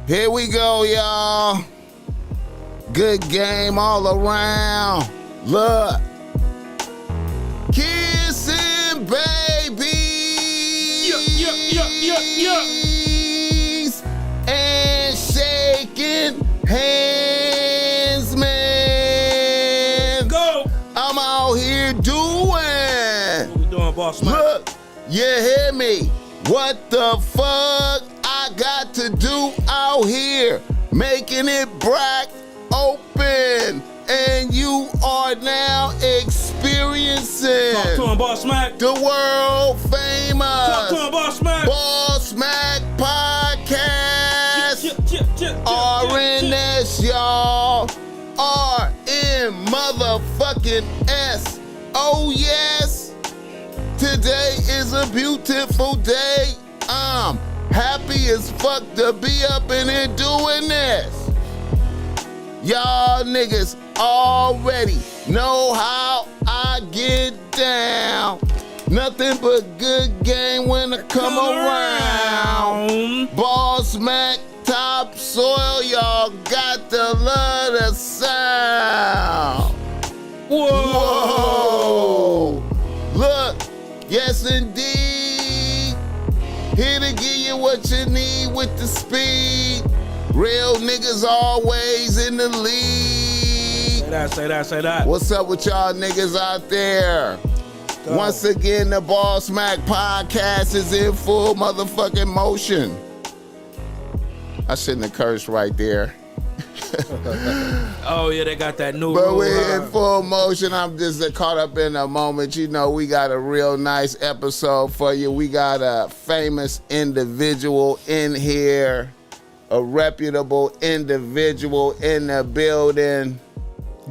Here we go, y'all. Good game all around. Look. Kissing babies. Yeah. And shaking hands, man. Go. I'm out here doing. What we doing, boss man? Look, you hear me? What the fuck I got to do out here? Making it black open. And you are now experiencing Talk to him, BossMack. the world famous Talk to him, BossMack. BossMack podcast. RNS, y'all. RN motherfucking S. Oh, yes. Today is a beautiful day. I'm happy as fuck to be up in here doing this. Y'all niggas already know how I get down. Nothing but good game when I come around. BossMack topsoil, y'all got to love the sound. Whoa. Look, yes indeed. Here to give you what you need with the speed. Real niggas always in the lead. Say that. What's up with y'all niggas out there? Once again, the BossMack podcast is in full motherfucking motion. I shouldn't have cursed right there. Oh, yeah, they got that new But rule, we're in full motion. I'm just caught up in a moment. You know, we got a real nice episode for you. We got a famous individual in here. A reputable individual in the building.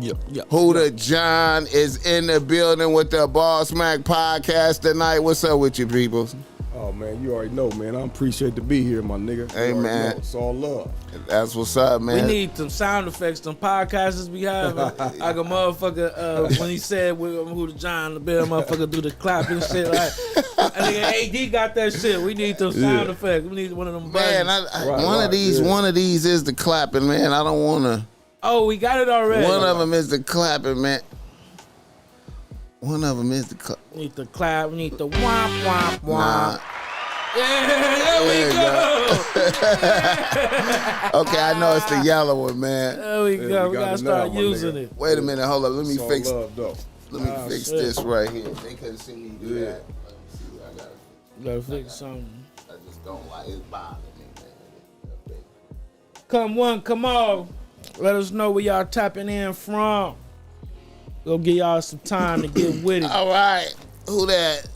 Yep. HOODA John is in the building with the BossMack podcast tonight. What's up with you people? Oh man, you already know, man. I appreciate to be here, my nigga. Hey man, it's all love. That's what's up, man. We need some sound effects, some podcasters we have. Like a motherfucker, when he said HOODA John, the bill motherfucker do the clap and shit. Like, I think AD got that shit. We need those sound effects. We need one of them buttons. Man, one of these is the clapping, man. I don't want to. Oh, we got it already. One of them is the clapping, man. One of them is the clap. We need the clap. We need the womp, womp, womp. Nah. Yeah, there we go. Okay, I know it's the yellow one, man. There we go. We gotta start using it. Wait a minute, hold up. Let me fix. Love, though. Let me fix this right here. They couldn't see me do that. Let me see what I gotta fix. You gotta fix something. I just don't like it bothering me, man. Come one, come on. Let us know where y'all tapping in from. We'll give y'all some time to get with it. All right, who that?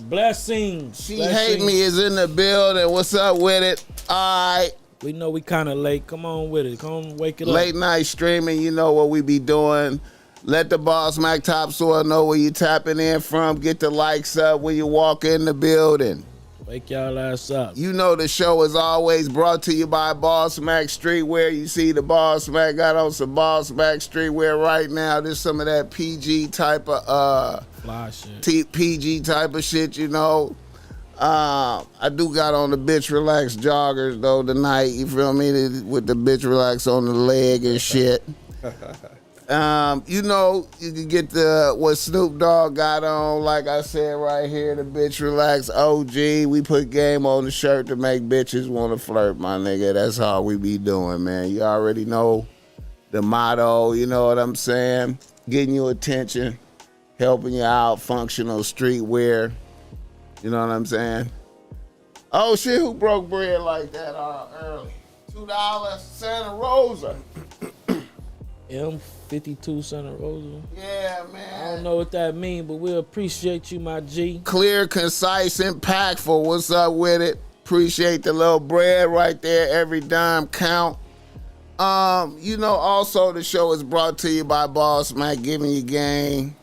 Blessings. She Hate Me is in the building. What's up with it? All right. We know we kind of late. Come on with it. Come on, wake it up. Late night streaming, you know what we be doing. Let the BossMack topsoil know where you tapping in from. Get the likes up when you walk in the building. Wake y'all ass up. You know the show is always brought to you by BossMack Streetwear. You see the BossMack got on some BossMack Streetwear right now. There's some of that PG type of fly shit. PG type of shit, you know. I do got on the bitch relax joggers though tonight. You feel me? With the bitch relax on the leg and shit. You know, you can get what Snoop Dogg got on, like I said right here, the bitch relax OG. We put game on the shirt to make bitches want to flirt, my nigga. That's how we be doing, man. You already know the motto, you know what I'm saying? Getting you attention, helping you out, functional streetwear. You know what I'm saying? Oh shit, who broke bread like that early? $2 Santa Rosa. M52 Santa Rosa. Yeah, man. I don't know what that means, but we appreciate you, my G. Clear, concise, impactful. What's up with it? Appreciate the little bread right there. Every dime count. You know, also the show is brought to you by BossMack, giving you game.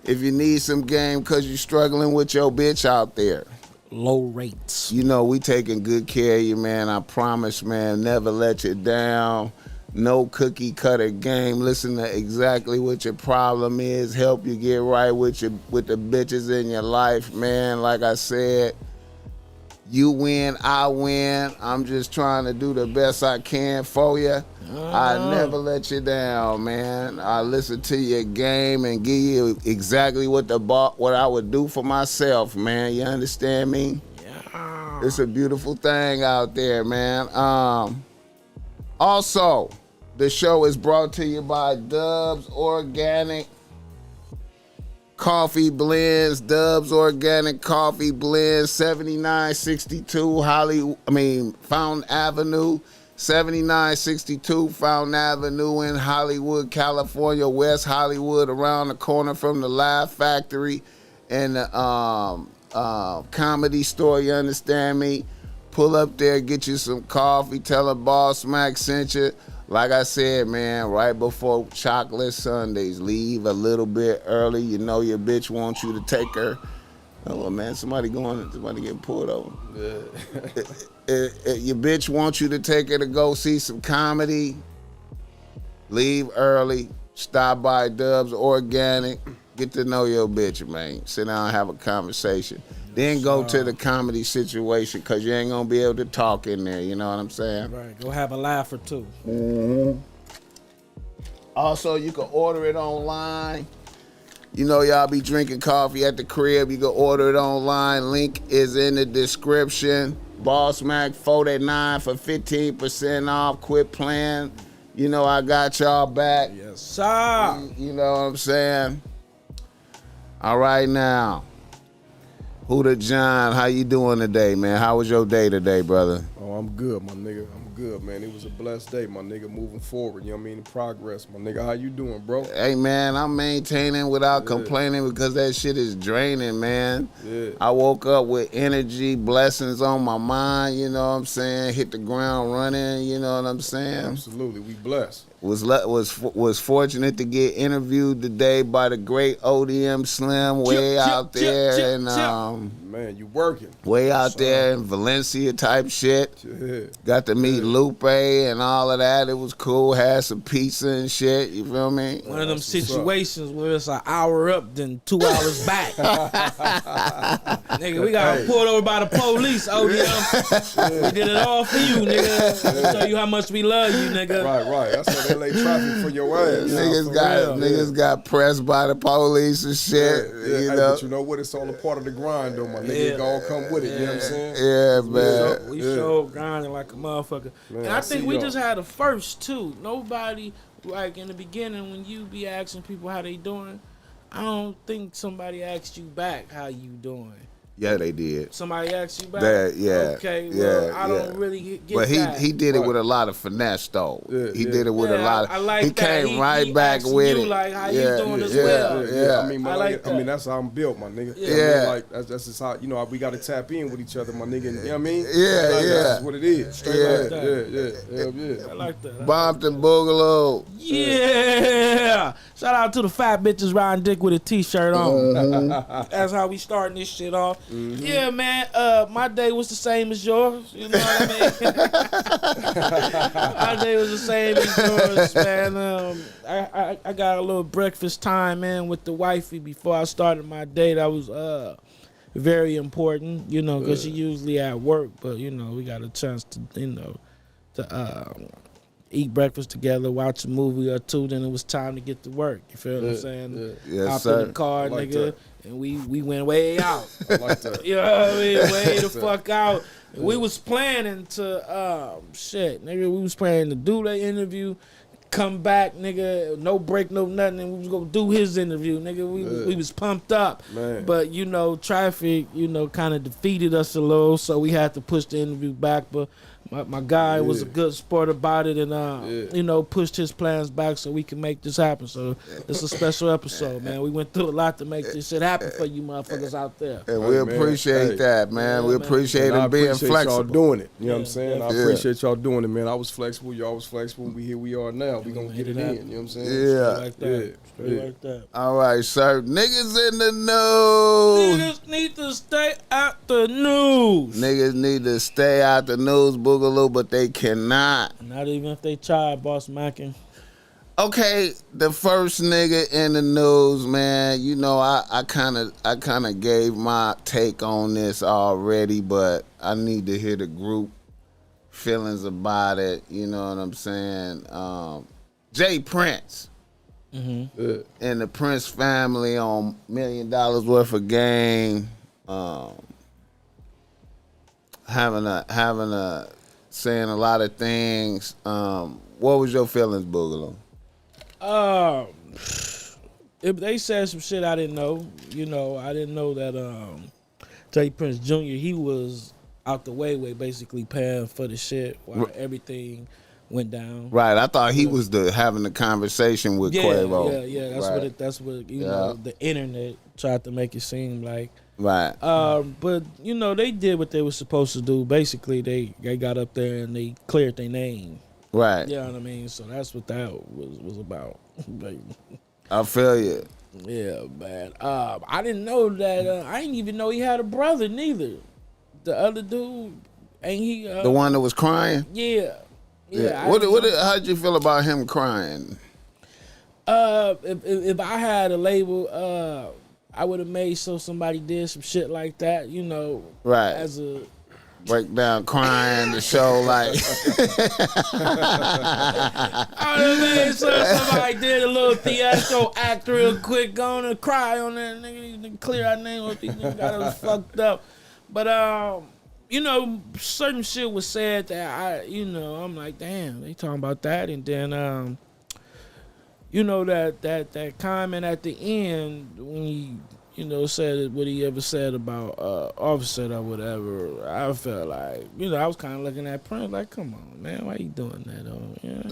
If you need some game because you're struggling with your bitch out there. Low rates. You know, we taking good care of you, man. I promise, man. Never let you down. No cookie cutter game. Listen to exactly what your problem is. Help you get right with the bitches in your life, man. Like I said, You win, I win. I'm just trying to do the best I can for you. I never let you down, man. I listen to your game and give you exactly what I would do for myself, man. You understand me? Yeah. It's a beautiful thing out there, man. Also, the show is brought to you by Dubs Organic Coffee Blends, Dubs Organic Coffee Blends, 7962 Fountain Avenue, 7962 Fountain Avenue in Hollywood, California, West Hollywood, around the corner from the Laugh Factory and the Comedy Store, you understand me? Pull up there, get you some coffee, tell a BossMack sent you. Like I said, man, right before chocolate Sundays, leave a little bit early. You know your bitch wants you to take her. Oh, man, somebody getting pulled over. Your bitch wants you to take her to go see some comedy. Leave early. Stop by Dubs Organic. Get to know your bitch, man. Sit down and have a conversation. Then go to the comedy situation because you ain't going to be able to talk in there. You know what I'm saying? Right. Go have a laugh or two. Mm-hmm. Also, you can order it online. You know, y'all be drinking coffee at the crib. You can order it online. Link is in the description. BossMack 49 for 15% off. Quit playing. You know, I got y'all back. Yes, sir. You know what I'm saying? All right, now. HOODA John, how you doing today, man? How was your day today, brother? Oh, I'm good, my nigga. I'm good, man. It was a blessed day, my nigga. Moving forward, you know what I mean? Progress, my nigga. How you doing, bro? Hey, man, I'm maintaining without complaining because that shit is draining, man. Yeah. I woke up with energy, blessings on my mind, you know what I'm saying? Hit the ground running, you know what I'm saying? Absolutely, we blessed. Was fortunate to get interviewed today by the great ODM Slim way out there and man, you working way out there in Valencia type shit. Yeah. Got to meet Lupe and all of that. It was cool. Had some pizza and shit. You feel me? One of them situations where it's an hour up, then 2 hours back. Nigga, we got pulled over by the police, ODM. We did it all for you, nigga. Show you how much we love you, nigga. Right. That's what LA traffic for your ass. Niggas got pressed by the police and shit. Yeah. You Hey, know? but you know what? It's all a part of the grind, though, my nigga. It all come with it. You know what I'm saying? Yeah, man. We showed grinding like a motherfucker. Man, and I think we y'all. just had a first, too. Nobody, like in the beginning, when you be asking people how they doing, I don't think somebody asked you back how you doing. Yeah, they did. Somebody asked you back? Okay, well, I don't really get but that. he did it with a lot of finesse, though. He did it with a lot of... I like he that. came right back with you, it. like, how you doing as well? Yeah. I mean, I mean, that's how I'm built, my nigga. Yeah. I mean, like, that's just how, you know, we got to tap in with each other, my nigga. You know what I mean? Yeah. That's what it is. Straight Yeah. like yeah. I like that. Bompton Boogaloo. Yeah. Shout out to the fat bitches riding dick with a t-shirt on. That's how we starting this shit off. Yeah, man. My day was the same as yours. You know what I mean? My day was the same as yours, man. I got a little breakfast time, man, with the wifey before I started my day. That was very important, you know, because she usually at work. But, you know, we got a chance to, you know, to eat breakfast together, watch a movie or two. Then it was time to get to work. You feel what I'm saying? Yes, Hop sir. in the car, I like nigga. that. And we went way out. I like that. You know what I mean? Way the fuck out. We was planning to, nigga, we was planning to do the interview, come back, nigga, no break, no nothing, and we was gonna do his interview, nigga. We was pumped up. Man. But, you know, traffic, you know, kind of defeated us a little, so we had to push the interview back. But my guy was a good sport about it and, you know, pushed his plans back so we can make this happen. So it's a special episode, man. We went through a lot to make this shit happen for you motherfuckers out there. And we appreciate that, man. We appreciate I him being appreciate flexible. y'all doing it. You know what I'm saying? Yeah. I appreciate y'all doing it, man. I was flexible. Y'all was flexible. Here we are now. We gonna get it in. You know what I'm saying? Yeah. Like that. Straight like that. All right, sir. Niggas in the news. Niggas need to stay out the news. Niggas need to stay out the news, Boogaloo, but they cannot. Not even if they try, BossMacking. Okay, the first nigga in the news, man. You know, I kind of gave my take on this already, but I need to hear the group feelings about it. You know what I'm saying? Jay Prince and the Prince family on $1 million worth of game, having a saying a lot of things. What was your feelings, Boogaloo? If they said some shit I didn't know, you know, I didn't know that Jay Prince Jr. he was out the way basically paying for the shit while everything went down. Right, I thought he was having the conversation with Quavo. Yeah. That's what you know. The internet tried to make it seem like. Right. But you know they did what they were supposed to do. Basically, they got up there and they cleared their name. Right. You know what I mean? So that's what that was about. I feel you. Yeah, man. I didn't know that. I didn't even know he had a brother neither. The other dude, ain't he? The one that was crying. Yeah. How'd you feel about him crying? If I had a label, I would have made so somebody did some shit like that. You know, right? As a breakdown, crying, the show like. I so somebody did a little theatrical act real quick, gonna cry on that nigga, clear our name up. These niggas got us fucked up, but you know, certain shit was said that I'm like, damn, they talking about that, and then you know that comment at the end when he. You know, said what he ever said about Offset or whatever. I felt like, you know, I was kind of looking at Prince like, come on, man, why you doing that?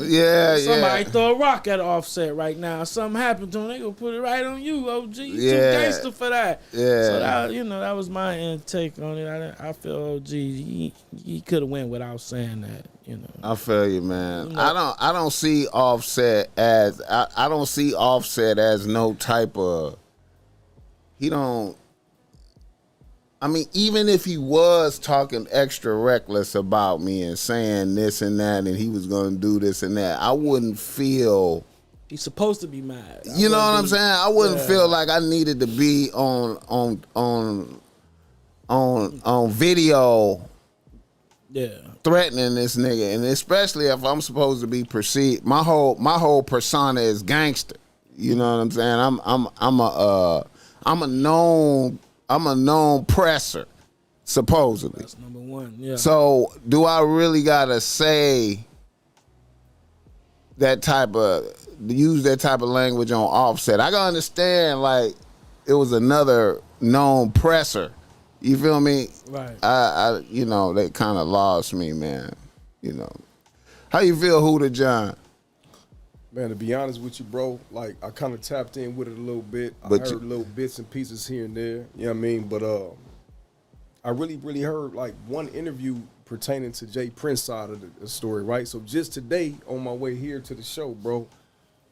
Yeah. Somebody throw a rock at Offset right now. Something happened to him, they gonna put it right on you, OG. You too gangster for that. Yeah. So that, you know, that was my take on it. I feel OG he could have went without saying that. You know. I feel you, man. You know, I don't see Offset as I don't see Offset as no type of. He don't. I mean, even if he was talking extra reckless about me and saying this and that, and he was going to do this and that, I wouldn't feel. He's supposed to be mad. You know what I'm saying? I wouldn't feel like I needed to be on video. Yeah. Threatening this nigga, and especially if I'm supposed to be perceived. My whole persona is gangster. You know what I'm saying? I'm a known presser, supposedly. That's number one, yeah. So do I really gotta say use that type of language on Offset? I can understand like it was another known presser. You feel me? Right. I you know, they kind of lost me, man. You know. How you feel, HOODA John? Man, to be honest with you, bro, like I kind of tapped in with it a little bit. I heard little bits and pieces here and there. You know what I mean? But I really heard like one interview pertaining to Jay Prince side of the story, right? So just today on my way here to the show, bro,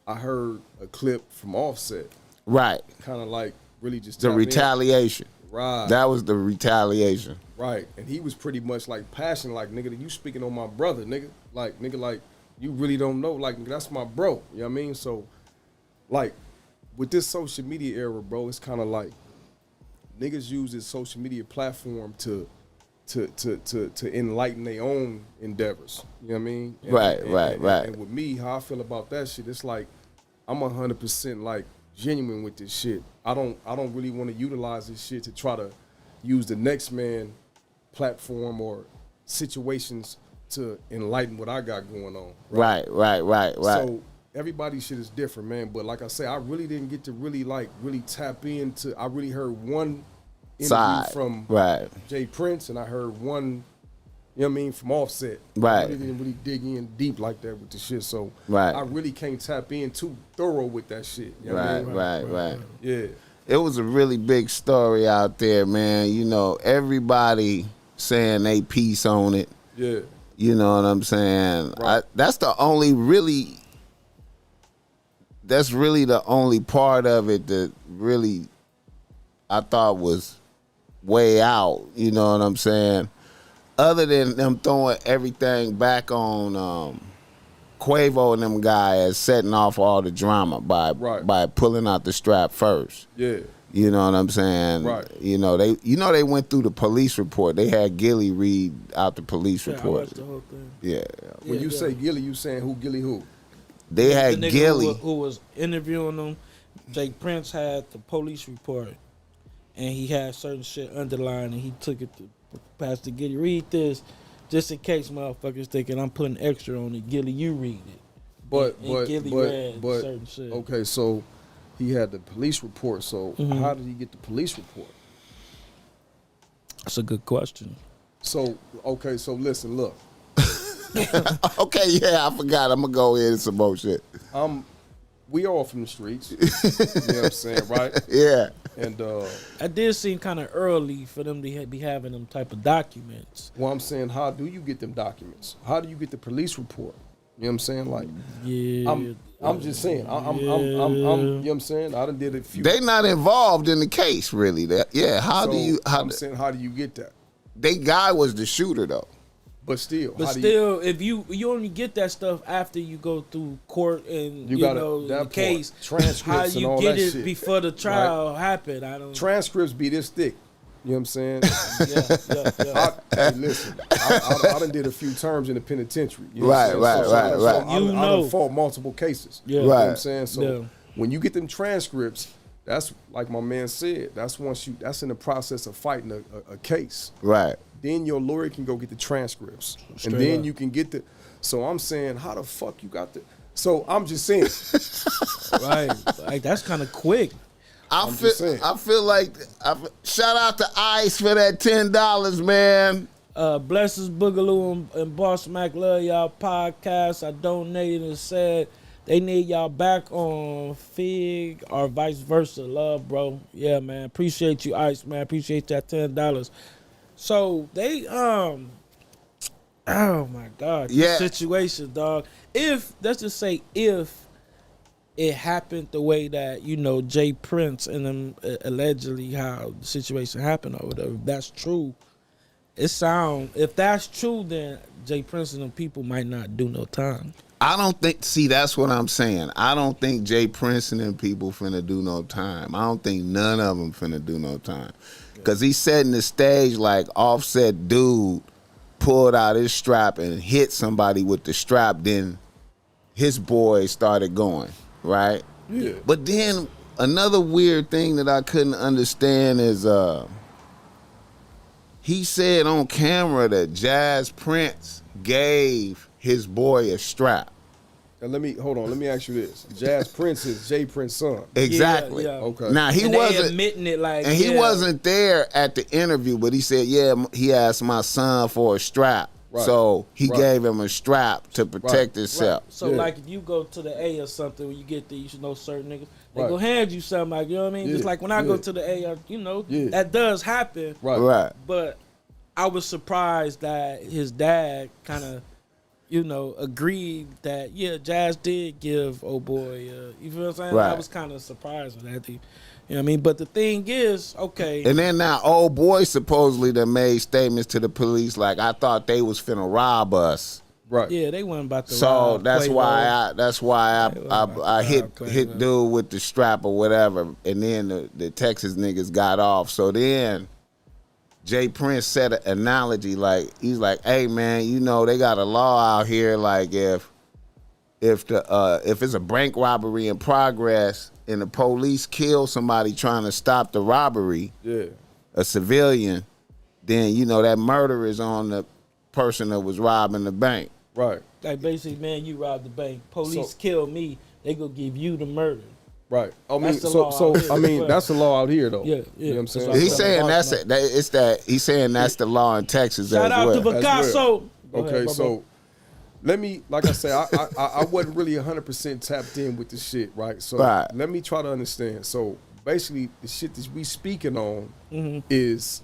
I heard a clip from Offset. Right. Kind of like really just the retaliation. Right. That was the retaliation. Right. And he was pretty much like passionate, like, nigga, you speaking on my brother, nigga. Like, you really don't know, like, nigga, that's my bro. You know what I mean? So, like, with this social media era, bro, it's kind of like niggas use this social media platform to enlighten their own endeavors. You know what I mean? Right. And with me, how I feel about that shit, it's like I'm 100% like genuine with this shit. I don't really want to utilize this shit to try to use the next man platform or situations to enlighten what I got going on. Right. So everybody's shit is different, man. But like I say, I really didn't get to really tap into. I really heard one interview from Jay Prince, and I heard one, you know what I mean, from Offset. Right. I really didn't really dig in deep like that with the shit. So I really can't tap in too thorough with that shit. You know what I mean? Right. Yeah. It was a really big story out there, man. You know, everybody saying they piece on it. Yeah. You know what I'm saying? Right. That's really the only part of it that really I thought was way out. You know what I'm saying? Other than them throwing everything back on Quavo and them guys setting off all the drama by pulling out the strap first. Yeah. You know what I'm saying? Right. They went through the police report. They had Gilly read out the police report. I watched the whole thing. Yeah. When you say Gilly, you saying who Gilly who? They had the nigga Gilly. who was interviewing them. Jake Prince had the police report, and he had certain shit underlined, and he took it to Pastor Gilly. Read this, just in case motherfuckers thinking I'm putting extra on it. Gilly, you read it. But Gilly read but certain shit. okay, so he had the police report. So how did he get the police report? That's a good question. So okay, so listen, look. Okay, yeah, I forgot. I'm gonna go into some more shit. We all from the streets. You know what I'm saying, right? Yeah. And I did seem kind of early for them to be having them type of documents. well, I'm saying, how do you get them documents? How do you get the police report? You know what I'm saying? Like, Yeah, I'm just saying. I'm you know what I'm saying? I done did a few. They not involved in the case, really. How do you? I'm saying, how do you get that? They guy was the shooter though. But still, But still, if you only get that stuff after you go through court and you gotta- know that the case, part, transcripts how and you all get that it shit, before the trial happened. I don't. Transcripts be this thick. You know what I'm saying? Yeah. Hey, listen, I done did a few terms in the penitentiary. You know what I'm Right. saying? I You done know. fought multiple cases. Yeah. You know what Right. I'm saying? So when you get them transcripts, that's like my man said. That's that's in the process of fighting a case. Right. Then your lawyer can go get the transcripts, Straight and then up. you can get the. So I'm saying, how the fuck you got the? So I'm just saying. Right. Like that's kind of quick. I just saying. feel like shout out to Ice for that $10, man. Blessings Boogaloo and BossMack love y'all podcast. I donated and said they need y'all back on Fig or vice versa. Love, bro. Yeah, man. Appreciate you, Ice, man. Appreciate that $10. So they oh my God, this Yeah. situation, dog. If let's just say if it happened the way that Jay Prince and them allegedly how the situation happened or whatever, if that's true, if that's true, then Jay Prince and them people might not do no time. I don't think. See, that's what I'm saying. I don't think Jay Prince and them people finna do no time. I don't think none of them finna do no time. Cause he's setting the stage like Offset dude pulled out his strap and hit somebody with the strap. Then his boy started going right. Yeah. But then another weird thing that I couldn't understand is he said on camera that Jazz Prince gave his boy a strap. And let me ask you this: Jazz Prince is Jay Prince's son. Exactly. Yeah. Okay. Now he And they wasn't admitting it like, and he wasn't there at the interview, but he said, yeah, he asked my son for a strap. Right. So he Right. gave him a strap to protect himself. So Yeah. like if you go to the A or something, when you get there, you should know certain niggas. They Right. go hand you something, like, you know what I mean? Yeah. Just like when I go Yeah. to the A, Yeah. that does happen. Right. Right. But I was surprised that his dad kind of, agreed that, yeah, Jazz did give old boy, you feel what I'm saying? I Right. was kind of surprised with that. You know what I mean? But the thing is, okay. And then now old boy supposedly done made statements to the police like, I thought they was finna rob us. Right. Yeah, they weren't about to So rob that's Quavo. why They wasn't I about to hit rob Quavo. hit dude with the strap or whatever, and then the Texas niggas got off. So then Jay Prince said an analogy like he's like, hey man, they got a law out here like if it's a bank robbery in progress and the police kill somebody trying to stop the robbery, Yeah. a civilian, then that murder is on the person that was robbing the bank. Right. Like basically, man, you robbed the bank. Police So- kill me. They gonna give you the murder. Right. I mean, That's the law so out here. I mean, that's the law out here though. Yeah, yeah. You know what I'm saying? That's He's what saying I'm he's saying that's the law in Texas Shout as out well. to Picasso. Go Okay, ahead, bro. so let me, like I say, I wasn't really 100% tapped in with the shit, right? So Right. let me try to understand. So basically, the shit that we speaking on Mm-hmm. is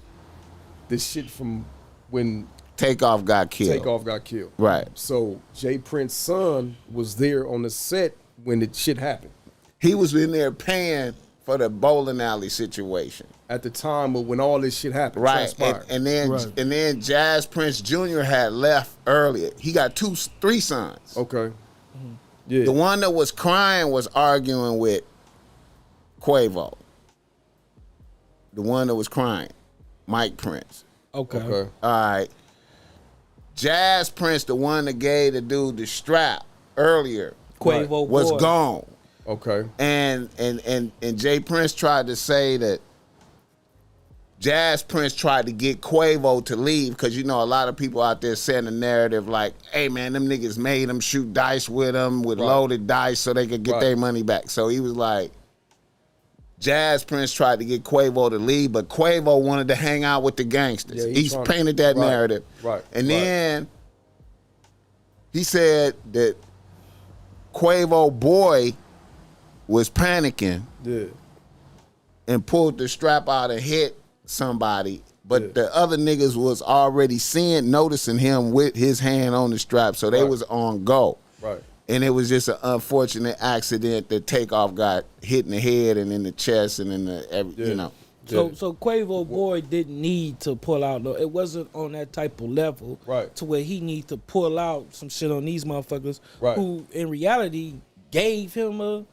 the shit from when Takeoff got killed. Takeoff got killed. Right. So Jay Prince's son was there on the set when the shit happened. He was in there paying for the bowling alley situation. At the time of when all this shit happened, Right. transpired. And then Jazz Prince Jr. had left earlier. He got 3 sons. Okay. Yeah. The one that was crying was arguing with Quavo. The one that was crying, Mike Prince. Okay. Okay. All right. Jazz Prince, the one that gave the dude the strap earlier, Quavo was boy. gone. Okay. And Jay Prince tried to say that Jazz Prince tried to get Quavo to leave because, you know, a lot of people out there saying the narrative like, hey, man, them niggas made him shoot dice with them with loaded dice so they could get their money back. So he was like, Jazz Prince tried to get Quavo to leave, but Quavo wanted to hang out with the gangsters. Yeah, He's painted that narrative. Right. And then he said that Quavo boy was panicking and pulled the strap out and hit somebody, but the other niggas was already noticing him with his hand on the strap, so they was on go. Right. And it was just an unfortunate accident that Takeoff got hit in the head and in the chest and in the, you know. So Quavo boy didn't need to pull out. No, it wasn't on that type of level to where he need to pull out some shit on these motherfuckers who in reality gave him a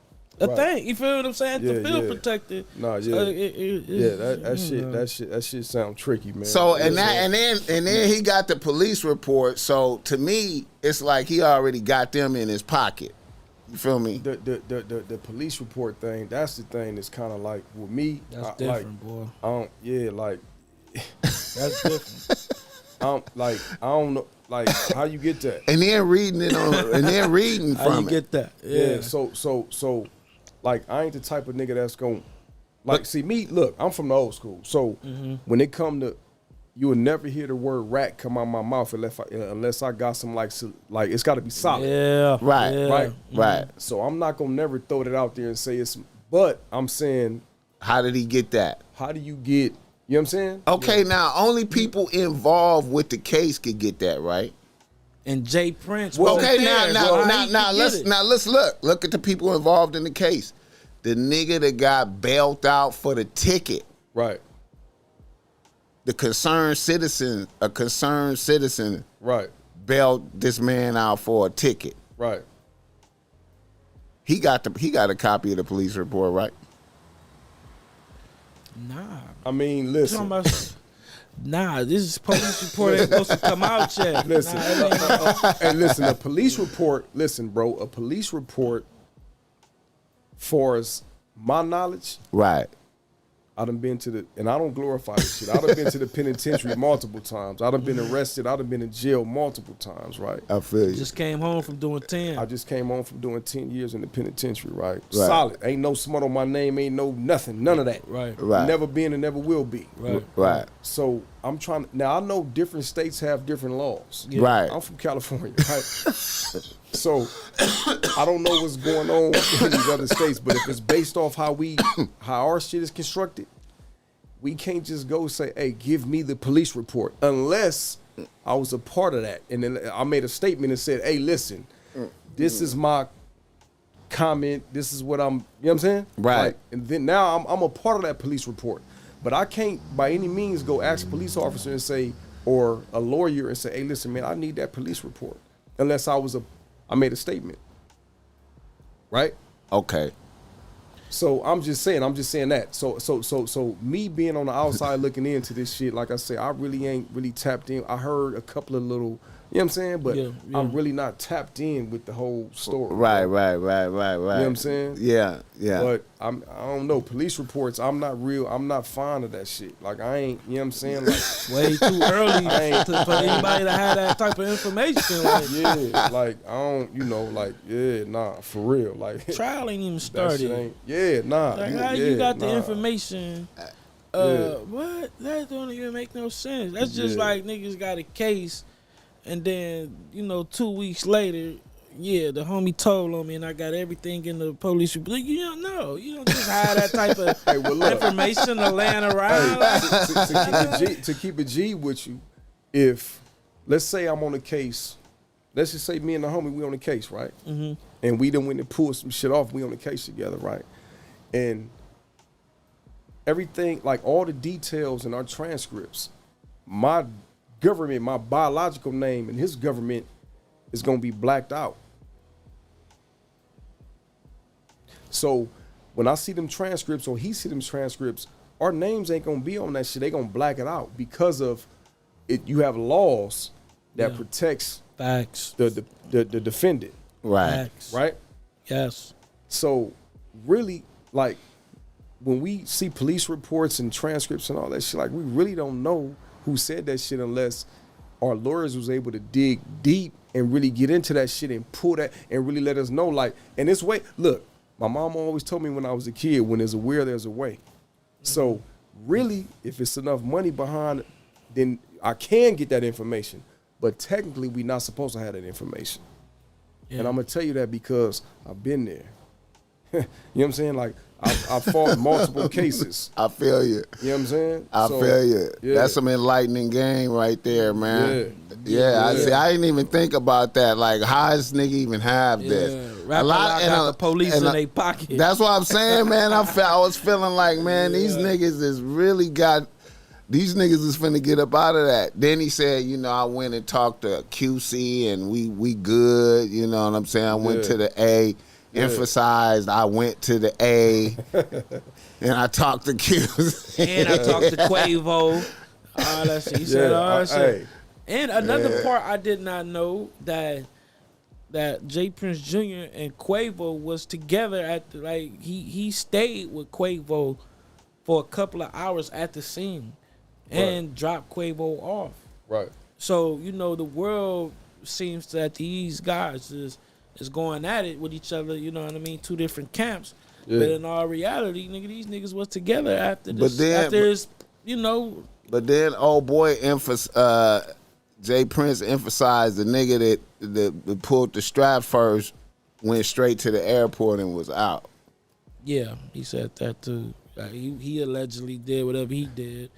thing. You feel what I'm saying? To feel protected. Nah, that shit sound tricky, man. So and then he got the police report. So to me, it's like he already got them in his pocket. You feel me? The police report thing, that's the thing that's kind of like with me. That's different, boy. That's different. I don't know, like how you get that. And then reading it on, and then reading from how you get that? Yeah. So, like I ain't the type of nigga that's going, like, see me. Look, I'm from the old school. So when it come to, you will never hear the word rat come out my mouth unless I got some like it's got to be solid. Yeah. Right. So I'm not gonna never throw that out there and say it's. But I'm saying, how did he get that? How do you get? You know what I'm saying? Okay, now only people involved with the case could get that, right? And Jay Prince. Okay, now let's look at the people involved in the case. The nigga that got bailed out for the ticket. Right. A concerned citizen, right, bailed this man out for a ticket. Right. He got a copy of the police report, right? Nah. I mean, listen. Nah, this police report ain't supposed to come out yet. Listen, and listen, a police report. Listen, bro, a police report. For as my knowledge, right. I done been to and I don't glorify this shit. I done been to the penitentiary multiple times. I done been arrested. I done been in jail multiple times, right? I feel you. Just came home from doing 10. I just came home from doing 10 years in the penitentiary, right? Solid. Ain't no smut on my name. Ain't no nothing. None of that. Right. Never been and never will be. Right. So I'm trying to, now I know different states have different laws. Yeah. Right. I'm from California, right? So I don't know what's going on in these other states, but if it's based off how our shit is constructed, we can't just go say, hey, give me the police report unless I was a part of that. And then I made a statement and said, hey, listen, this is my comment. This is what I'm, you know what I'm saying? Right. Like, and then now I'm a part of that police report. But I can't by any means go ask a police officer and say, or a lawyer and say, hey, listen, man, I need that police report. Unless I made a statement. Right? Okay. So I'm just saying that. So me being on the outside looking into this shit, like I said, I really ain't really tapped in. I heard a couple of little, you know what I'm saying? But I'm really not tapped in with the whole story. Right. You know what I'm saying? Yeah. But I don't know. Police reports, I'm not fond of that shit. Like I ain't, you know what I'm saying? Like way too early for anybody to have that type of information. Like, like I don't, nah, for real. Like trial ain't even started. Like how you got the information? What? That don't even make no sense. That's just like niggas got a case, and then 2 weeks later, the homie told on me, and I got everything in the police report. You don't know. You don't just have that type of information to laying around. To keep a G with you, if let's say I'm on a case, let's just say me and the homie we on a case, right? Mm-hmm. And we done went and pulled some shit off. We on the case together, right? And everything, like all the details in our transcripts, my government, my biological name and his government is going to be blacked out. So when I see them transcripts or he see them transcripts, our names ain't gonna be on that shit. They gonna black it out because of it. You have laws that protects Facts. the defendant. Right. Facts. Right. Yes. So really, like, when we see police reports and transcripts and all that shit, like, we really don't know who said that shit unless our lawyers was able to dig deep and really get into that shit and pull that and really let us know, like, and this way, look, my mom always told me when I was a kid, when there's a will, there's a way. So really, if it's enough money behind it, then I can get that information. But technically, we're not supposed to have that information. Yeah. And I'm going to tell you that because I've been there. You know what I'm saying? Like, I fought multiple cases. I feel you. You know what I'm saying? I feel you. Yeah. That's some enlightening game right there, man. Yeah. I see. I didn't even think about that. Like, how does nigga even have this? Rap a lot got the police in their pocket. That's what I'm saying, man. I was feeling like, man, these niggas is really got. These niggas is finna get up out of that. Then he said, you know, I went and talked to QC and we good. You know what I'm saying? I went to the A. Emphasized I went to the A and I talked to Q. And I talked to Quavo. All that shit. He said all that shit. And another part I did not know that J. Prince Jr. and Quavo was together at the, like, he stayed with Quavo for a couple of hours at the scene and dropped Quavo off. Right. So, you know, the world seems that these guys is going at it with each other, you know what I mean? Two different camps. Yeah. But in all reality, nigga, these niggas was together after this, you know. But then old boy Jay Prince emphasized the nigga that pulled the strap first went straight to the airport and was out. Yeah, he said that too. Like, he allegedly did whatever he did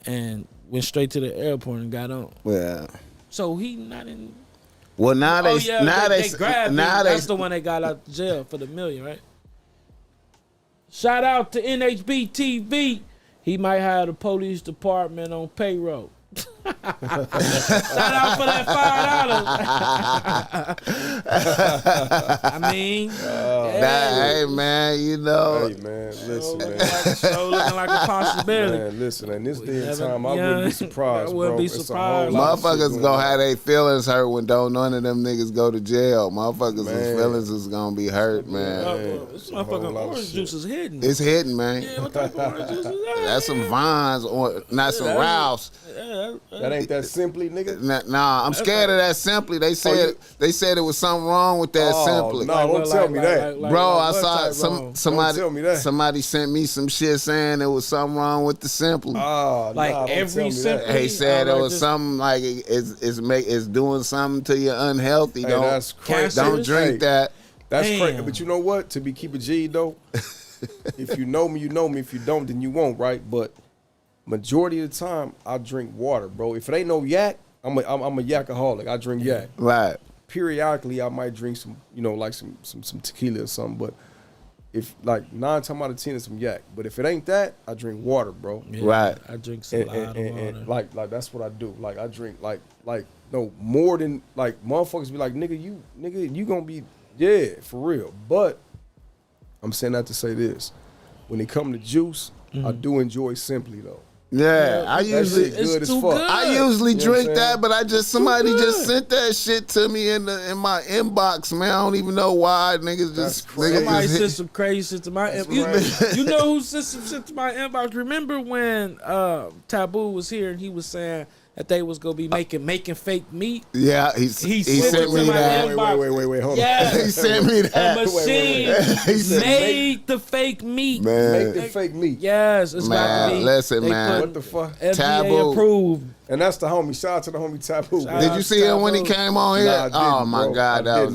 and went straight to the airport and got on. Yeah. So he not in. Well, now they grabbed him. That's the one that got out of jail for the $1 million, right? Shout out to NHB TV. He might have the police department on payroll. Shout out for that $5. I mean, hey man, you know. Hey man, listen, man. So looking like a possibility. Man, listen, in this day and time, I wouldn't be surprised, bro. Be surprised. Motherfuckers gonna have their feelings hurt when none of them niggas go to jail. Motherfuckers' feelings is gonna be hurt, man. This motherfucking orange juice is hidden. It's hidden, man. Yeah, what type of orange juice is that? That's some Vines or not some Ralphs. That ain't that Simply, nigga. Nah, I'm scared of that Simply. They said it was something wrong with that Simply. No, don't tell me that, bro. I saw somebody. Don't tell me that. Somebody sent me some shit saying there was something wrong with the Simply. Every Simply. They said it was something like it's doing something to you unhealthy. Hey, that's crazy. Don't drink that. That's crazy. But you know what? To keep it G though, if you know me, you know me. If you don't, then you won't, right? But majority of the time, I drink water, bro. If it ain't no yak, I'm a yakaholic. I drink yak. Right. Periodically, I might drink some, you know, like some tequila or something. But if like 9 times out of 10 is some yak. But if it ain't that, I drink water, bro. Yeah, right. I drink some lot of water. And like that's what I do. Like I drink like no more than like motherfuckers be like nigga you gonna be for real. But I'm saying that to say this: when it come to juice, I do enjoy Simply though. Yeah, I usually good as fuck. I usually drink that, but somebody just sent that shit to me in my inbox, man. I don't even know why niggas just somebody sent some crazy shit to my inbox. You know who sent some shit to my inbox? Remember when Taboo was here and he was saying that they was gonna be making fake meat? Yeah, he sent me that. Wait, hold on. He sent me that. A machine made the fake meat. Man. Make the fake meat. Yes, it's about to be. Listen, man. What the fuck? FDA Taboo approved. And that's the homie. Shout out to the homie Taboo. Did you see him when he came on here? Nah, I didn't, oh my bro. God, that was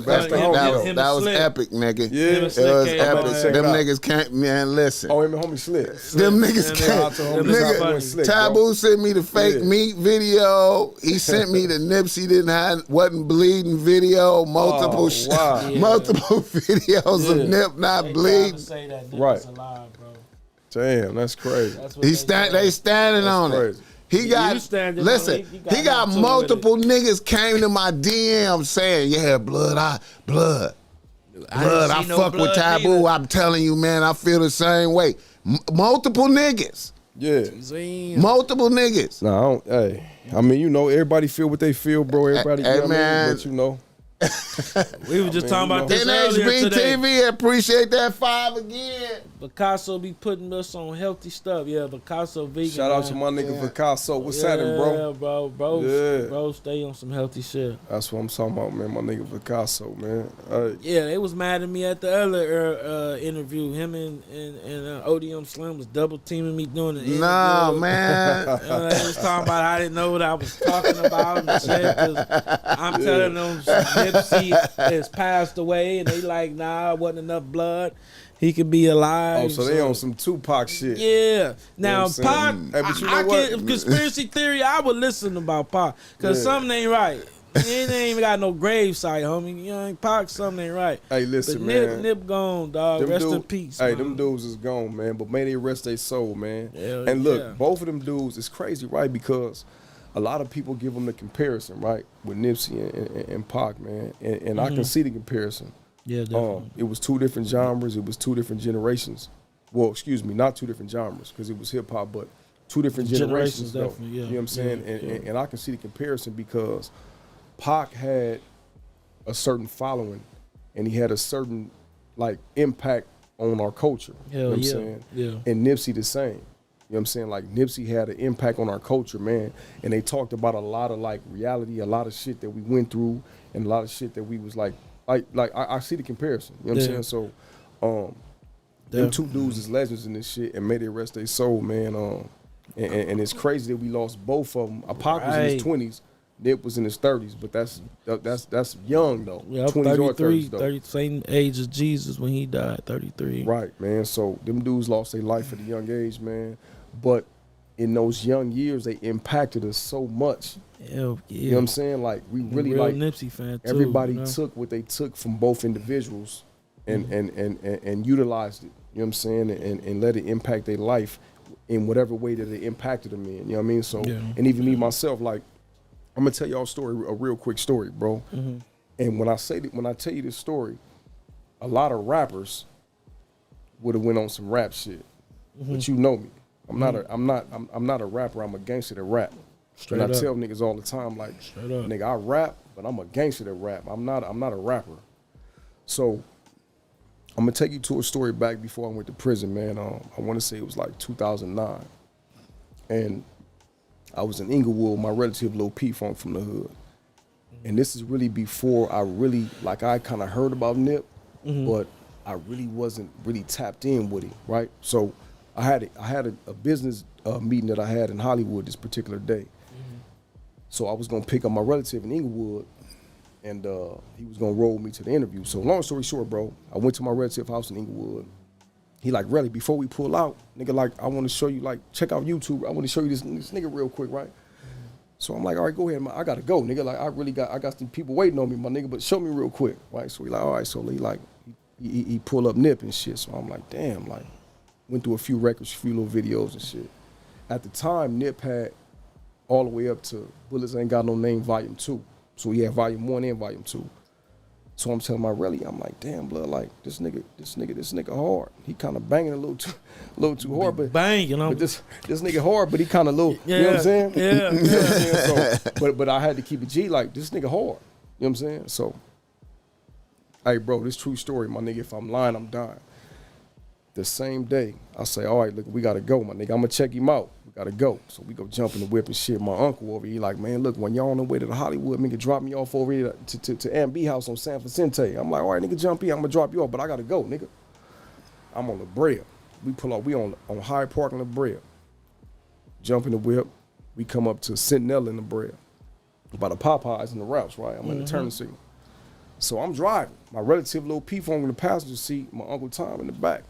epic, nigga. Yeah, it was epic. Them niggas can't, man. Listen. Oh, him and homie Slick. Them niggas can't. Nigga, Taboo sent me the fake meat video. He sent me the Nipsey wasn't bleeding video. Multiple videos of Nip not bleeding. Right. Damn, that's crazy. They standing on it. He got multiple niggas came to my DM saying, yeah, blood. Blood, I fuck with Taboo. I'm telling you, man, I feel the same way. Multiple niggas. Yeah. Multiple niggas. Nah, I don't, hey. I mean, you know, everybody feel what they feel, bro. Everybody, hey, you know what I man. mean? But you know. We were just talking about this earlier NHB today. TV, appreciate that 5 again. Picasso be putting us on healthy stuff. Yeah, Picasso vegan. Shout out to my nigga Picasso. What's happening, bro? Yeah, bro, stay on some healthy shit. That's what I'm talking about, man. My nigga Picasso, man. Yeah, they was mad at me at the other interview. Him and ODM Slim was double teaming me doing the interview. Nah, man. They was talking about I didn't know what I was talking about and shit. 'Cause I'm telling them Nipsey has passed away, and they like, nah, wasn't enough blood. He could be alive. Oh, so they on some Tupac shit. Yeah. Now, you know Pac, hey, but you know I what? can, conspiracy theory, I would listen about Pac. Because something ain't right. He ain't even got no gravesite, homie. You know, Pac, something ain't right. Hey, listen, but man. Nip gone, dog. Them Rest dude, in peace. Hey, man. them dudes is gone, man. But may they rest their soul, man. Hell and look, yeah. both of them dudes, it's crazy, right? Because a lot of people give them the comparison, right? With Nipsey and Pac, man. And I can see the comparison. Yeah, definitely. It was 2 different genres. It was 2 different generations. Well, excuse me, not 2 different genres because it was hip hop, but 2 different generations, though. Definitely, yeah. You know what I'm saying? And I can see the comparison because Pac had a certain following and he had a certain like impact on our culture. Hell you know what I'm yeah. saying? Yeah. And Nipsey the same. You know what I'm saying? Like Nipsey had an impact on our culture, man. And they talked about a lot of like reality, a lot of shit that we went through and a lot of shit that we was like I see the comparison. You know what I'm saying? So them 2 dudes is legends in this shit and may they rest their soul, man. And it's crazy that we lost both of them. Pac was in his 20s, Nip was in his 30s, but that's young though. Yeah, 20s or 30s though. 30, same age as Jesus when he died, 33. Right, man. So them dudes lost their life at a young age, man. But in those young years, they impacted us so much. Hell yeah. You know what I'm saying? Like we really real like Nipsey fan too, everybody you know? took what they took from both individuals and utilized it. You know what I'm saying? And let it impact their life in whatever way that it impacted them in. You know what I mean? So and even me myself, like I'm gonna tell y'all a real quick story, bro. And when I tell you this story, a lot of rappers would have went on some rap shit. But you know me. I'm not a rapper, I'm a gangster that rap. Straight and I up. tell niggas all the time, like, nigga, I rap, but I'm a gangster that rap. I'm not a rapper. So I'm gonna take you to a story back before I went to prison, man. I want to say it was like 2009, and I was in Inglewood, my relative Lil P-Funk from the hood, and this is really before I really I kind of heard about Nip, but I really wasn't really tapped in with him, right? So I had a business meeting that I had in Hollywood this particular day. So I was gonna pick up my relative in Inglewood, and he was gonna roll me to the interview. So long story short, bro, I went to my relative house in Inglewood. He like, really, before we pull out, nigga, like, I want to show you, like, check out YouTube. I want to show you this nigga real quick, right? So I'm like, all right, go ahead, man. I gotta go, nigga. Like, I got some people waiting on me, my nigga, but show me real quick, right? So he like, all right, so he pull up Nip and shit. So I'm like, damn, like, went through a few records, a few little videos and shit. At the time, Nip had all the way up to Bullets Ain't Got No Name Volume 2. So he had Volume 1 and Volume 2. So I'm telling my relly, I'm like, damn, blood, like this nigga hard. He kind of banging a little too hard, but banging, but this nigga hard, but he kind of little, you know what I'm saying? Yeah. You know what I'm saying? So, but I had to keep it G, like this nigga hard. You know what I'm saying? So, hey, bro, this true story, my nigga. If I'm lying, I'm dying. The same day, I say, all right, look, we gotta go, my nigga. I'm gonna check him out. We gotta go. So we go jump in the whip and shit. My uncle over here, like, man, look, when y'all on the way to the Hollywood, nigga, drop me off over here to MB house on San Vicente. I'm like, all right, nigga, jump here. I'm gonna drop you off, but I gotta go, nigga. I'm on La Brea. We pull up. We on Hyde Park in La Brea. Jump in the whip. We come up to Sentinel in La Brea. By the Popeyes and the Routes, right? I'm in the turning signal. So I'm driving. My relative Lil P-Funk in the passenger seat. My Uncle Tom in the back.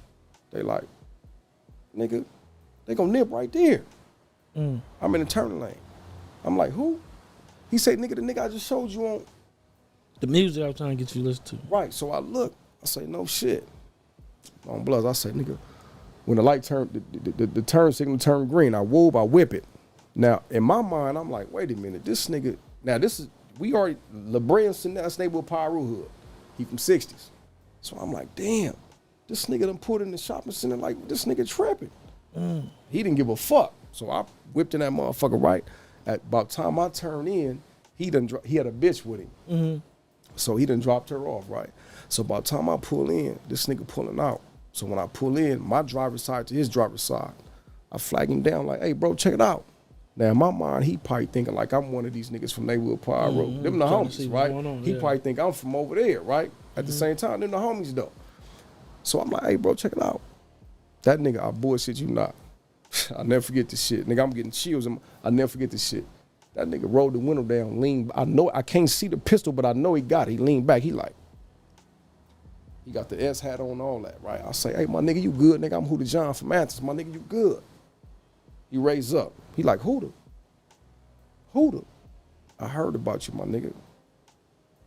They like, nigga, they gonna Nip right there. I'm in the turning lane. I'm like, who? He said, nigga, the nigga I just showed you on. The music I was trying to get you to listen to. Right, so I look. I say, no shit. On Bloods, I say, nigga, when the light turn, the turn signal turn green, I whip it. Now, in my mind, I'm like, wait a minute, this nigga, now this is, we already, La Brea and that's neighborhood Pyru hood. He from 60s. So I'm like, damn, this nigga done put in the shopping center like this nigga tripping. He didn't give a fuck. So I whipped in that motherfucker right. At about time I turned in, he had a bitch with him. So he done dropped her off, right? So by the time I pull in, this nigga pulling out. So when I pull in, my driver's side to his driver's side, I flag him down like, hey, bro, check it out. Now, in my mind, he probably thinking like I'm one of these niggas from Neighborhood Pyro. Them the homies, right? He probably think I'm from over there, right? At the same time, them the homies, though. So I'm like, hey, bro, check it out. That nigga, I bullshit you not. I'll never forget this shit. Nigga, I'm getting chills. I'll never forget this shit. That nigga rolled the window down, leaned. I know, I can't see the pistol, but I know he got it. He leaned back. He got the S hat on, all that, right? I say, hey, my nigga, you good, nigga? I'm HOODA John from Athens. My nigga, you good? He raised up. He like, HOODA. HOODA. I heard about you, my nigga.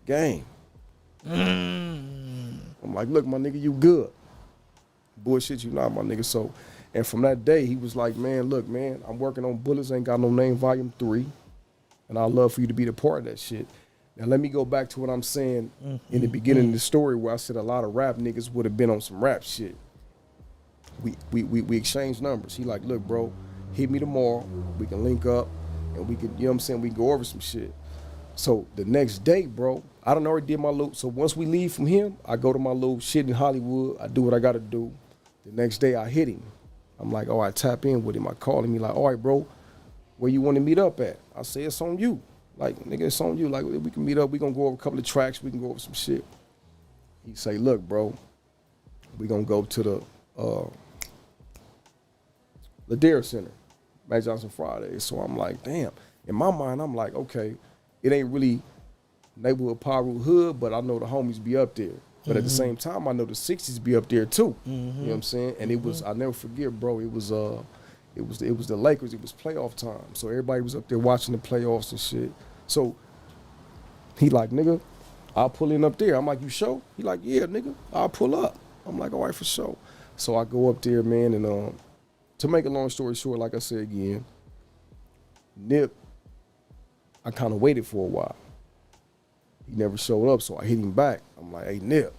Game. I'm like, look, my nigga, you good. Bullshit you not, my nigga. So, and from that day, he was like, man, look, man, I'm working on Bullets Ain't Got No Name Volume 3. And I'd love for you to be the part of that shit. Now, let me go back to what I'm saying in the beginning of the story where I said a lot of rap niggas would have been on some rap shit. We exchanged numbers. He like, look, bro, hit me tomorrow. We can link up and we can, you know what I'm saying, we can go over some shit. So the next day, bro, I done already did my loop. So once we leave from him, I go to my little shit in Hollywood. I do what I got to do. The next day, I hit him. I'm like, oh, I tap in with him. I call him. He like, all right, bro, where you want to meet up at? I say, it's on you. Like, nigga, it's on you. Like, we can meet up. We gonna go over a couple of tracks. We can go over some shit. He say, look, bro, we gonna go to the Ladera Center, Mac Johnson Friday. So I'm like, damn. In my mind, I'm like, okay, it ain't really Neighborhood Pyro Hood, but I know the homies be up there. But at the same time, I know the 60s be up there too. You know what I'm saying? And it was, I'll never forget, bro, it was the Lakers, it was playoff time. So everybody was up there watching the playoffs and shit. So he like, nigga, I'll pull in up there. I'm like, you sure? He like, yeah, nigga, I'll pull up. I'm like, all right, for sure. So I go up there, man, and to make a long story short, like I said again, Nip, I kind of waited for a while. He never showed up, so I hit him back. I'm like, hey, Nip,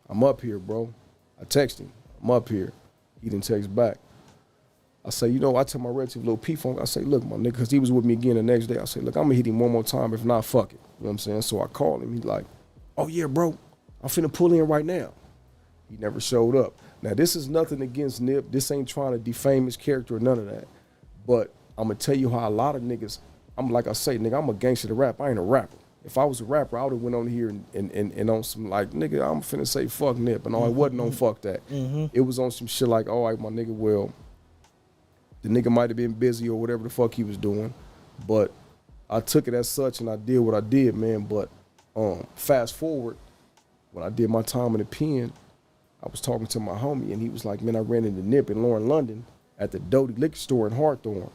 I'm up here, bro. I text him, I'm up here. He didn't text back. I say, you know, I tell my relative, Lil P-Funk, I say, look, my nigga, because he was with me again the next day. I say, look, I'm going to hit him one more time. If not, fuck it. You know what I'm saying? So I called him. He's like, oh, yeah, bro, I'm finna pull in right now. He never showed up. Now, this is nothing against Nip. This ain't trying to defame his character or none of that. But I'm going to tell you how a lot of niggas, I'm like I say, nigga, I'm a gangster to rap. I ain't a rapper. If I was a rapper, I would have went on here and on some like, nigga, I'm finna say fuck Nip. And all it wasn't on fuck that. It was on some shit like, all right, my nigga, well, the nigga might have been busy or whatever the fuck he was doing. But I took it as such and I did what I did, man. But fast forward, when I did my time in the pen, I was talking to my homie and he was like, man, I ran into Nip in Lauren, London at the Doty liquor store in Hawthorne.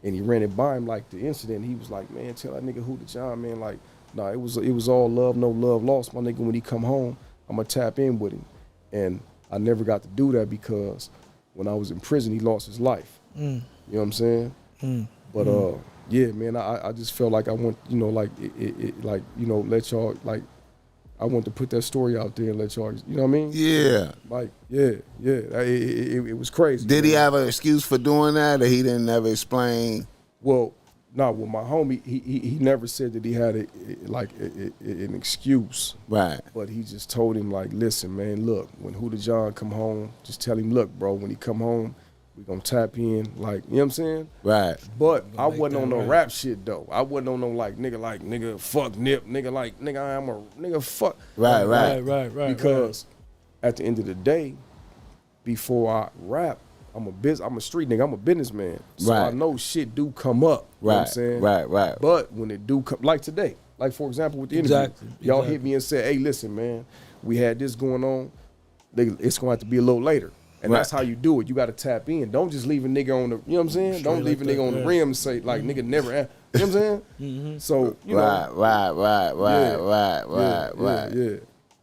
And he ran it by him like the incident. He was like, man, tell that nigga HOODA John, man, like, nah, it was all love, no love lost. My nigga, when he come home, I'm gonna tap in with him. And I never got to do that because when I was in prison, he lost his life. You know what I'm saying? But yeah, man, I just felt like I want, you know, like like, you know, let y'all, like, I want to put that story out there and let y'all, you know what I mean? Yeah. Like, yeah. It was crazy. Did he man. have an excuse for doing that, or he didn't ever explain? Well, no, with my homie, he never said that he had an excuse. Right. But he just told him, like, listen, man, look, when HOODA John come home, just tell him, look, bro, when he come home, we gonna tap in, like, you know what I'm saying? Right. But I wasn't on no rap shit, though. I wasn't on no, like, nigga, fuck Nip, nigga, like, nigga, I'm a, nigga, fuck. Right. Because at the end of the day, before I rap, I'm a street nigga, I'm a businessman. So I know shit do come up. You know what I'm saying? Right. But when it do come, like today, like for example with the interview, y'all hit me and said, hey, listen, man, we had this going on. It's gonna have to be a little later. And that's how you do it. You gotta tap in. Don't just leave a nigga on the, you know what I'm saying? Don't leave a nigga on the rim and say, like, nigga never, you know what I'm saying? So, you know. Right. Yeah.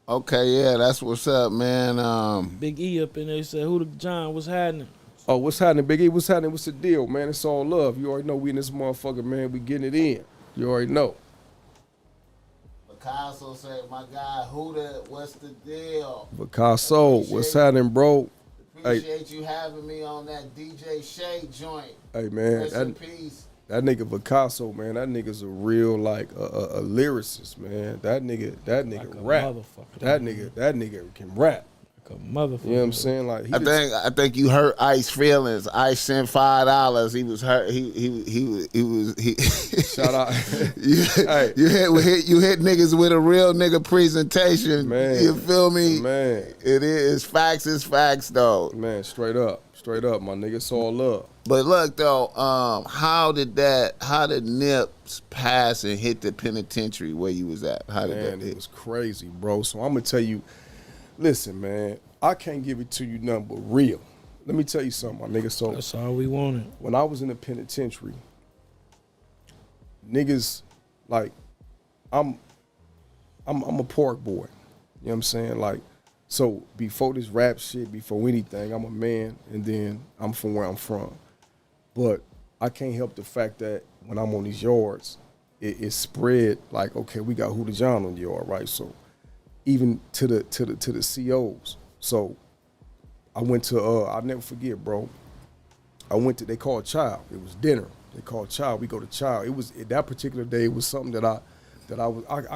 Okay, yeah, that's what's up, man. Big E up in there said, HOODA John, what's happening? Oh, what's happening, Big E? What's happening? What's the deal, man? It's all love. You already know we in this motherfucker, man. We getting it in. You already know. Picasso said, my guy HOODA, what's the deal? Picasso, what's happening, bro? Appreciate you having me on that DJ Shay joint. Hey, man. Rest in peace. That nigga Picasso, man, that nigga's a real, like, a lyricist, man. That nigga like rap. That nigga can rap. Like a motherfucker. You know what I'm saying? Like, I think you hurt Ice feelings. Ice sent $5. He was hurt. He was. Shout out. Hey. You hit niggas with a real nigga presentation. Man. You feel me? Man. It is facts. It's facts though. Man, straight up, my nigga. It's all love. But look though, how did Nips pass and hit the penitentiary where you was at? How did that hit? It was crazy, bro. So I'm gonna tell you, listen, man, I can't give it to you nothing but real. Let me tell you something, my nigga. So that's all we wanted. When I was in the penitentiary, niggas, like, I'm a park boy. You know what I'm saying? Like, so before this rap shit, before anything, I'm a man, and then I'm from where I'm from. But I can't help the fact that when I'm on these yards, it spread like, okay, we got HOODA John on the yard, right? So even to the COs. So I went to I'll never forget, bro. I went to, they called Child. It was dinner. They called Child. We go to Child. It was that particular day. It was something that I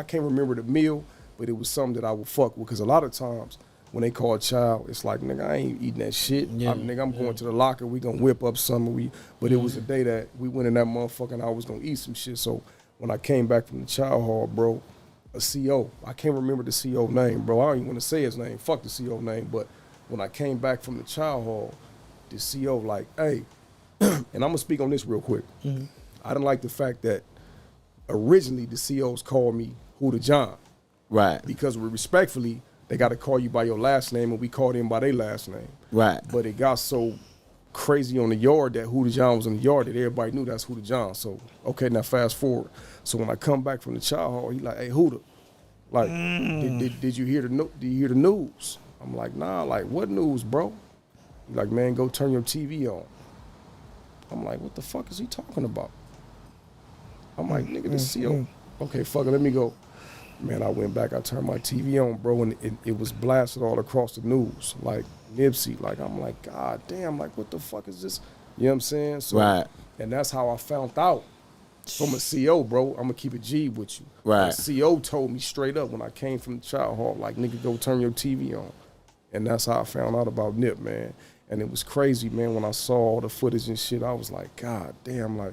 can't remember the meal, but it was something that I would fuck with, because a lot of times when they call Child, it's like, nigga, I ain't eating that shit. Yeah, I'm going to the locker. We gonna whip up something. But it was the day that we went in that motherfucker and I was gonna eat some shit. So when I came back from the Child Hall, bro, a CO, I can't remember the CO name, bro. I don't even want to say his name. Fuck the CO name. But when I came back from the Child Hall, the CO like, hey, and I'm gonna speak on this real quick. Mm-hmm. I didn't like the fact that originally the COs called me HOODA John. Right. Because respectfully, they got to call you by your last name, and we called him by their last name. Right. But it got so crazy on the yard that HOODA John was in the yard that everybody knew that's HOODA John. So, okay, now fast forward. So when I come back from the Child Hall, he like, hey, HOODA, like, did you hear the news? I'm like, nah, like, what news, bro? He like, man, go turn your TV on. I'm like, what the fuck is he talking about? I'm like, nigga, the CO. Okay, fuck it, let me go. Man, I went back, I turned my TV on, bro, and it was blasted all across the news, like Nipsey. Like, I'm like, God damn, like, what the fuck is this? You know what I'm saying? So, right. And that's how I found out from a CO, bro. I'm gonna keep it G with you. Right. The CO told me straight up when I came from the Child Hall, like, nigga, go turn your TV on. And that's how I found out about Nip, man. And it was crazy, man, when I saw all the footage and shit, I was like, God damn, like,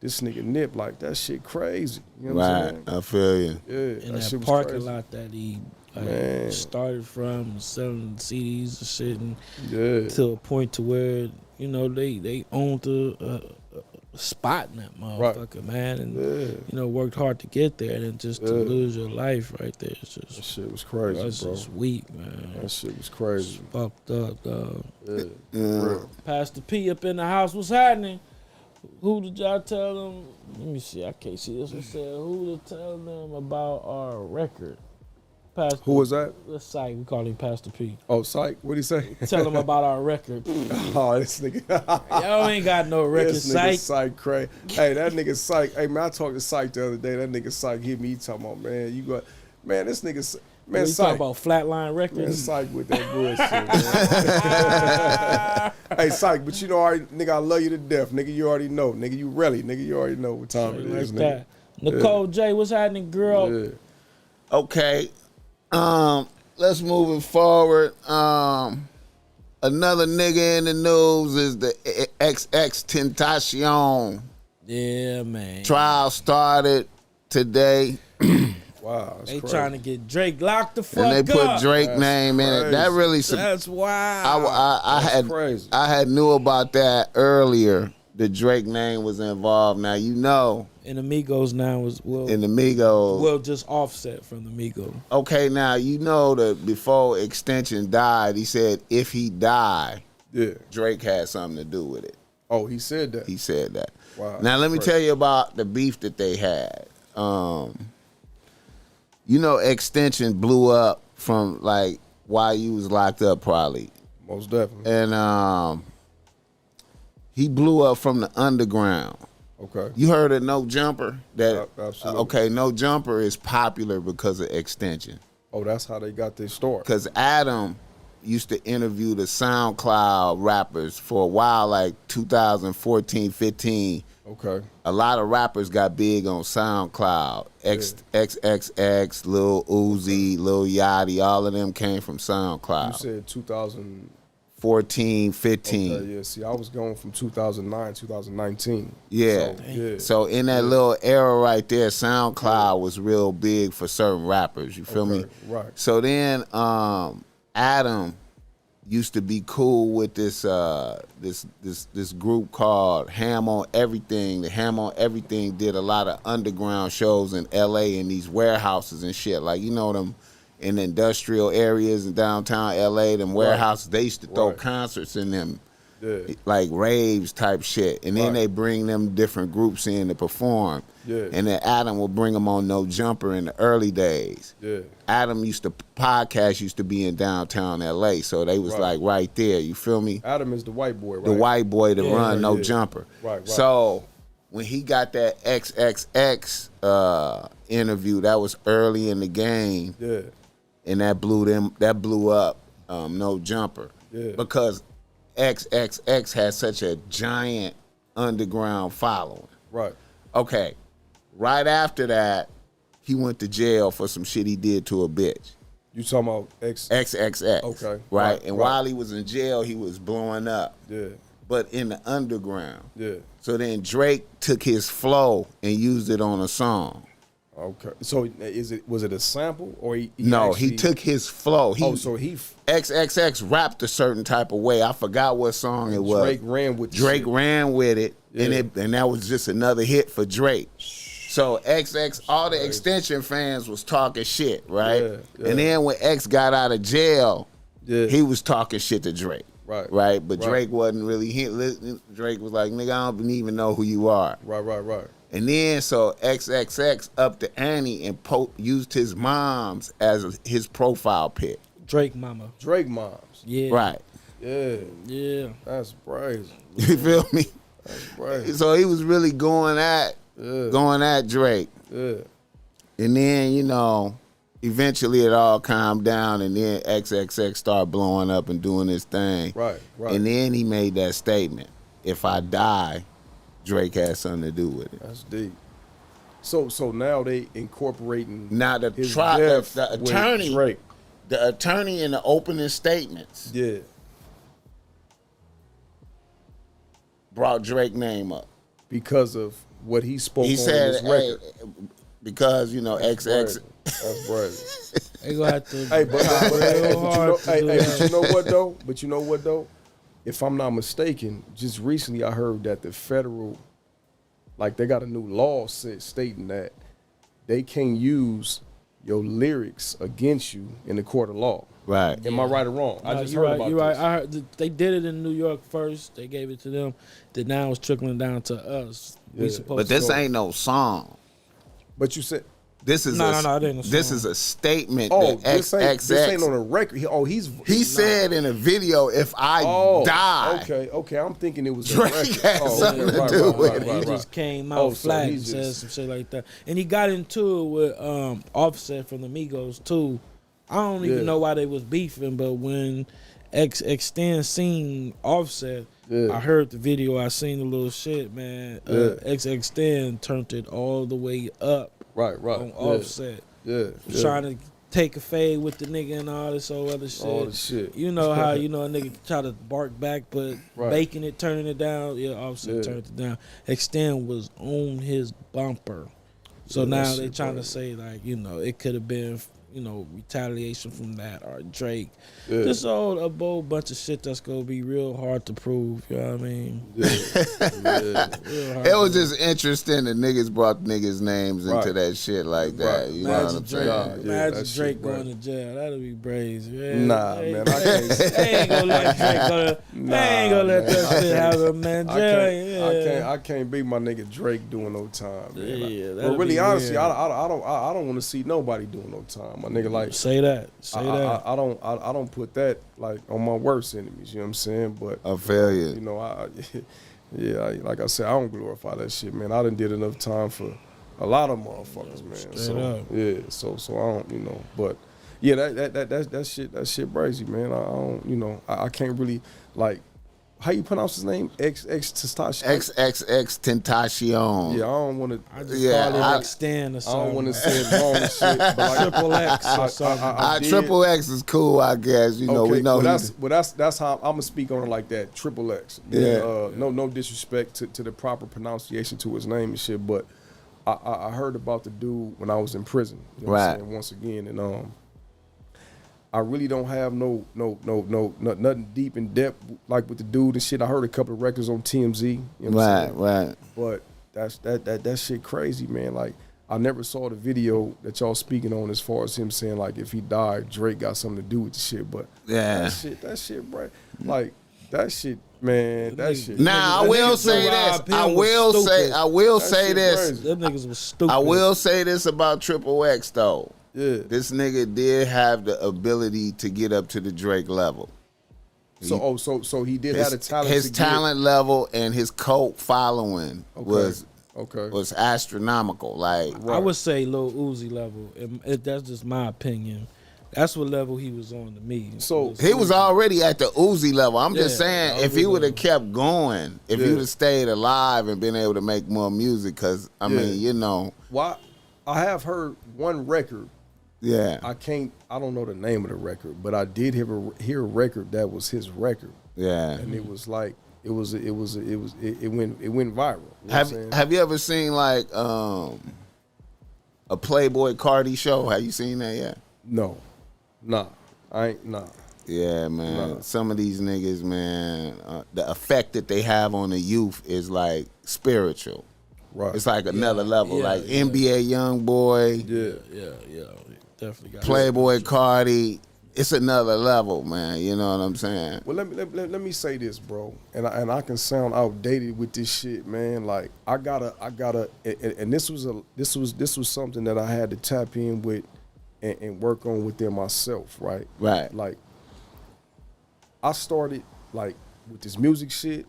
this nigga Nip, like, that shit crazy. You know what I'm saying? I feel you. Yeah, in that shit was parking crazy. lot that he Man. started from, selling CDs and shit, and Yeah. to a point to where, you know, they owned the spot in that motherfucker, right. Man, and you know, worked hard to get there, and then just to lose your life right there, it's just, that shit was crazy, that's bro. just weak, man. That shit was crazy. It's fucked up, dog. Yeah. Pastor P up in the house, what's happening? Who did y'all tell them? Let me see, I can't see this one. Said, who to tell them about our record? Pastor, who was that? The Psych, we call him Pastor P. Oh, Psych, what'd he say? Tell them about our record. Oh, this nigga. Y'all ain't got no record, this Psych. Nigga Psych crazy. Hey, that nigga Psych. Hey, man, I talked to Psych the other day. That nigga Psych hit me. He talking about, man, you got, man, this nigga, man, you Psych. talking about Flatline Records? Man, Psych with that bullshit, man. Hey, Psych, but you know, already, nigga, I love you to death. Nigga, you already know. Nigga, you really, nigga, you already know what time it is, nigga. Nicole J, what's happening, girl? Yeah. Okay. Let's move it forward. Another nigga in the news is the XX Tentacion. Yeah, man. Trial started today. Wow, they crazy. trying to get Drake locked the fuck up. And they put Drake name in it. That really. That's wild. I had knew about that earlier. The Drake name was involved. Now you know. And Amigos now was in the Migos. Well, just Offset from the Migos. Okay, now you know that before Extension died, he said if he died, Drake had something to do with it. Oh, he said that. He said that. Wow. Now let me tell you about the beef that they had. You know, Extension blew up from like while you was locked up, probably. Most definitely. And he blew up from the underground. Okay. You heard of No Jumper? That Absolutely. Okay, No Jumper is popular because of extension. Oh, that's how they got their start. Because Adam used to interview the SoundCloud rappers for a while, like 2014, 15. Okay. A lot of rappers got big on SoundCloud. XXX, Lil Uzi, Lil Yachty, all of them came from SoundCloud. You said 2014, 15. Okay, yeah. See, I was going from 2009, 2019. Yeah. So in that little era right there, SoundCloud was real big for certain rappers. You feel me? Right. So then Adam used to be cool with this this group called Ham on Everything. The Ham on Everything did a lot of underground shows in LA in these warehouses and shit. Like, you know, them in the industrial areas in downtown LA, them warehouses, they used to throw concerts in them. Yeah. Like raves type shit. And then they bring them different groups in to perform. Yeah. And then Adam will bring them on No Jumper in the early days. Yeah. Adam podcast used to be in downtown LA, so they was like right there, you feel me? Adam is the white boy, right? The white boy that run No Jumper. Right. So when he got that XXX interview, that was early in the game. Yeah. And that blew up No Jumper. Yeah. Because XXX had such a giant underground following. Right. Okay. Right after that, he went to jail for some shit he did to a bitch. You talking about XXX. Okay. Right? And while he was in jail, he was blowing up. Yeah. But in the underground. Yeah. So then Drake took his flow and used it on a song. Okay. So was it a sample or he took his flow. So he XXX rapped a certain type of way. I forgot what song it was. Drake ran with it. And that was just another hit for Drake. So all the extension fans was talking shit, right? Yeah. And then when X got out of jail, he was talking shit to Drake. Right. But Drake wasn't really Drake was like, nigga, I don't even know who you are. Right. And then so XXX upped the ante and used his mom's as his profile pic. Drake moms. Yeah. Right. Yeah. That's crazy. You feel me? That's crazy. So he was really going at Drake. Yeah. And then, you know, eventually it all calmed down and then XXX started blowing up and doing his thing. Right. And then he made that statement, if I die, Drake has something to do with it. That's deep. So now they incorporating now the attorney Drake. The attorney in the opening statements brought Drake's name up. Because of what he spoke he on said, in his record. Because, you know, XX. That's crazy. They gonna have to but you know what though? If I'm not mistaken, just recently I heard that the federal, like they got a new law stating that they can't use your lyrics against you in the court of law. Right. Am I right or wrong? No, I just heard about this. this. Right. I heard they did it in New York first. They gave it to them. Then now it's trickling down to us. We supposed but this ain't no song. But you said this is no, it ain't no song. This is a statement that this ain't on a record. He said in a video, if I die. Okay. I'm thinking it was Drake a record. has something to do with it. He just came out flat and said some shit like that. And he got into it with Offset from the Migos too. I don't even know why they was beefing, but when Extend seen Offset, I heard the video, I seen the little shit, man. Extend turned it all the way up. Right. On Offset. Yeah. Trying to take a fade with the nigga and all this other shit. All the shit. You know how, a nigga try to bark back, but baking it, turning it down. Yeah, Offset turned it down. Extend was on his bumper. So now they trying to say, like, it could have been, retaliation from that or Drake. Just a whole bunch of shit that's gonna be real hard to prove. You know what I mean? It was just interesting that niggas brought niggas' names into that shit like that. You know what I'm saying? Imagine Drake going to jail. That'd be crazy. Man. Nah, man, I can't. They ain't gonna let Drake go to. They ain't gonna let that shit happen, man. I can't be my nigga Drake doing no time, man. But really, honestly, I don't want to see nobody doing no time. My nigga, like say that. I don't put that like on my worst enemies. You know what I'm saying? But I feel you. Yeah, like I said, I don't glorify that shit, man. I done did enough time for a lot of motherfuckers, man. Straight up. Yeah, so I don't, but yeah, that shit crazy, man. I don't, I can't really like. How you pronounce his name? Tentacion. XXX Tentacion. Yeah, I don't want to. I just call it like Stan or I something. don't want to say it wrong and shit. But like, Triple X or something. Triple X is cool, I guess. We know. That's how I'm gonna speak on it like that. Triple X. Yeah. No disrespect to the proper pronunciation to his name and shit, but I heard about the dude when I was in prison. You know what I'm saying? Once again, and I really don't have nothing deep in depth like with the dude and shit. I heard a couple of records on TMZ. You know what I'm saying? Right. But that shit crazy, man. Like I never saw the video that y'all speaking on as far as him saying like if he died, Drake got something to do with the shit. But yeah, that shit, bro. Like that shit, man. That shit. Now I will say this. I will say this. Them niggas was stupid. I will say this about Triple X though. Yeah. This nigga did have the ability to get up to the Drake level. So he did have the talent. His talent level and his cult following was astronomical. Like I would say Lil Uzi level. That's just my opinion. That's what level he was on to me. So he was already at the Uzi level. I'm just saying, if he would have kept going, if he would have stayed alive and been able to make more music, because I mean, Well, I have heard one record. Yeah, I don't know the name of the record, but I did hear a record that was his record. Yeah, and it was like it went viral. Have you ever seen like a Playboy Cardi show? Have you seen that yet? No, I ain't nah. Yeah, man. Some of these niggas, man, the effect that they have on the youth is like spiritual. Right. It's like another level, like NBA YoungBoy. Yeah. Definitely got Playboy Cardi. It's another level, man. You know what I'm saying? Well, let me say this, bro, and I can sound outdated with this shit, man. Like I gotta, and this was something that I had to tap in with and work on within myself, right? Right. Like I started like with this music shit.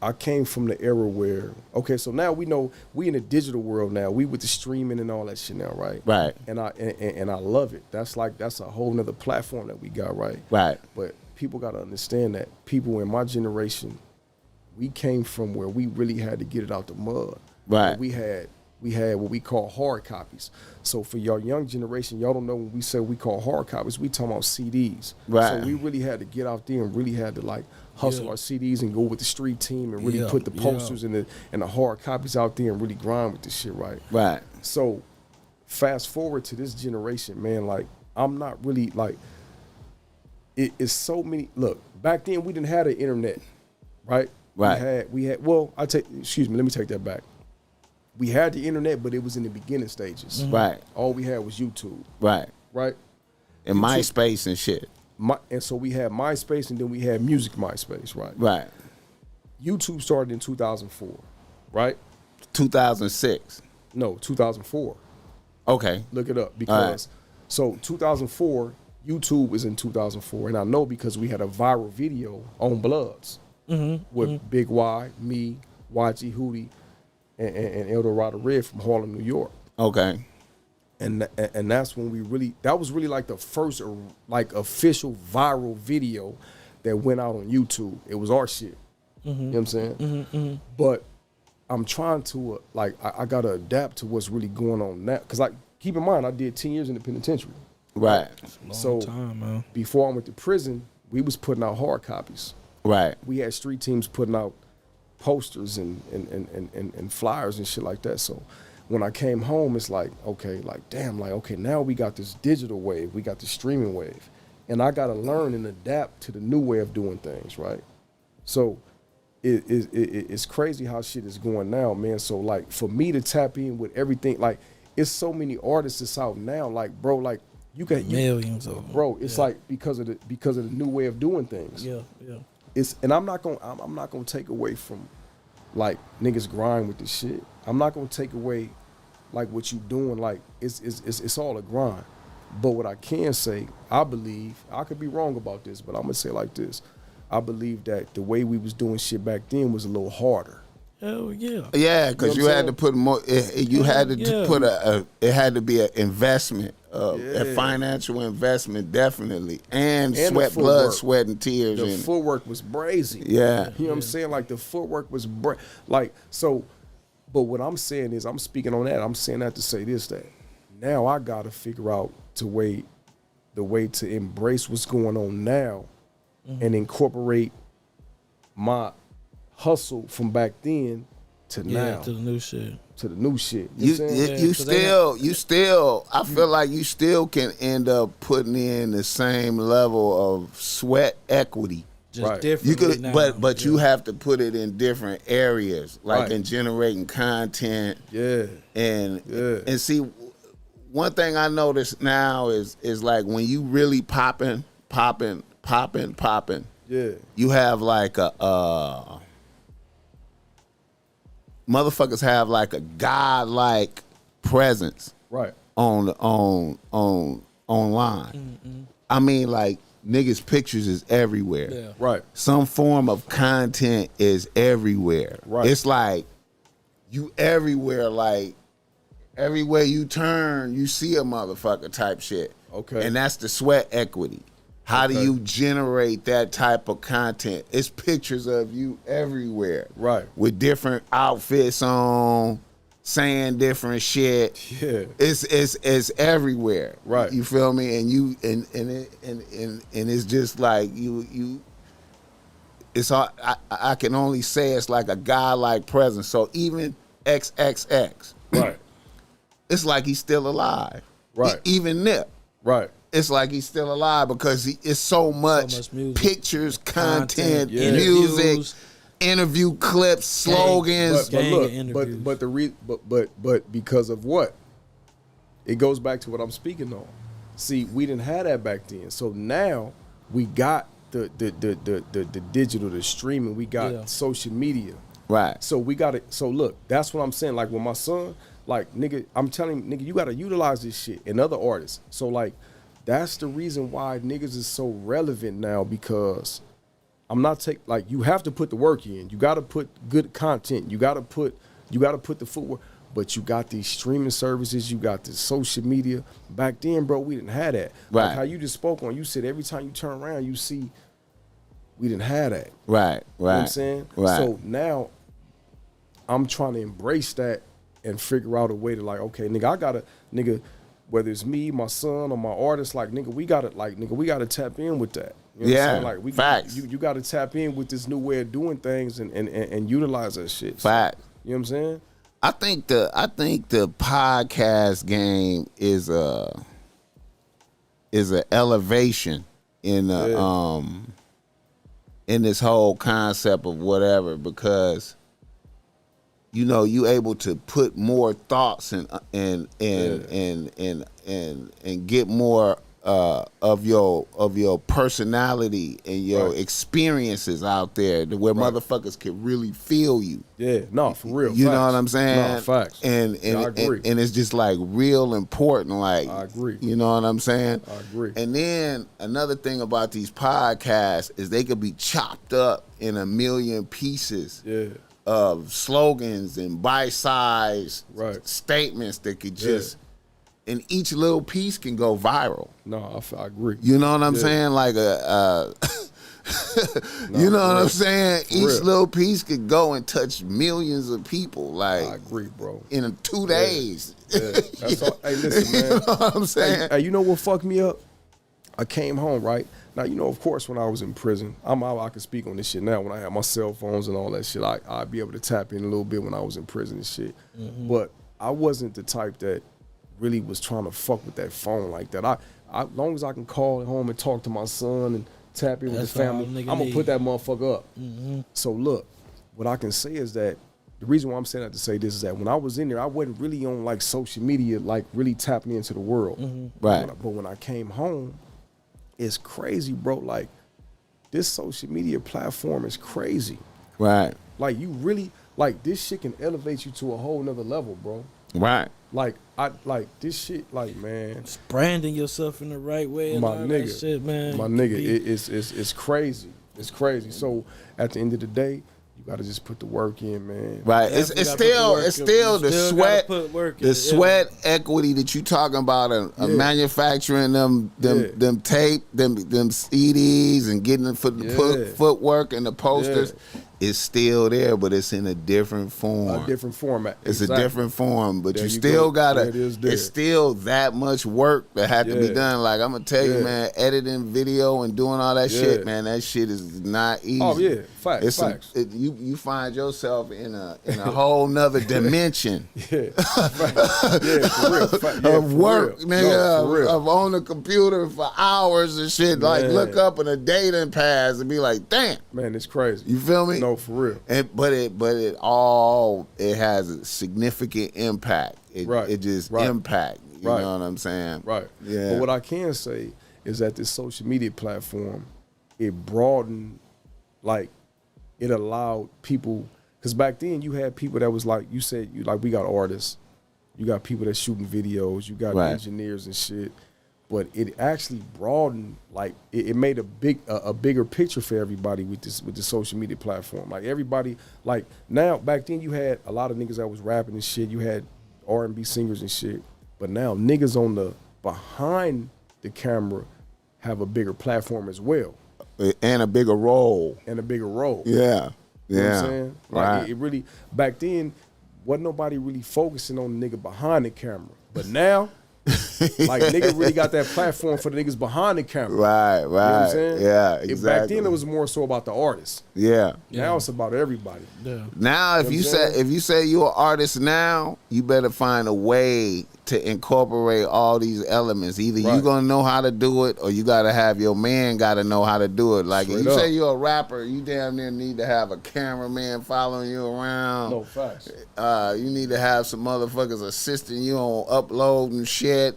I came from the era where, okay, so now we know we in a digital world now. We with the streaming and all that shit now, right? Right. And I love it. That's a whole nother platform that we got, right? Right. But people got to understand that people in my generation, we came from where we really had to get it out the mud. Right. We had what we call hard copies. So for y'all young generation, y'all don't know when we say we call hard copies, we talking about CDs. Right. So we really had to get out there and really had to like hustle our CDs and go with the street team and really put the posters and the hard copies out there and really grind with this shit, right? Right. So fast forward to this generation, man, like I'm not really like it's so many. Look, back then we didn't have the internet, right? Right. We had let me take that back. We had the internet, but it was in the beginning stages. Mm-hmm. Right. All we had was YouTube. Right. Right. And MySpace and shit. And so we had MySpace, and then we had Music MySpace, right? Right. YouTube started in 2004, right? 2006. No, 2004. Okay. Look it up because so 2004, YouTube was in 2004, and I know because we had a viral video on Bloods with Big Y, me, YG HOODA, and El Dorado Red from Harlem, New York. Okay. And that's when that was really like the first like official viral video that went out on YouTube. It was our shit. You know what I'm saying? But I'm trying to I gotta adapt to what's really going on now. Cause like keep in mind I did 10 years in the penitentiary. Right. Long time, man. Before I went to prison, we was putting out hard copies. Right. We had street teams putting out posters and flyers and shit like that. So when I came home, it's like, okay, like, damn, like, okay, now we got this digital wave, we got the streaming wave, and I got to learn and adapt to the new way of doing things, right? So it's crazy how shit is going now, man. So, like, for me to tap in with everything, like, it's so many artists that's out now, like, bro, like, you got millions of them. Bro, it's like because of the new way of doing things. Yeah. And I'm not gonna take away from like niggas grind with this shit. I'm not gonna take away like what you doing. Like it's all a grind. But what I can say, I believe I could be wrong about this, but I'm gonna say like this: I believe that the way we was doing shit back then was a little harder. Hell yeah. Yeah, because you had to put more. You had to put it had to be an investment, a financial investment, definitely, and sweat, blood, sweat, and tears. The footwork was brazy. Yeah, you know what I'm saying? Like the footwork was like so. But what I'm saying is, I'm speaking on that. I'm saying that to say this: that now I gotta figure out the way to embrace what's going on now, and incorporate my hustle from back then to now, to the new shit. To the new shit. You still, I feel like you still can end up putting in the same level of sweat equity. Just different. You could, but you have to put it in different areas, like in generating content. And see, one thing I notice now is like when you really popping. Yeah. You have like motherfuckers have like a godlike presence, right, on online. I mean, like niggas' pictures is everywhere, right. Some form of content is everywhere, right. It's like you everywhere, like everywhere you turn, you see a motherfucker type shit. Okay, and that's the sweat equity. How do you generate that type of content? It's pictures of you everywhere. Right. With different outfits on, saying different shit. Yeah. It's everywhere. Right. You feel me? And you and it's just like you it's all I can only say it's like a godlike presence. So even XXX. Right. It's like he's still alive. Right. Even Nip. Right. It's like he's still alive because it's so much music, pictures, content, music, interview clips, slogans. But because of what? It goes back to what I'm speaking on. See, we didn't have that back then. So now we got the digital, the streaming. We got social media. Right. So we got it. So look, that's what I'm saying. Like with my son, like nigga, I'm telling him, nigga, you gotta utilize this shit and other artists. So like. That's the reason why niggas is so relevant now, because I'm not like you have to put the work in. You got to put good content. You got to put the footwork. But you got these streaming services. You got the social media. Back then, bro, we didn't have that. Right. Like how you just spoke on. You said every time you turn around, you see. We didn't have that. Right. You know what I'm saying? Right. So now, I'm trying to embrace that and figure out a way to like, okay, nigga. Whether it's me, my son, or my artist, like nigga, we gotta tap in with that. You know what I'm saying? Like facts. You gotta tap in with this new way of doing things and utilize that shit. Facts. You know what I'm saying? I think the podcast game is a elevation in this whole concept of whatever, because you know, you able to put more thoughts and get more of your personality and your experiences out there, where motherfuckers can really feel you. Yeah, no, for real. You know what I'm saying? No, facts. And I agree. And it's just like real important. Like, I agree. You know what I'm saying? I agree. And then another thing about these podcasts is they could be chopped up in a million pieces. Yeah. Of slogans and bite-sized statements that could just, and each little piece can go viral. No, I agree. You know what I'm saying? Like you know what I'm saying? Each little piece could go and touch millions of people. Like, I agree, bro. In 2 days. Yeah. That's all. Hey, listen, man. You know what I'm saying? Hey, you know what fucked me up? I came home, right? Now, you know, of course, when I was in prison, I can speak on this shit now. When I had my cell phones and all that shit, I'd be able to tap in a little bit when I was in prison and shit. Mm-hmm. But I wasn't the type that really was trying to fuck with that phone like that. As long as I can call at home and talk to my son and tap in with the family, I'm going to put that motherfucker up. Mm-hmm. So, look, what I can say is that the reason why I'm saying that to say this is that when I was in there, I wasn't really on, like, social media, like, really tapping into the world. Mm-hmm. Right. But when I came home, it's crazy, bro. Like, this social media platform is crazy. Right. Like, you really, like, this shit can elevate you to a whole nother level, bro. Right. Like, this shit, like, man. It's branding yourself in the right way and my all nigga, that shit, man. My nigga, it's crazy. It's crazy. So at the end of the day, you gotta just put the work in, man. Right. It's still the sweat, the sweat equity that you talking about of manufacturing them tape, them CDs and getting them for the footwork and the posters. Is still there, but it's in a different form. A different format. It's a different form, but you still gotta. It's still that much work that had to be done. Like I'm gonna tell you, man, editing video and doing all that shit, man, that shit is not easy. Oh yeah, facts. You find yourself in a whole nother dimension. For real. Of work, nigga, of on the computer for hours and shit. Man. Like look up and a day done pass and be like, damn, man, it's crazy. You feel me? No, for real. But it has a significant impact. It just impact. You know what I'm saying? Right. Yeah. But what I can say is that this social media platform, it broadened, like, it allowed people, because back then you had people that was like, you said, we got artists, you got people that shooting videos, you got engineers and shit. But it actually broadened, like it made a bigger picture for everybody with the social media platform. Like everybody, like now, back then you had a lot of niggas that was rapping and shit. You had R&B singers and shit. But now niggas on the behind the camera have a bigger platform as well. And a bigger role. Yeah. You know what I'm saying? Like it really, back then, wasn't nobody really focusing on the nigga behind the camera. But now, like nigga really got that platform for the niggas behind the camera. Right. You know what I'm saying? Yeah, exactly. Back then it was more so about the artists. Yeah. Now it's about everybody. Yeah. Now if you say you're an artist now, you better find a way to incorporate all these elements. Either you gonna know how to do it or you gotta have your man gotta know how to do it. Like if you say you're a rapper, you damn near need to have a cameraman following you around. No facts. You need to have some motherfuckers assisting you on uploading shit.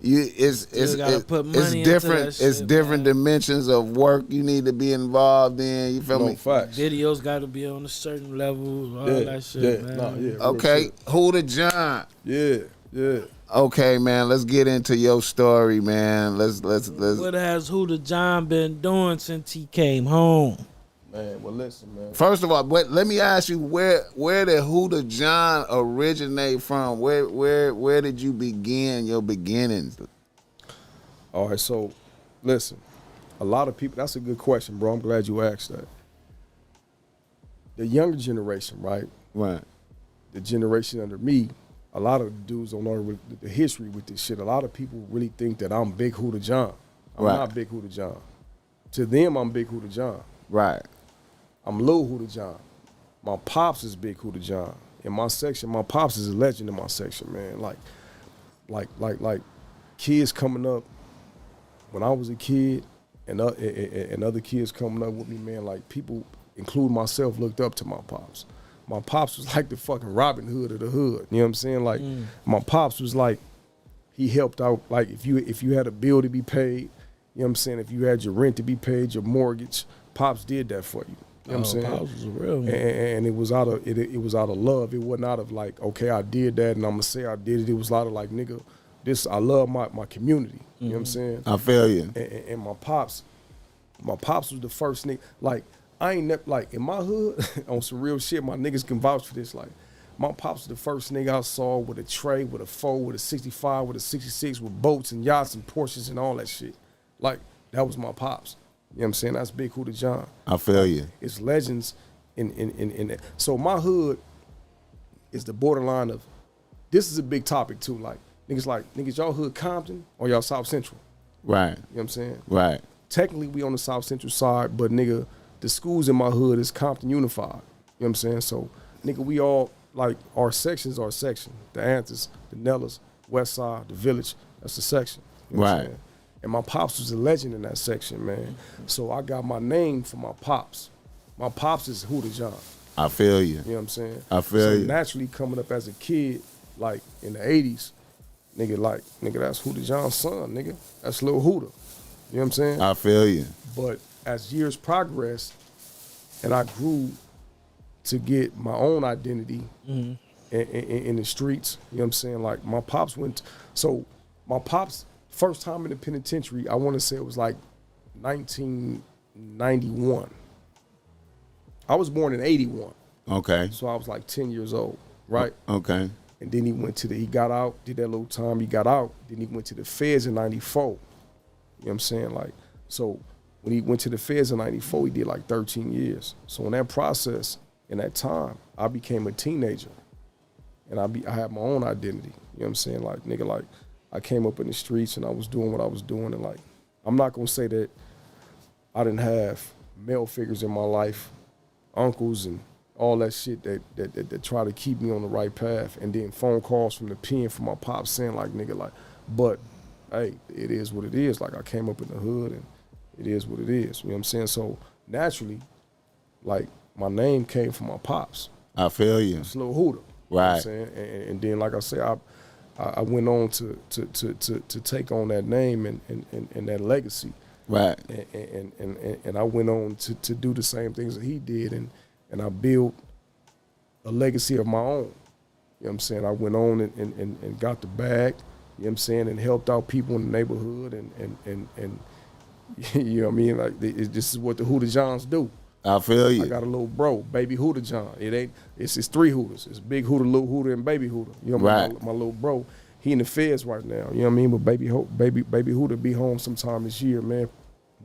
It's different. It's different dimensions of work you need to be involved in. You feel me? Facts. Videos got to be on a certain level. All that shit, man. Okay, HOODA John. Yeah. Okay, man. Let's get into your story, man. Let's. What has HOODA John been doing since he came home? Man, well, listen, man. First of all, let me ask you where did HOODA John originate from? Where did you begin your beginnings? All right, so listen, a lot of people. That's a good question, bro. I'm glad you asked that. The younger generation, right? Right. The generation under me. A lot of dudes don't know the history with this shit. A lot of people really think that I'm Big HOODA John. I'm not Big HOODA John. To them, I'm Big HOODA John. Right. I'm Lil HOODA John. My pops is Big HOODA John. In my section, my pops is a legend in my section, man. Like kids coming up when I was a kid and other kids coming up with me, man, like people, including myself, looked up to my pops. My pops was like the fucking Robin Hood of the hood. You know what I'm saying? Like my pops was like, he helped out. Like if you had a bill to be paid, you know what I'm saying? If you had your rent to be paid, your mortgage, pops did that for you. You know what I'm saying? Pops was a real man. And it was out of love. It wasn't out of like, okay, I did that and I'm gonna say I did it. It was a lot of like, nigga, I love my community. You know what I'm saying? I feel you. And my pops was the first nigga. Like I ain't never, like in my hood on some real shit. My niggas can vouch for this. Like my pops was the first nigga I saw with a tray, with a 4, with a 65, with a 66, with boats and yachts and Porsches and all that shit. Like that was my pops. You know what I'm saying? That's Big HOODA John. I feel you. It's legends in that. So my hood is the borderline of, this is a big topic too. Like niggas, y'all hood Compton or y'all South Central? Right. You know what I'm saying? Right. Technically we on the South Central side, but nigga, the schools in my hood is Compton Unified. You know what I'm saying? So nigga, we all, like our sections are section. The Anthers, the Nellas, West Side, the Village, that's the section. You know what I'm saying? And my pops was a legend in that section, man. So I got my name from my pops. My pops is HOODA John. I feel you. You know what I'm saying? I feel you. Naturally coming up as a kid, like in the 80s, nigga, that's HOODA John's son, nigga. That's Lil HOODA. You know what I'm saying? I feel you. But as years progressed and I grew to get my own identity in the streets, you know what I'm saying? Like my pops my pops, first time in the penitentiary, I want to say it was like 19 91. I was born in 81. Okay. So I was like 10 years old, right? Okay. And then he got out, did that little time, he got out, then he went to the feds in 94. You know what I'm saying? Like, so when he went to the feds in 94, he did like 13 years. So in that process, in that time, I became a teenager. And I had my own identity. You know what I'm saying? Like, nigga, like, I came up in the streets and I was doing what I was doing. And like, I'm not gonna say that I didn't have male figures in my life, uncles and all that shit that try to keep me on the right path. And then phone calls from the pen from my pops saying like, nigga, like, but hey, it is what it is. Like, I came up in the hood and it is what it is. You know what I'm saying? So naturally, like, my name came from my pops. I feel you. It's Lil HOODA. Right. You know what I'm saying? And then, like I say, I went on to take on that name and that legacy. Right. And I went on to do the same things that he did, and I built a legacy of my own. You know what I'm saying? I went on and got the bag, you know what I'm saying, and helped out people in the neighborhood and you know what I mean? Like, this is what the HOODA Johns do. I feel you. I got a little bro, Baby HOODA John. It's three HOODAs. It's Big HOODA, Little HOODA, and Baby HOODA. You know what I mean? My little bro, he in the feds right now. You know what I mean? But Baby HOODA be home sometime this year, man.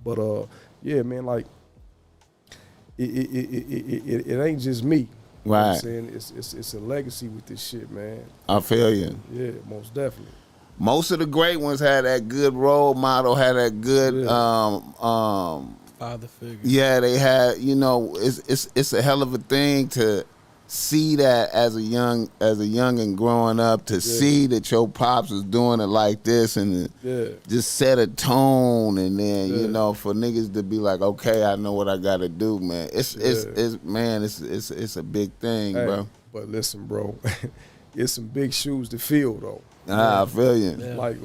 But yeah, man, like it ain't just me. You know what I'm saying? It's a legacy with this shit, man. I feel you. Yeah, most definitely. Most of the great ones had that good role model, had that good father figure. Yeah, they had, you know, it's a hell of a thing to see that as a youngin' growing up, to see that your pops is doing it like this and just set a tone, and then you know, for niggas to be like, okay, I know what I gotta do, man. It's a big thing, hey, bro. But listen, bro, it's some big shoes to fill though. I feel you. Yeah. Like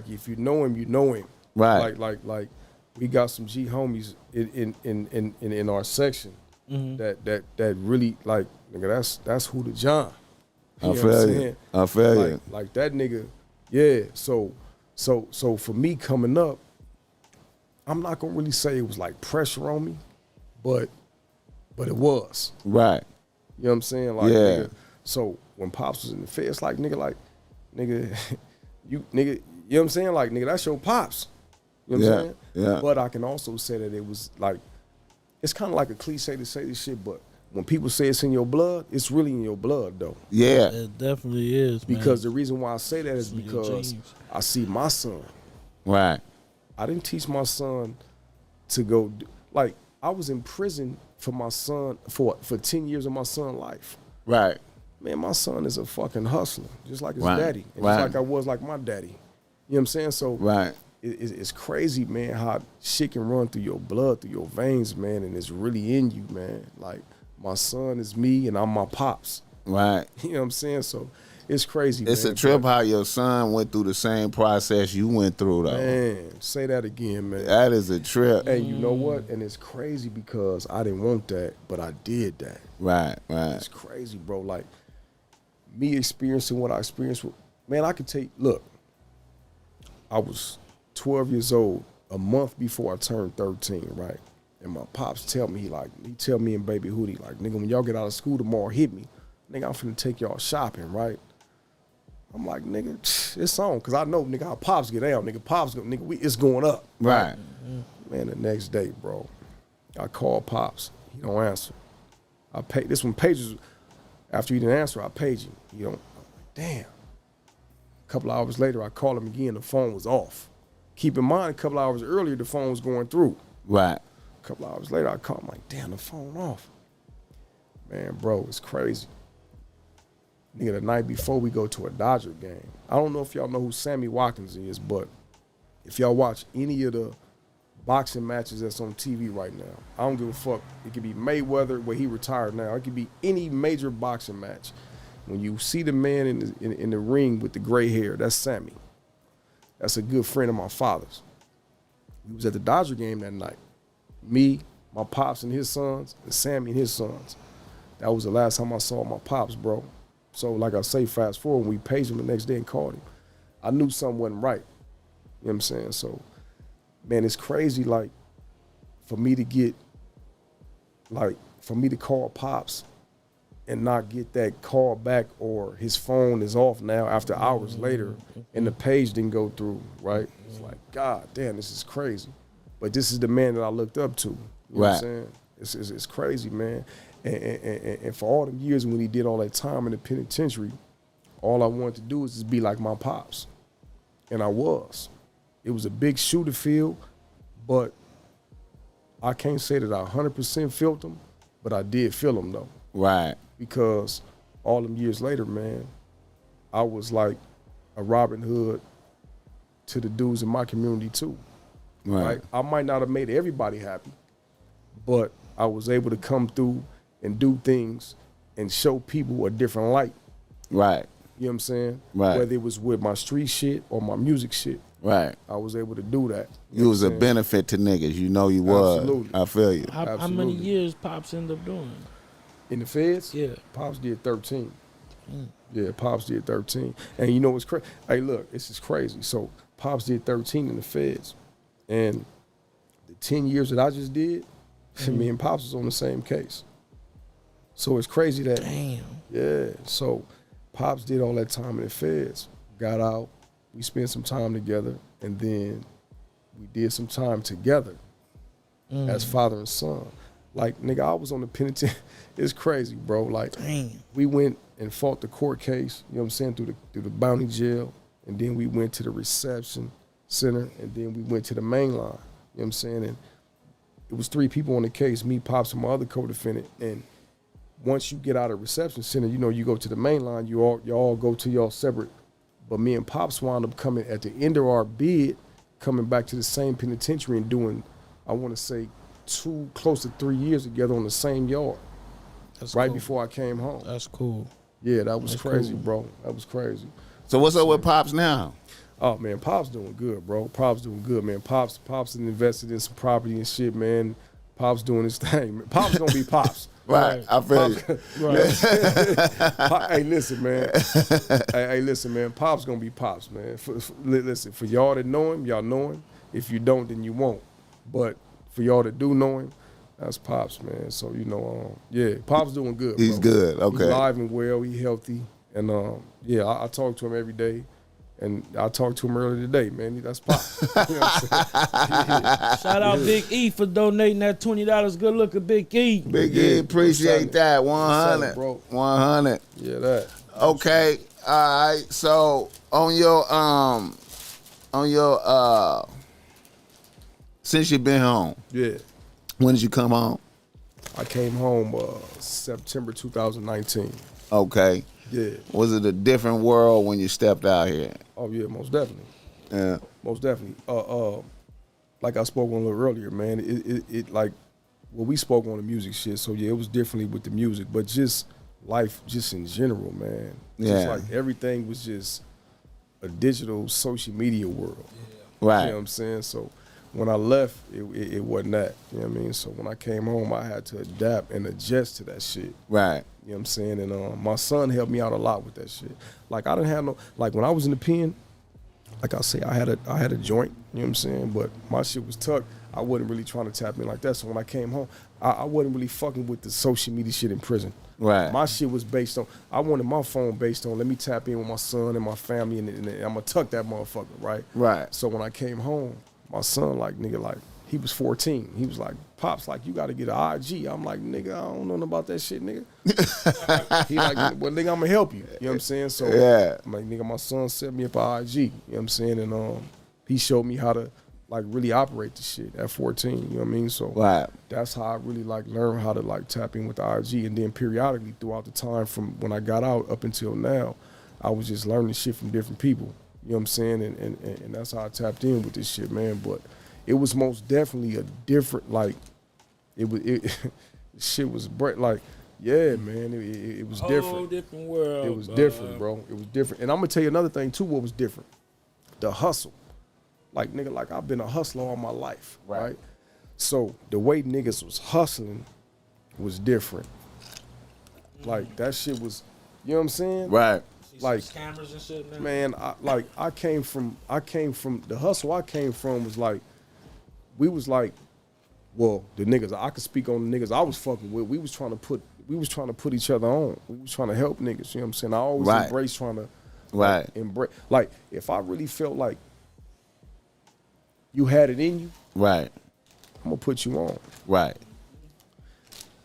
if you know him, you know him. Right. Like we got some G homies in our section that really, like, nigga, that's HOODA John. I feel you. I feel you. Like that nigga, yeah. So for me coming up, I'm not gonna really say it was like pressure on me, but it was. Right. You know what I'm saying? Like, yeah. Nigga, so when Pops was in the feds, like, nigga, you know what I'm saying? Like, nigga, that's your Pops. You know what I'm saying? Yeah. But I can also say that it was like, it's kind of like a cliche to say this shit, but when people say it's in your blood, it's really in your blood, though. Yeah. It definitely is, man. Because the reason why I say that is because I see my son. Right. I didn't teach my son to go, like, I was in prison for my son, for 10 years of my son's life. Right. Man, my son is a fucking hustler, just like his right. daddy. And right. just like I was like my daddy. You know what I'm saying? So right. It's crazy, man, how shit can run through your blood, through your veins, man, and it's really in you, man. Like, my son is me and I'm my pops. Right. You know what I'm saying? So it's crazy, it's man. It's a trip how your son went through the same process you went through, though. Man, say that again, man. That is a trip. And you know what? And it's crazy because I didn't want that, but I did that. Right, right. It's crazy, bro. Like, me experiencing what I experienced, man, I could take, look, I was 12 years old, a month before I turned 13, right? And my pops tell me, he tell me and Baby HOODA, like, nigga, when y'all get out of school tomorrow, hit me. Nigga, I'm finna take y'all shopping, right? I'm like, nigga, it's on, because I know, nigga, how pops get down. Nigga, pops go, nigga, it's going up. Right. Man, the next day, bro, I call Pops. He don't answer. I pay, this one pages, after he didn't answer, I page him. He don't, I'm like, damn. A couple hours later, I call him again, the phone was off. Keep in mind, a couple hours earlier, the phone was going through. Right. A couple hours later, I call him like, damn, the phone off. Man, bro, it's crazy. Nigga, the night before we go to a Dodger game, I don't know if y'all know who Sammy Watkins is, but if y'all watch any of the boxing matches that's on TV right now, I don't give a fuck. It could be Mayweather, where he retired now. It could be any major boxing match. When you see the man in the ring with the gray hair, that's Sammy. That's a good friend of my father's. We was at the Dodger game that night. Me, my pops and his sons, and Sammy and his sons. That was the last time I saw my pops, bro. So like I say, fast forward, when we paged him the next day and called him, I knew something wasn't right. You know what I'm saying? So, man, it's crazy. Like, for me to call Pops and not get that call back, or his phone is off now after hours later and the page didn't go through, right? It's like, God damn, this is crazy. But this is the man that I looked up to. You know what I'm saying? It's crazy, man. And for all them years when he did all that time in the penitentiary, all I wanted to do was just be like my Pops. And I was. It was a big shoe to fill, but I can't say that I 100% felt him, but I did feel him though. Right. Because all them years later, man, I was like a Robin Hood to the dudes in my community too. Right. I might not have made everybody happy, but I was able to come through and do things and show people a different light. Right. You know what I'm saying? Right. Whether it was with my street shit or my music shit. Right. I was able to do that. You was a benefit to niggas. You know you was. Absolutely. I feel you. How many years Pops ended up doing? In the feds? Yeah. Pops did 13. Yeah, Pops did 13. And you know what's crazy? Hey, look, this is crazy. So Pops did 13 in the feds. And the 10 years that I just did, me and Pops was on the same case. So it's crazy that, yeah, so Pops did all that time in the feds, got out, we spent some time together, and then we did some time together as father and son. Like, nigga, I was on the penitentiary. It's crazy, bro. Like, we went and fought the court case, you know what I'm saying, through the bounty jail, and then we went to the reception center, and then we went to the main line, you know what I'm saying? And it was 3 people on the case, me, Pops, and my other co-defendant. And once you get out of reception center, you know, you go to the main line, you all go to y'all separate. But me and Pops wound up coming at the end of our bid, coming back to the same penitentiary and doing, I want to say, close to 3 years together on the same yard. That's right, cool. Before I came home. That's cool. Yeah, that was crazy, cool. Bro. That was crazy. So what's up with Pops now? Oh man, Pops doing good, bro. Pops doing good, man. Pops invested in some property and shit, man. Pops doing his thing. Man. Pops gonna be Pops. Right, I feel you. Right. Hey, listen, man. Hey, listen, man. Pops gonna be Pops, man. Listen, for y'all that know him, y'all know him. If you don't, then you won't. But for y'all that do know him, that's Pops, man. So you know, yeah, Pops doing good. He's bro. good. Okay. He's alive and well. He healthy, and yeah, I talk to him every day. And I talked to him earlier today, man. That's Pop. You know Shout out Big E for donating that $20. Good looking Big E. Big E, appreciate that. 100, bro. 100. Yeah, that. Okay. All right. So on your since you been home. Yeah. When did you come home? I came home September 2019. Okay. Yeah. Was it a different world when you stepped out here? Oh yeah, most definitely. Yeah. Most definitely. Like I spoke on a little earlier, man. It like, well, we spoke on the music shit, so yeah, it was differently with the music, but just life, just in general, man. Yeah. Just like everything was just a digital social media world. Yeah. Right. You know what I'm saying? So when I left, it wasn't that. You know what I mean? So when I came home, I had to adapt and adjust to that shit. Right. You know what I'm saying? And my son helped me out a lot with that shit. Like I didn't have no, like when I was in the pen, like I say, I had a joint, you know what I'm saying? But my shit was tucked. I wasn't really trying to tap in like that. So when I came home, I wasn't really fucking with the social media shit in prison. Right. My shit was based on, I wanted my phone based on, let me tap in with my son and my family, and I'm gonna tuck that motherfucker, right? Right. So when I came home, my son, like, nigga, like, he was 14. He was like, Pops, like, you got to get an IG. I'm like, nigga, I don't know nothing about that shit, nigga. He like, well, nigga, I'm going to help you. You know what I'm saying? So, yeah. I'm like, nigga, my son set me up an IG. You know what I'm saying? And he showed me how to, like, really operate the shit at 14. You know what I mean? So, right. That's how I really, like, learned how to, like, tap in with the IG. And then periodically throughout the time from when I got out up until now, I was just learning shit from different people. You know what I'm saying? And that's how I tapped in with this shit, man. But it was most definitely a different, like, shit was like, yeah, man, it was different. Whole different world. It was different, bro. It was different. And I'm gonna tell you another thing too, what was different. The hustle. Like, nigga, like, I've been a hustler all my life, right? So the way niggas was hustling was different. Like, that shit was, you know what I'm saying? Right. Like cameras and shit now? Man, I came from the hustle I came from was like, we was like well, the niggas, I could speak on the niggas I was fucking with. We was trying to put each other on. We was trying to help niggas. You know what I'm saying? I always embrace trying to embrace. Like, if I really felt like you had it in you, I'm gonna put you on.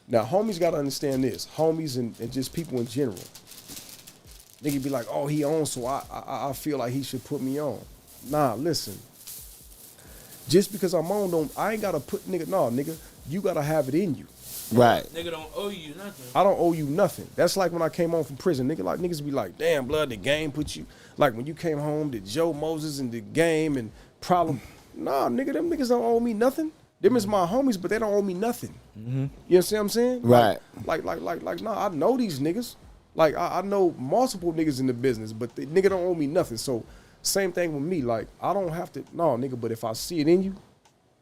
Now, homies gotta understand this. Homies and just people in general. Nigga be like, oh, he on, so I feel like he should put me on. Nah, listen. Just because I'm on, I ain't gotta put nigga, you gotta have it in you. Nigga don't owe you nothing. I don't owe you nothing. That's like when I came home from prison. Niggas be like, damn, blood, the game put you. Like when you came home, the Joe Moses and the game and problem. Nah, nigga, them niggas don't owe me nothing. Them is my homies, but they don't owe me nothing. You know what I'm saying? Like, nah, I know these niggas. Like, I know multiple niggas in the business, but the nigga don't owe me nothing. So, same thing with me. Like, I don't have to, no, nigga, but if I see it in you,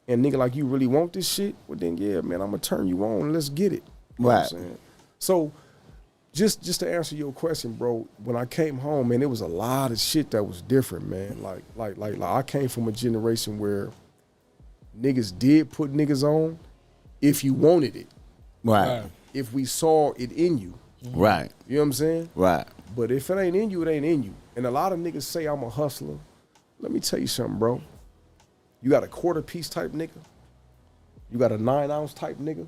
and nigga, like, you really want this shit, well, then, yeah, man, I'm gonna turn you on and let's get it. You know what I'm saying? So, just to answer your question, bro, when I came home, man, it was a lot of shit that was different, man. Like I came from a generation where niggas did put niggas on if you wanted it. If we saw it in you. You know what I'm saying? But if it ain't in you, it ain't in you. And a lot of niggas say I'm a hustler. Let me tell you something, bro. You got a quarter piece type nigga. You got a 9-ounce type nigga.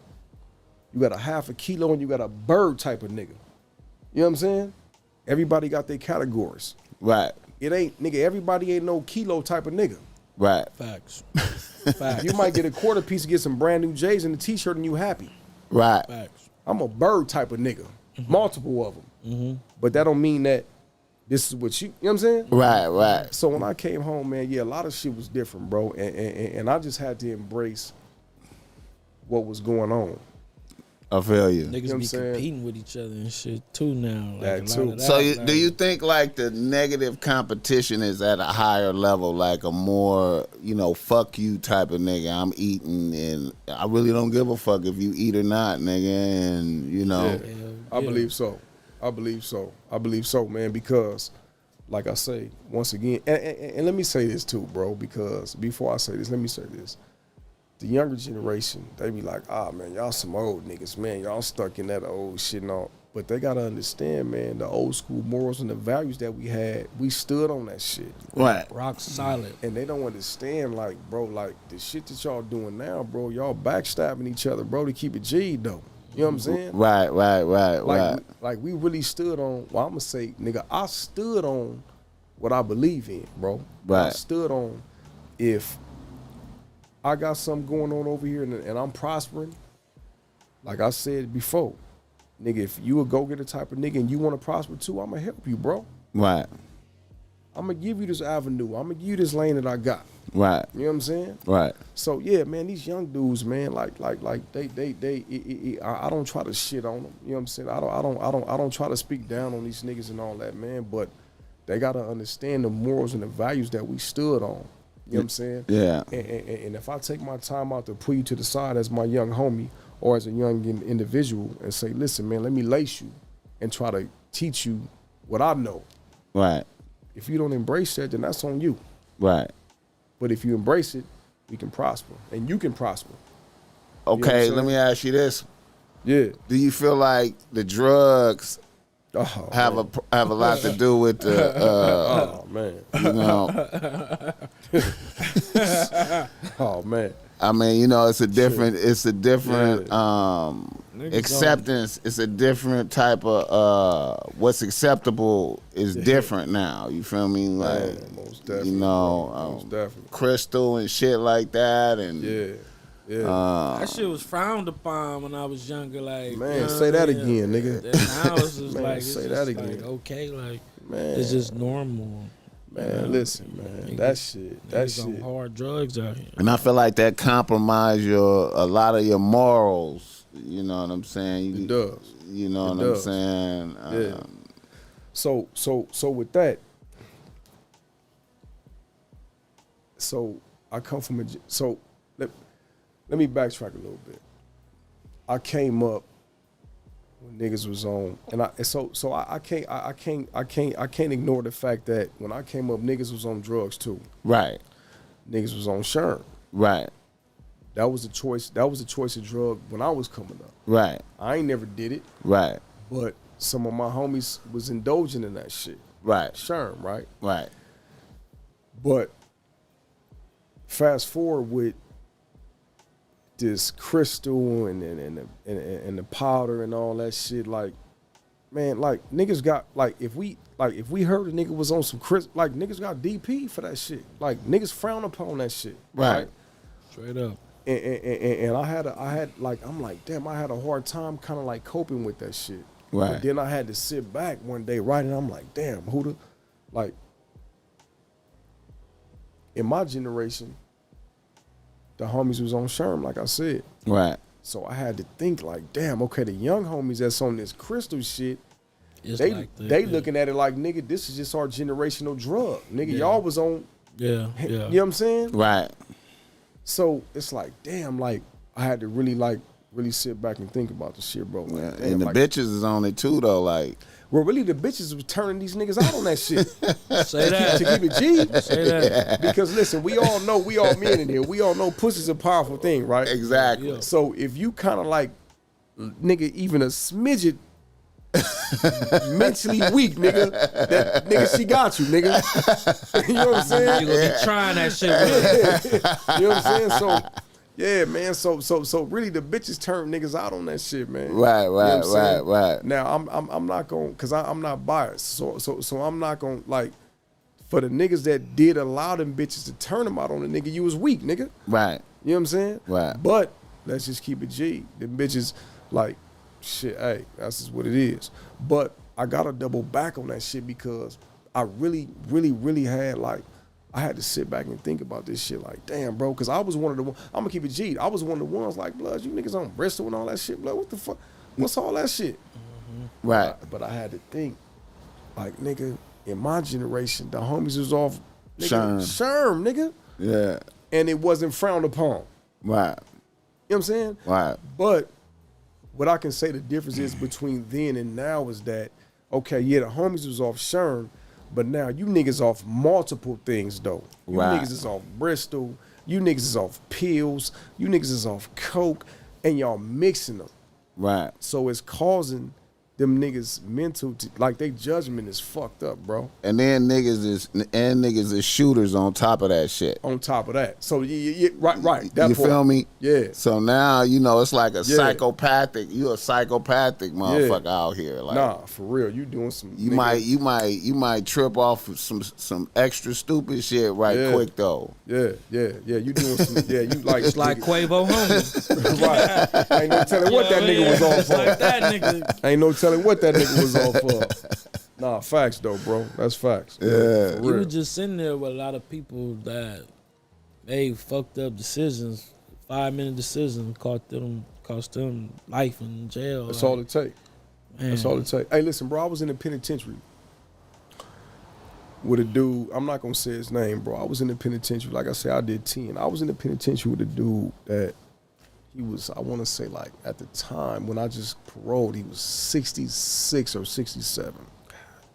You got a half a kilo, and you got a bird type of nigga. You know what I'm saying? Everybody got their categories. It ain't, nigga, everybody ain't no kilo type of nigga. Facts. You might get a quarter piece, get some brand new J's and a t-shirt, and you happy. Facts. I'm a bird type of nigga. Multiple of them. But that don't mean that this is what you know what I'm saying? Right. So when I came home, man, yeah, a lot of shit was different, bro. And I just had to embrace what was going on. I feel you. Niggas You know be competing with each other and shit too now. Like, That too. So do you think like the negative competition is at a higher level, like a more, fuck you type of nigga? I'm eating and I really don't give a fuck if you eat or not, nigga. And Yeah, I believe so. I believe so, man, because like I say, once again, and let me say this too, bro, because before I say this, let me say this. The younger generation, they be like, man, y'all some old niggas, man. Y'all stuck in that old shit and all. But they got to understand, man, the old school morals and the values that we had, we stood on that shit. Rock solid. And they don't understand, like, bro, like, the shit that y'all doing now, bro, y'all backstabbing each other, bro, to keep it G, though. You know what I'm saying? Right. Like, we really stood on, well, I'm going to say, nigga, I stood on what I believe in, bro. I stood on if I got something going on over here and I'm prospering, like I said before, nigga, if you a go-getter type of nigga and you want to prosper too, I'm going to help you, bro. I'm going to give you this avenue. I'm going to give you this lane that I got. You know what I'm saying? So, yeah, man, these young dudes, man, like I don't try to shit on them. You know what I'm saying? I don't try to speak down on these niggas and all that, man, but they got to understand the morals and the values that we stood on. You know what I'm saying? Yeah. And if I take my time out to pull you to the side as my young homie or as a young individual and say, listen, man, let me lace you and try to teach you what I know. If you don't embrace that, then that's on you. But if you embrace it, we can prosper. And you can prosper. Okay, let me ask you this. Yeah. Do you feel like the drugs have a lot to do with the oh man. Oh man. I mean, it's a different acceptance. It's a different type of what's acceptable is different now. You feel me? Like most definitely, most definitely. Crystal and shit like that, and that shit was frowned upon when I was younger. Like, man, say that again, nigga. Now it's just man, like, say that again. Like, okay, like, man, it's just normal. Man, listen, man, that shit. On hard drugs out here. And I feel like that compromise a lot of your morals. You know what I'm saying? It does. You know what I'm saying? Yeah. So with that, so I come from let me backtrack a little bit. I came up when niggas was on, and I can't ignore the fact that when I came up, niggas was on drugs too. Right. Niggas was on Sherm. Right. That was a choice. That was a choice of drug when I was coming up. Right. I ain't never did it. Right. But some of my homies was indulging in that shit. Right. Sherm, right? Right. But fast forward with this crystal and the powder and all that shit, like, man, like niggas got like if we heard a nigga was on some like niggas got DP for that shit. Like niggas frown upon that shit. Right. Straight up. And I had like I'm like, damn, I had a hard time kind of like coping with that shit. Right. But then I had to sit back one day, right, and I'm like, damn, HOODA, like in my generation, the homies was on Sherm, like I said. Right. So I had to think like, damn, okay, the young homies that's on this crystal shit, It's they like that, they looking at it like, nigga, this is just our generational drug. Nigga, y'all was on, Yeah. you know what I'm saying? Right. So it's like, damn, like I had to really sit back and think about the shit, bro. Like, Yeah. damn, And the like, bitches is on it too, though. Like, well, really, the bitches was turning these niggas out on that shit. Say that. To keep it G. Say that. Because listen, we all men in here, we all know pussy's a powerful thing, right? exactly. Yeah. So if you kind of like, nigga, even a smidget mentally weak, nigga, that nigga, she got you, nigga. You know what I'm saying? You gonna be trying that shit with her. You know what I'm saying? So, yeah, man. So really, the bitches turn niggas out on that shit, man. Right. You know what I'm Right. saying? Right. Now I'm not gonna, cause I'm not biased. So I'm not gonna like, for the niggas that did allow them bitches to turn them out on the nigga, you was weak, nigga. Right. You know what I'm saying? Right. But let's just keep it G. Them bitches, like, shit, hey, that's just what it is. But I gotta double back on that shit because I really had like, I had to sit back and think about this shit like, damn, bro, because I was one of the ones, I'm gonna keep it G. I was one of the ones like, blood, you niggas on Bristol and all that shit, blood, what the fuck? What's all that shit? Right. But I had to think, like, nigga, in my generation, the homies was off, nigga, Sherm, nigga. Yeah. And it wasn't frowned upon. Right. You know what I'm saying? Right. But what I can say the difference is between then and now is that, okay, yeah, the homies was off Sherm, but now you niggas off multiple things, though. You Right. niggas is off Bristol. You niggas is off pills. You niggas is off coke. And y'all mixing them. Right. So it's causing them niggas mental, like they judgment is fucked up, bro. And then niggas is shooters on top of that shit. On top of that. So, yeah, right. That You part. feel me? Yeah. So now, you know, it's like a Yeah. psychopathic. You a psychopathic motherfucker out here. Like, Nah, for real. You doing some. You nigga, you might trip off of some extra stupid shit right quick though. Yeah. You doing some. Yeah, you like. It's like Quavo homie. Right. Ain't no telling what that nigga was off It's like for. that nigga. Ain't no telling what that nigga was off for. Nah, facts though, bro. That's facts. Yeah. For You real. were just sitting there with a lot of people that made fucked up decisions, 5-minute decisions, cost them life in jail. That's like, all it take. man. That's all it take. Hey, listen, bro. I was in the penitentiary with a dude. I'm not gonna say his name, bro. I was in the penitentiary. Like I said, I did 10. I was in the penitentiary with a dude that he was, I want to say, like at the time when I just paroled, he was 66 or 67. God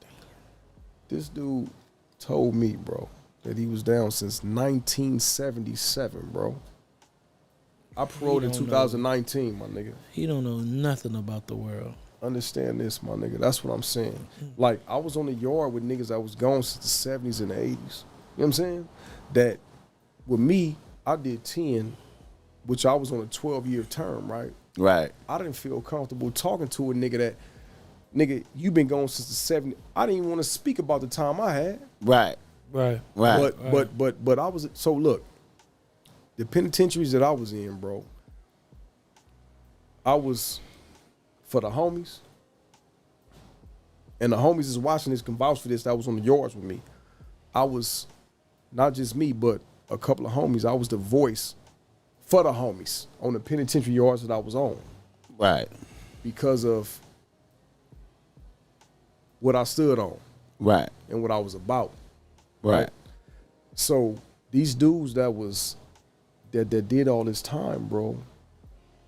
damn. This dude told me, bro, that he was down since 1977, bro. I paroled in don't know. 2019, my nigga. He don't know nothing about the world. Understand this, my nigga. That's what I'm saying. Like, I was on the yard with niggas that was gone since the 70s and the 80s. You know what I'm saying? That with me, I did 10, which I was on a 12-year term, right? Right. I didn't feel comfortable talking to a nigga that, nigga, you been gone since the 70s. I didn't even want to speak about the time I had. Right. Right. Right. But I was, so look, the penitentiaries that I was in, bro, I was for the homies, and the homies is watching this, can vouch for this, that was on the yards with me. I was, not just me, but a couple of homies, I was the voice for the homies on the penitentiary yards that I was on. Right. Because of what I stood on. Right. And what I was about. Right. So these dudes that did all this time, bro,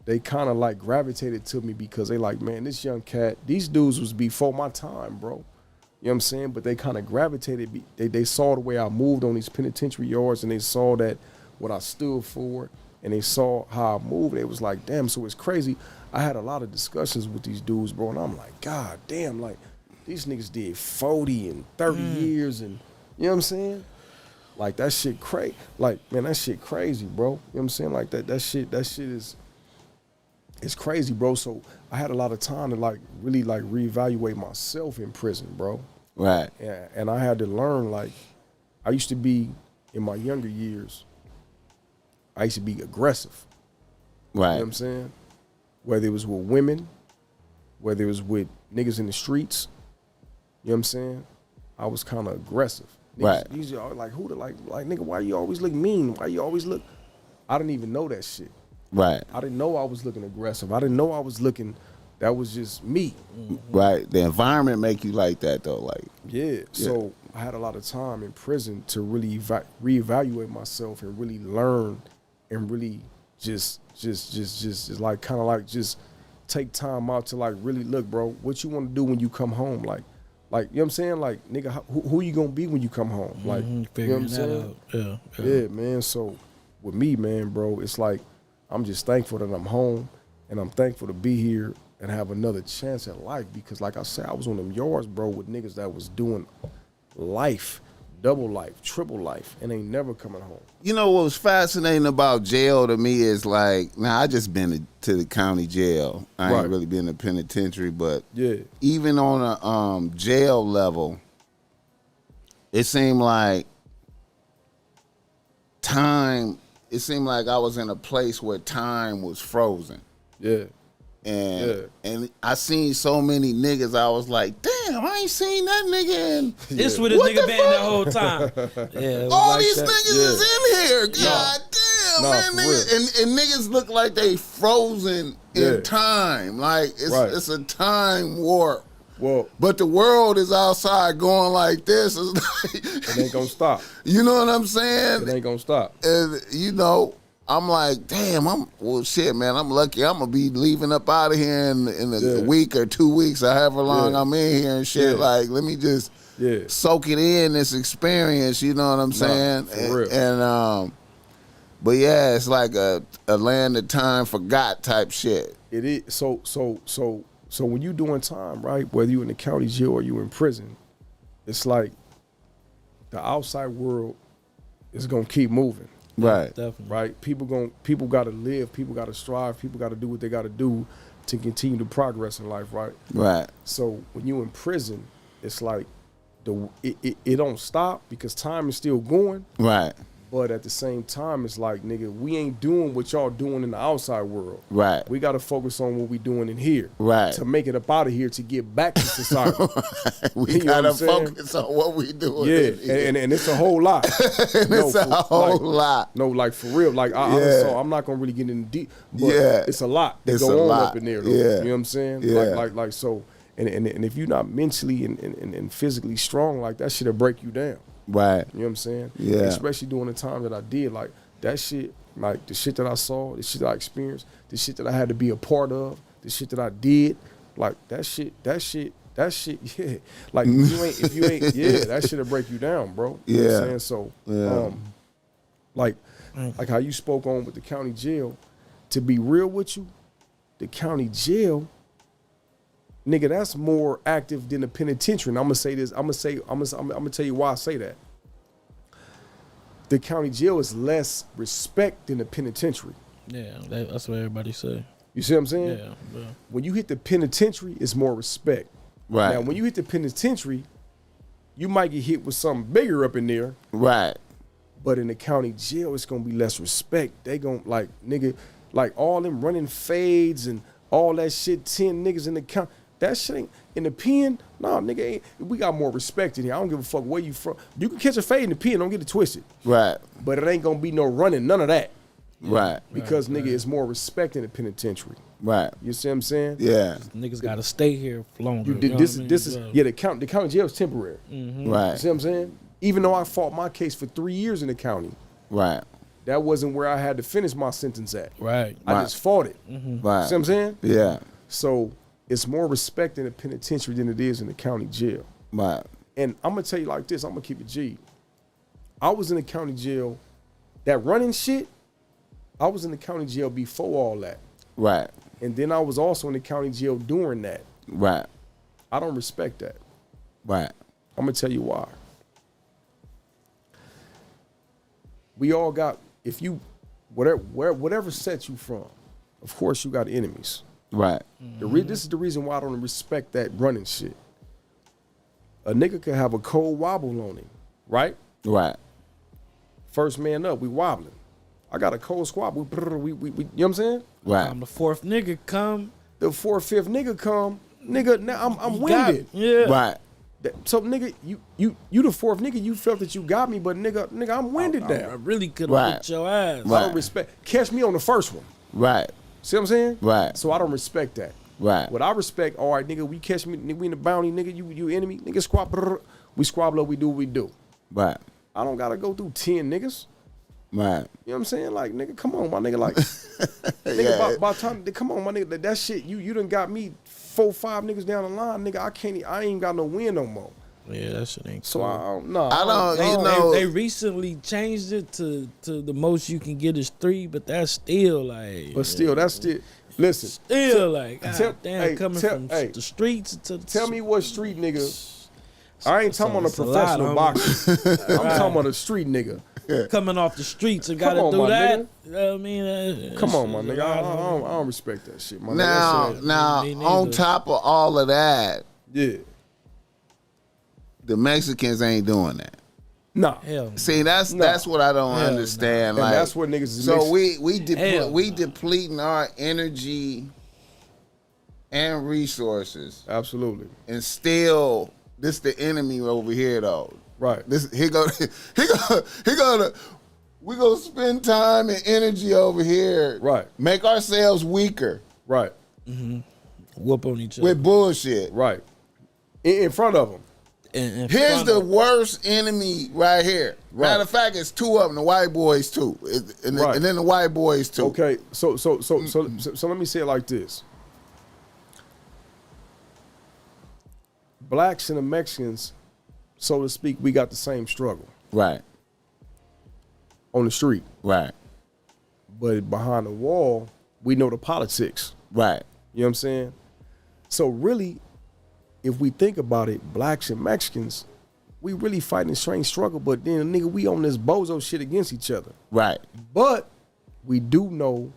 they kind of like gravitated to me because they like, man, this young cat, these dudes was before my time, bro. You know what I'm saying? But they kind of gravitated, they saw the way I moved on these penitentiary yards, and they saw that what I stood for, and they saw how I moved, they was like, damn, so it's crazy. I had a lot of discussions with these dudes, bro, and I'm like, God damn, like, these niggas did 40 and 30 years, and you know what I'm saying? Like, that shit crazy. Like, man, that shit crazy, bro. You know what I'm saying? Like, that shit is, it's crazy, bro. So I had a lot of time to, like, really, like, reevaluate myself in prison, bro. Right. Yeah, and I had to learn, like, I used to be, in my younger years, I used to be aggressive. Right. You know what I'm saying? Whether it was with women, whether it was with niggas in the streets, you know what I'm saying? I was kind of aggressive. Niggas, Right. These are like, who the, like, nigga, why you always look mean? Why you always look? I didn't even know that shit. Right. I didn't know I was looking aggressive. I didn't know I was looking, that was just me. Right. The environment make you like that though. Like. Yeah. So I had a lot of time in prison to really reevaluate myself and really learn and really just like kind of like just take time out to like really look, bro, what you want to do when you come home, like you know what I'm saying, like nigga, who you gonna be when you come home, like you know what I'm saying? Yeah, man. So with me, man, bro, it's like I'm just thankful that I'm home, and I'm thankful to be here and have another chance at life, because like I said, I was on them yards, bro, with niggas that was doing life, double life, triple life, and ain't never coming home. You know what was fascinating about jail to me is like, now I just been to the county jail. I ain't really been in the penitentiary, but even on a jail level, it seemed like time. It seemed like I was in a place where time was frozen. Yeah. And I seen so many niggas, I was like, damn, I ain't seen that nigga in. This with a nigga been the whole time. All like these that. niggas is in here. God damn, man. Niggas, and niggas look like they frozen in time. Like it's a time warp. Well, but the world is outside going like this. It's like, it ain't gonna stop. You know what I'm saying? It ain't gonna stop. And you know, I'm like, damn, shit, man, I'm lucky. I'm gonna be leaving up out of here in a week or 2 weeks or however long I'm in here and shit. Like, let me just soak it in, this experience, you know what I'm saying? For real. And but yeah, it's like a land of time forgot type shit. It is. So when you doing time, right, whether you in the county jail or you in prison, it's like the outside world is gonna keep moving. Right. Definitely. Right. People gotta live, people gotta strive, people gotta do what they gotta do to continue to progress in life, right? Right. So when you in prison, it's like it don't stop because time is still going. Right. But at the same time, it's like, nigga, we ain't doing what y'all doing in the outside world. Right. We got to focus on what we doing in here. Right. To make it up out of here to get back to society. We got to focus on what we doing. Yeah, and it's a whole lot. It's a whole lot. No, like for real. Like, I'm not going to really get into deep, but it's a lot that go on up in there, though. Yeah. You know what I'm saying? Yeah. Like so, and if you're not mentally and physically strong, like, that shit'll break you down. Right. You know what I'm saying? Yeah. Especially during the time that I did, like, that shit, like, the shit that I saw, the shit that I experienced, the shit that I had to be a part of, the shit that I did, like, that shit, yeah. Like, if you ain't, that shit'll break you down, bro. You know what I'm saying? So, like how you spoke on with the county jail, to be real with you, the county jail, nigga, that's more active than the penitentiary. And I'm gonna say this. I'm gonna tell you why I say that. The county jail is less respect than the penitentiary. Yeah, that's what everybody say. You see what I'm saying? Yeah. When you hit the penitentiary, it's more respect. Right. Now, when you hit the penitentiary, you might get hit with something bigger up in there. Right. But in the county jail, it's gonna be less respect. They gonna, like, nigga, like all them running fades and all that shit. 10 niggas in the county. That shit ain't in the pen. Nah, nigga, we got more respect in here. I don't give a fuck where you from. You can catch a fade in the pen, don't get it twisted. Right. But it ain't gonna be no running, none of that. Right. Because nigga, it's more respect in the penitentiary. Right. You see what I'm saying? Yeah. Niggas gotta stay here for longer. This is the county jail is temporary. Mm-hmm. Right. You see what I'm saying? Even though I fought my case for 3 years in the county. Right. That wasn't where I had to finish my sentence at. Right. I just fought it. Mm-hmm. Right. See what I'm saying? Yeah. So it's more respect in the penitentiary than it is in the county jail. Right. And I'm gonna tell you like this, I'm gonna keep it G. I was in the county jail, that running shit, I was in the county jail before all that. Right. And then I was also in the county jail during that. Right. I don't respect that. Right. I'm going to tell you why. We all got, if you, whatever set you from, of course you got enemies. Right. This is the reason why I don't respect that running shit. A nigga could have a cold wobble on him, right? Right. First man up, we wobbling. I got a cold squab. We you know what I'm saying? Right. The fourth nigga come. The fourth, fifth nigga come. Nigga, now I'm Got winded. it. Yeah. Right. So nigga, you the fourth nigga. You felt that you got me, but nigga, I'm winded I now. really could have Right. whipped your ass. Right. I don't respect. Catch me on the first one. Right. See what I'm saying? Right. So I don't respect that. Right. What I respect, all right, nigga, we catch me, nigga, we in the bounty, nigga, you enemy, nigga, we squabble up, we do what we do. Right. I don't gotta go through 10 niggas. Right. You know what I'm saying? Like, nigga, come on, my nigga, like, nigga, Yeah. by time, come on, my nigga, that shit, you done got me 4, 5 niggas down the line, nigga, I ain't got no win no more. Yeah, that shit ain't So cool. I don't know. I don't, you know. They recently changed it to the most you can get is 3, but that's still like. But still, that's still, listen. Still like, tell- damn, hey, coming tell- from hey, the streets to the. Tell me what street nigga, I ain't talking about a It's a lot, professional homie. boxer. I'm talking about a street nigga. coming off the streets and Come got to on, do my that. nigga. You know what I mean? Come on, my nigga. I don't respect that shit, my Now, nigga. That shit now, Me on neither. top of all of that, yeah. the Mexicans ain't doing that. Nah. Hell, no. See, that's what I don't Hell understand. And Like, that's what niggas is so mixing. Hell we no. depleting our energy and resources, Absolutely. and still this the enemy over here though. Right. This he gonna we gonna spend time and energy over here. Right. Make ourselves weaker Right. Whoop on each other. with bullshit. Right. In front of them. In Here's front the of- worst enemy right here. Right. Matter of fact, it's 2 of them, the white boys too, and Right. then the white boys too. Okay. So let me say it like this. Blacks and the Mexicans, so to speak, we got the same struggle Right. on the street. Right. But behind the wall, we know the politics. Right. You know what I'm saying? So really, if we think about it, blacks and Mexicans, we really fighting the same struggle, but then nigga, we on this bozo shit against each other. Right. But we do know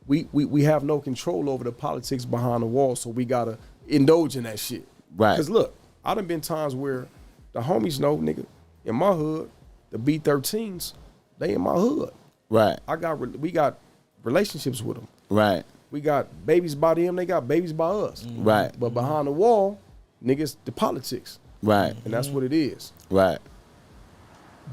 we have no control over the politics behind the wall, so we gotta indulge in that shit. Right. Cause look, I done been times where the homies know, nigga, in my hood, the B13s, they in my hood. Right. We got relationships with them. Right. We got babies by them, they got babies by us. Right. But behind the wall, niggas, the politics. Right. And that's what it is. Right.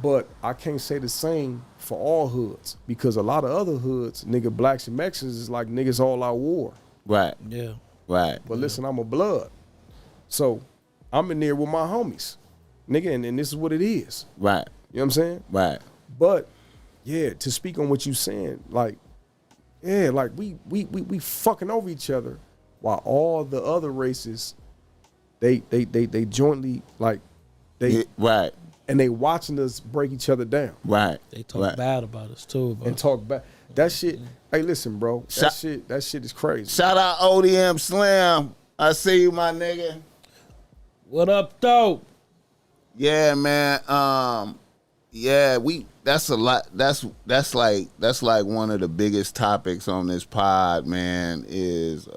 But I can't say the same for all hoods because a lot of other hoods, nigga, blacks and Mexicans is like niggas all out war. Right. Yeah. Right. But listen, I'm a blood. So I'm in there with my homies. Nigga, and this is what it is. Right. You know what I'm saying? Right. But yeah, to speak on what you saying, like, yeah, like we fucking over each other while all the other races, they jointly like they Right. and they watching us break each other down Right. They talk Right. bad about us too, bro. and talk back. That shit, hey, listen, bro. Shut- That shit is crazy. Shout out ODM Slim. I see you, my nigga. What up, though? Yeah, man. Yeah, that's a lot. That's like one of the biggest topics on this pod, man, is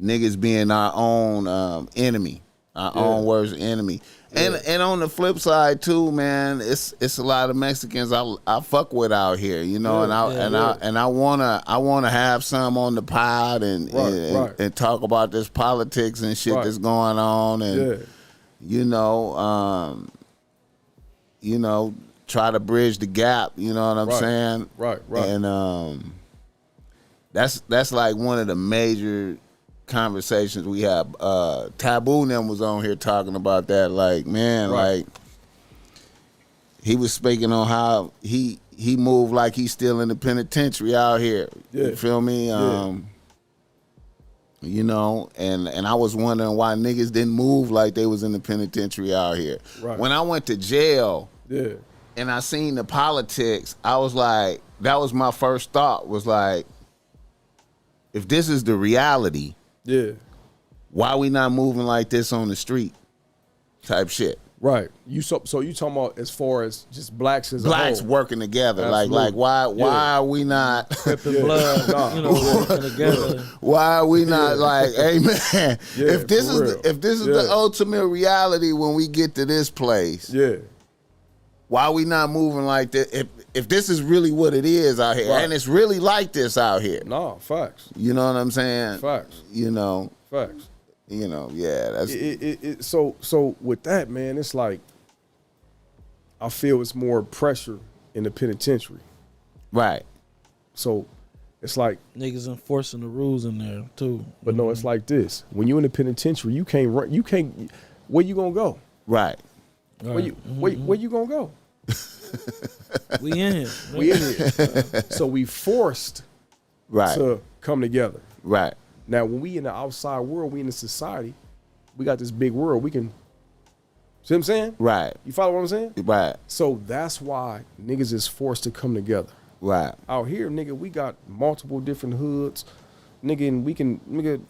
niggas being our own enemy, our own worst enemy. And on the flip side too, man, it's a lot of Mexicans I fuck with out here, you know, and I wanna have some on the pod and Right. and talk about this politics and shit Right. that's going on and Yeah. you know, try to bridge the gap, you know what I'm Right. saying? Right. And that's like one of the major conversations we have. Taboo and them was on here talking about that. Like, man, Right. like he was speaking on how he moved like he's still in the penitentiary out here. Yeah. You feel me? Yeah. You know, and I was wondering why niggas didn't move like they was in the penitentiary out here. Right. When I went to jail, Yeah. and I seen the politics, I was like, that was my first thought, was like, if this is the reality, Yeah. why we not moving like this on the street? Type shit. Right. So you talking about as far as just blacks as a Blacks whole. working together. Absolutely. Like why are we not Crippin' blood, you know, working together. why are we not like, hey man, if this for is real. the ultimate reality when we get to this place, Yeah. why are we not moving like this? If this is really what it is out here, Right. and it's really like this out here. Nah, facts. You know what I'm saying? Facts. You know, Facts. yeah, that's So with that, man, it's like I feel it's more pressure in the penitentiary. right. So it's like, Niggas enforcing the rules in there too. but no, it's like this. When you in the penitentiary, you can't run. You can't. Where you gonna go? Right. Where you gonna go? We in here. We in here. So we forced Right. to come together. Right. Now, when we in the outside world, we in the society, we got this big world. We can, see what I'm saying? Right. You follow what I'm saying? Right. So that's why niggas is forced to come together. Right. Out here, nigga, we got multiple different hoods, nigga, and we can, nigga,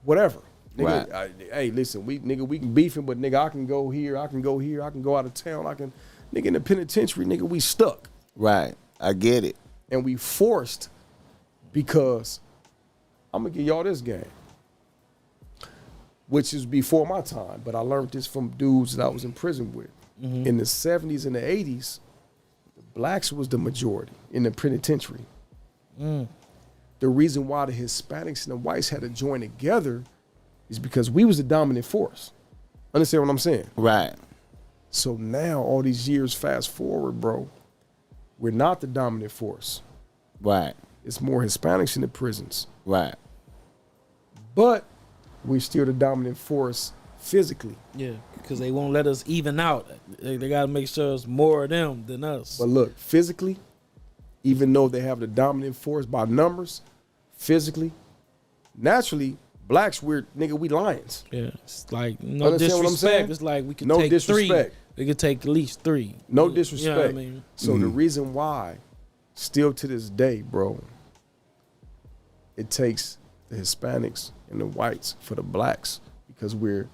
whatever. Nigga, Right. hey, listen, we can beefing, but nigga, I can go here, I can go out of town, nigga, in the penitentiary, nigga, we stuck. Right. I get it. And we forced because I'm gonna give y'all this game, which is before my time, but I learned this from dudes that I was in prison with. In the 70s and the 80s, the blacks was the majority in the penitentiary. The reason why the Hispanics and the whites had to join together is because we was the dominant force. Understand what I'm saying? Right. So now, all these years fast forward, bro, we're not the dominant force. Right. It's more Hispanics in the prisons. Right. But we're still the dominant force physically. Yeah, because they won't let us even out. They got to make sure it's more of them than us. But look, physically, even though they have the dominant force by numbers, physically, naturally, blacks, we lions. Yeah, it's like no Understand what I'm saying? disrespect. It's like we can No take disrespect. 3. We could take at least 3. No You disrespect. know what I mean? So the reason why, still to this day, bro, it takes the Hispanics and the whites for the blacks because we're,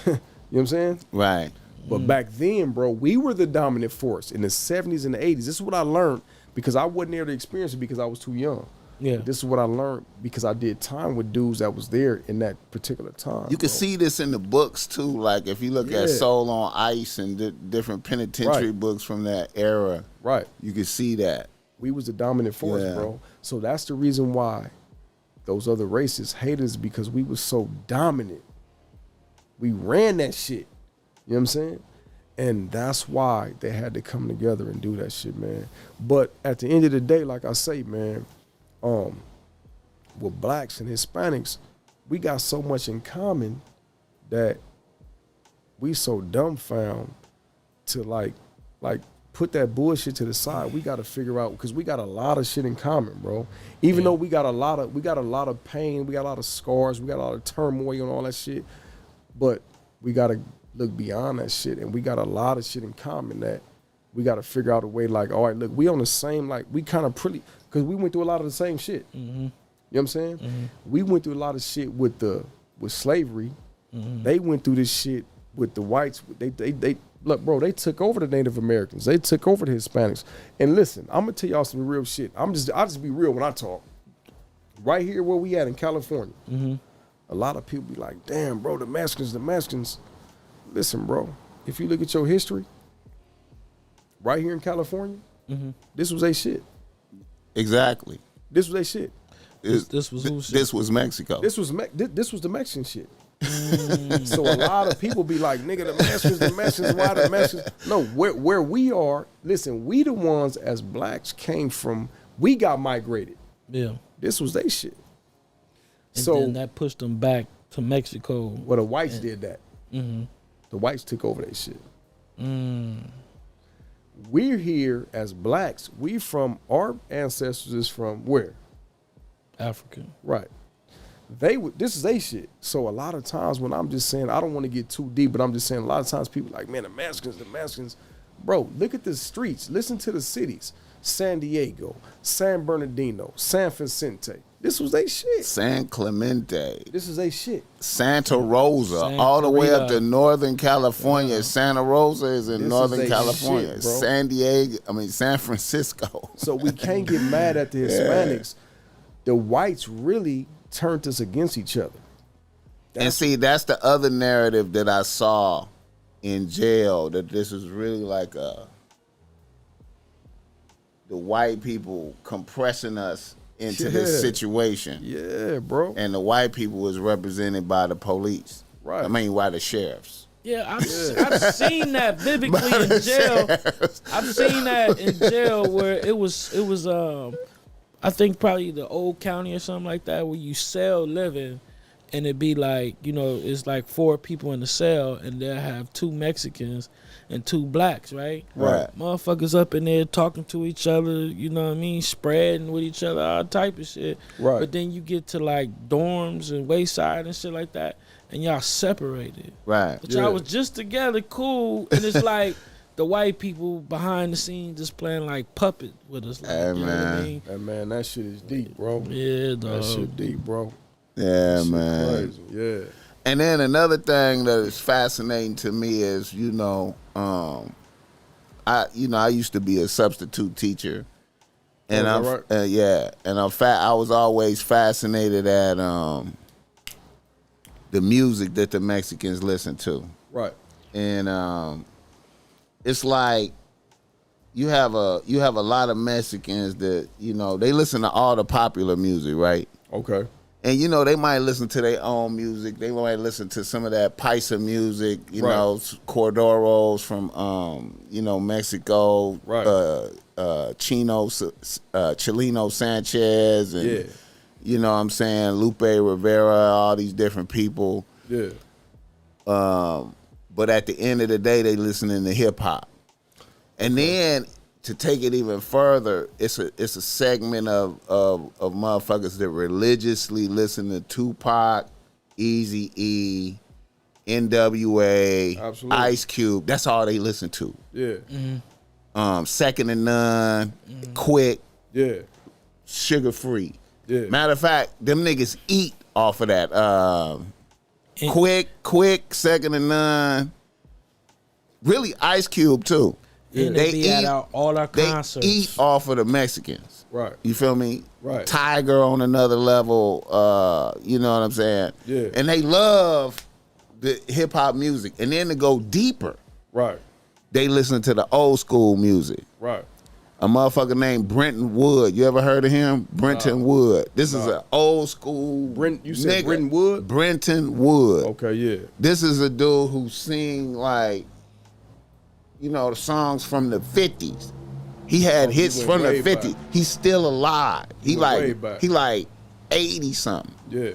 you know what I'm saying? Right. But back then, bro, we were the dominant force in the 70s and the 80s. This is what I learned because I wasn't there to experience it because I was too young. Yeah. This is what I learned because I did time with dudes that was there in that particular time. You can bro. see this in the books too. Like if you look Yeah. at Soul on Ice and different penitentiary Right. books from that era, Right. you can see that. We was the dominant force, Yeah. bro. So that's the reason why those other races hate us because we was so dominant. We ran that shit. You know what I'm saying? And that's why they had to come together and do that shit, man. But at the end of the day, like I say, man, with blacks and Hispanics, we got so much in common that we so dumbfound to like put that bullshit to the side. We got to figure out because we got a lot of shit in common, bro. Even though we got a lot of pain, we got a lot of scars, we got a lot of turmoil and all that shit, but we got to look beyond that shit, and we got a lot of shit in common that we got to figure out a way. Like, all right, look, we on the same, like, we kind of pretty because we went through a lot of the same shit. You know what I'm saying? We went through a lot of shit with slavery. They went through this shit with the whites. They look, bro, they took over the Native Americans. They took over the Hispanics. And listen, I'm gonna tell y'all some real shit. I'll just be real when I talk. Right here where we at in California, a lot of people be like, damn, bro, the Mexicans. Listen, bro, if you look at your history, right here in California, this was a shit. Exactly. This was a shit. This was who shit? This was Mexico. This was the Mexican shit. So a lot of people be like, nigga, the Mexicans, why the Mexicans? No, where we are, listen, we the ones as blacks came from, we got migrated. Yeah. This was they shit. And So then that pushed them back to Mexico. well, the whites did that. The whites took over that shit. We're here as blacks. We from, our ancestors is from where? African. Right. This is they shit. So a lot of times when I'm just saying, I don't want to get too deep, but I'm just saying a lot of times people like, man, the Mexicans. bro, look at the streets. Listen to the cities. San Diego, San Bernardino, San Vicente. This was they shit. San Clemente. This is they shit. Santa Rosa, San all the way up Rita. to Northern California. Yeah. Santa Rosa is in This Northern is they California. shit, bro. San Francisco. So we can't get mad at the Hispanics. The whites really turned us against each other. And see, that's the other narrative that I saw in jail, that this is really like the white people compressing us into this situation. Yeah, bro. And the white people was represented by the police. Right. I mean, by the sheriffs. Yeah, I've seen that vividly in jail. I've seen that in jail where it was I think probably the old county or something like that, where you cell living and it'd be like, you know, it's like 4 people in the cell and they'll have 2 Mexicans and 2 blacks, right? Right. Motherfuckers up in there talking to each other, you know what I mean, spreading with each other, all type of shit. Right. But then you get to like dorms and wayside and shit like that, and y'all separated. Right. But y'all was just together, cool, and it's like the white people behind the scenes just playing like puppet with us. Like, Hey, you know what I man. mean? Hey, man, that shit is deep, bro. Yeah, dog. That shit deep, bro. Yeah, That shit man. crazy. Yeah. And then another thing that is fascinating to me is, I used to be a substitute teacher, and Oh, I'm is that and I was always fascinated at the music that the Mexicans listen to, Right. and it's like you have a lot of Mexicans that they listen to all the popular music, right? Okay. And they might listen to their own music. They might listen to some of that Paisa music, Cordoros from Mexico, Right. Chileno Sanchez, and Yeah. you know what I'm saying, Lupe Rivera, all these different people. Yeah. But at the end of the day, they listening to hip hop. And then to take it even further, it's a segment of motherfuckers that religiously listen to Tupac, Eazy-E, NWA, Absolutely. Ice Cube. That's all they listen to. Yeah. Second to None, Quick, Yeah. Sugar Free. Yeah. Matter of fact, them niggas eat off of that. And- Quick, Second to None. Really, Ice Cube too. And they be at all our concerts. They eat off of the Mexicans. Right. You feel me? Right. Tiger on another level. You know what I'm saying? Yeah. And they love the hip hop music. And then to go deeper, Right. they listen to the old school music. Right. A motherfucker named Brenton Wood. You ever heard of him? Brenton Wood. This is an old school. You said nigga. Brenton Wood? Brenton Wood. Okay, yeah. This is a dude who sing like, the songs from the 50s. He had he hits went from the way 50s. back. He's still alive. He went way like back. he like 80 something. Yeah.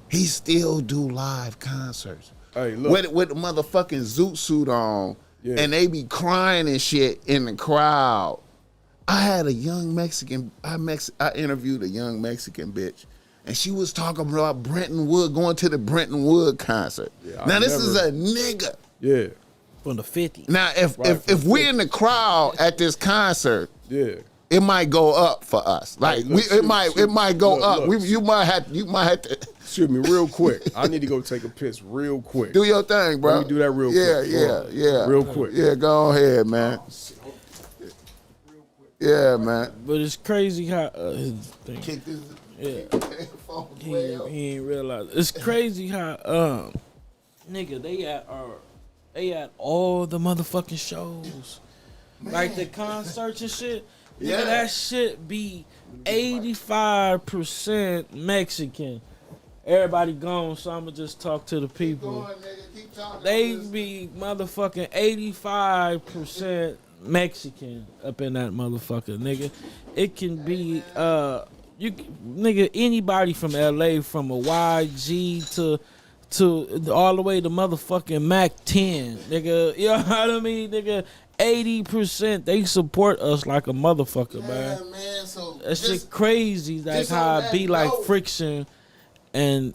He still do live concerts. Hey, look. With the motherfucking zoot suit on, Yeah. and they be crying and shit in the crowd. I had a young Mexican. I interviewed a young Mexican bitch, and she was talking about Brenton Wood, going to the Brenton Wood concert. Yeah, now I this is never- a nigga. Yeah. from the 50s. Now if Right, if we're in the crowd at this concert, Yeah. it might go up for us. Like look, it might go look, up. look. You might have to Excuse me, real quick. I need to go take a piss real quick. do your thing, bro. Let me do that real yeah, quick. Yeah, Hold on. yeah. Real quick. Yeah, go ahead, man. Yeah, man. But it's crazy how his thing. Kick this. Yeah. He ain't realize. It's crazy how nigga they at all the motherfucking shows. Like the concerts and shit. Yeah. Nigga, that shit be 85% Mexican. Everybody gone, so I'ma just talk to the people. They be motherfucking 85% Mexican up in that motherfucker, nigga. It can be nigga, anybody from LA, from a YG to all the way to motherfucking Mac 10, nigga. You know what I mean, nigga? 80% they support us like a motherfucker, man. Man. So That shit crazy. That's how it be like friction. And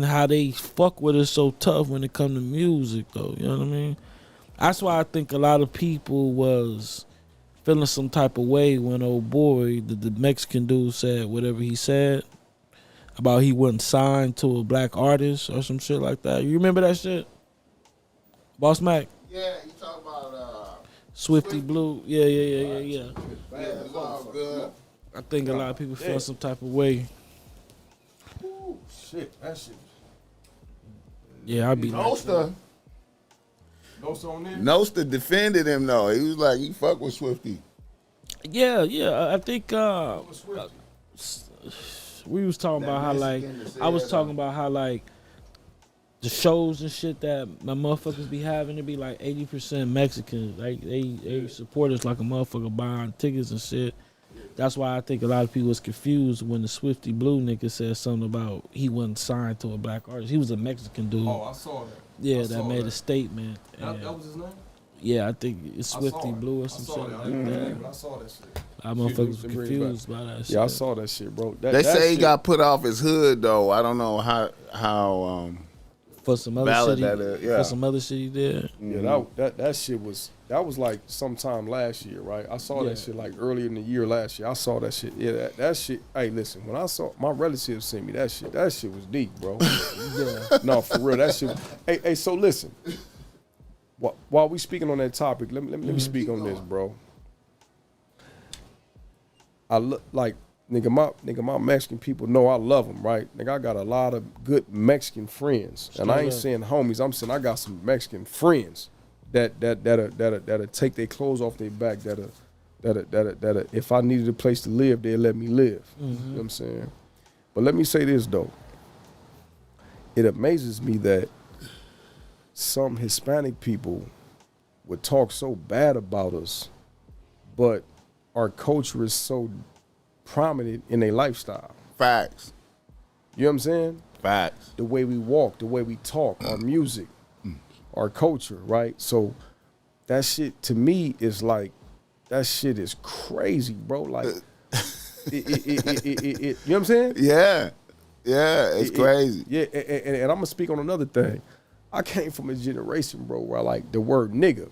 how they fuck with us so tough when it come to music, though. You know what I mean? That's why I think a lot of people was feeling some type of way when old boy, the Mexican dude, said whatever he said about he wasn't signed to a black artist or some shit like that. You remember that shit? BossMack? Yeah, you talk about Swifty Blue. Yeah. yeah, it's all good. I think a lot of people feel some type of way. Ooh, shit, that shit. Yeah, I'd be Nosta on there? Nosta defended him though. He was like, he fuck with Swifty. Yeah. I think we was talking about how like I was talking about how like the shows and shit that my motherfuckers be having, it be like 80% Mexicans. Like they support us like a motherfucker buying tickets and shit. That's why I think a lot of people was confused when the Swifty Blue nigga said something about he wasn't signed to a black artist. He was a Mexican dude. Oh, I saw that. Yeah, that made a statement. That was his name? Yeah, I think it's Swifty Blue or some shit like that. I saw that shit. I motherfuckers was confused by that shit. Yeah, I saw that shit, bro. They say he got put off his hood though. I don't know how for some other valid shit, that is. Yeah. for some other shit he did. Yeah, that shit was like sometime last year, right? I saw that shit like earlier in the year last year. I saw that shit. Yeah, that shit. Hey, listen, when I saw my relatives sent me that shit was deep, bro. Yeah. No, for real, that shit. Hey, so listen. While we speaking on that topic, let me speak on this, bro. I look like nigga, my Mexican people know I love them, right? Nigga, I got a lot of good Mexican friends, and I ain't saying homies. I'm saying I got some Mexican friends that'll take their clothes off their back. That if I needed a place to live, they'll let me live. You know what I'm saying? But let me say this though. It amazes me that some Hispanic people would talk so bad about us, but our culture is so prominent in their lifestyle. Facts. You know what I'm saying? Facts. The way we walk, the way we talk, our music, our culture, right? So that shit to me is like, that shit is crazy, bro. Like, you know what I'm saying? Yeah. Yeah, it's crazy. Yeah, and I'm gonna speak on another thing. I came from a generation, bro, where I like the word nigga.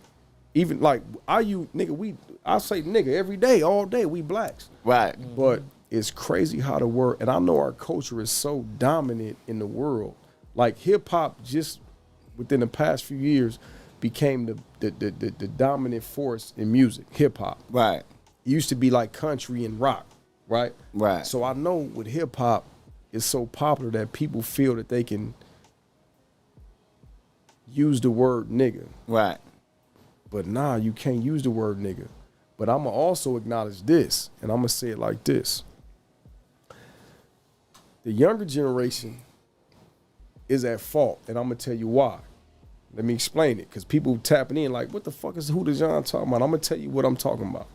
Even like I say nigga every day, all day, we blacks. Right. But it's crazy how the word, and I know our culture is so dominant in the world. Like hip hop just within the past few years became the dominant force in music, hip hop. Right. It used to be like country and rock, right? Right. So I know with hip hop, it's so popular that people feel that they can use the word nigga. Right. But nah, you can't use the word nigga. But I'm going to also acknowledge this, and I'm going to say it like this. The younger generation is at fault, and I'm going to tell you why. Let me explain it, because people tapping in like, what the fuck is HOODA John talking about? I'm going to tell you what I'm talking about.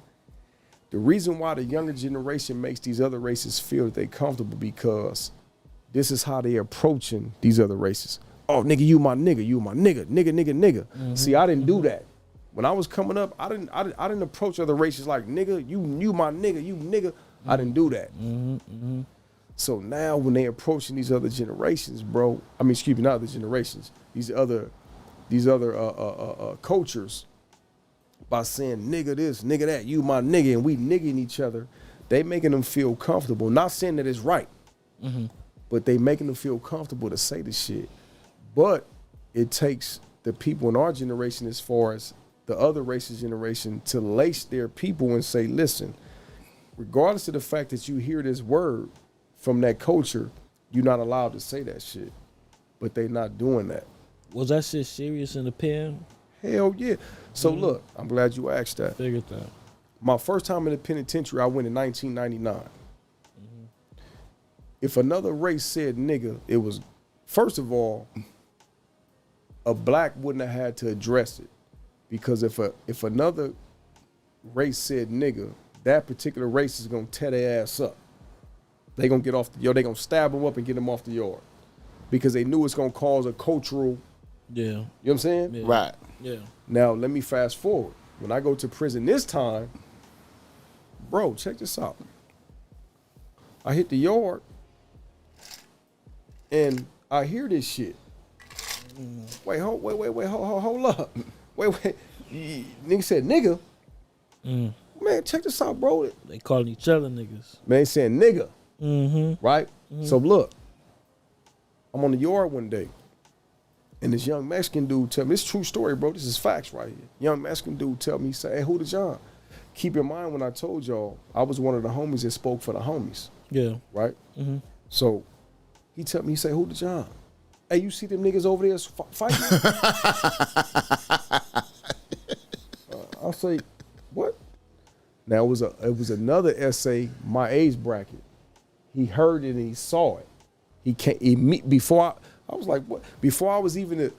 The reason why the younger generation makes these other races feel that they comfortable because this is how they approaching these other races. Oh, nigga, you my nigga, nigga. Mm-hmm. See, I didn't do that. When I was coming up, I didn't approach other races like nigga, you my nigga, you nigga. Mm-hmm. I didn't do that. Mm-hmm. Mm-hmm. So now when they approaching these other generations, bro, I mean, excuse me, not other generations, these other cultures, by saying nigga this, nigga that, you my nigga, and we nigging each other, they making them feel comfortable. Not saying that it's right, but they making them feel comfortable to say this shit. But it takes the people in our generation, as far as the other races generation, to lace their people and say, listen, regardless of the fact that you hear this word from that culture, you're not allowed to say that shit. But they not doing that. Was that shit serious in the pen? Hell yeah. So look, I'm glad you asked that. Figured that. My first time in the penitentiary, I went in 1999. If another race said nigga, it was, first of all, a black wouldn't have had to address it, because if another race said nigga, that particular race is gonna tear their ass up. They gonna get off the yard. They gonna stab them up and get them off the yard, because they knew it's gonna cause a cultural. Yeah. You know what I'm saying? Yeah. Right. Yeah. Now let me fast forward. When I go to prison this time, bro, check this out. I hit the yard and I hear this shit. Wait, hold up. Wait. Nigga said nigga. Man, check this out, bro. They calling each other niggas. Man, they saying nigga. Right? Mm-hmm. So look, I'm on the yard one day, and this young Mexican dude tell me, this is a true story, bro. This is facts right here. Young Mexican dude tell me, he say, hey, HOODA John. Keep in mind when I told y'all, I was one of the homies that spoke for the homies. Yeah. Right? Mm-hmm. So he tell me, he say, HOODA John. Hey, you see them niggas over there fighting? I say, what? Now it was another essay, my age bracket. He heard it and he saw it. Before I was like, what? Before I was even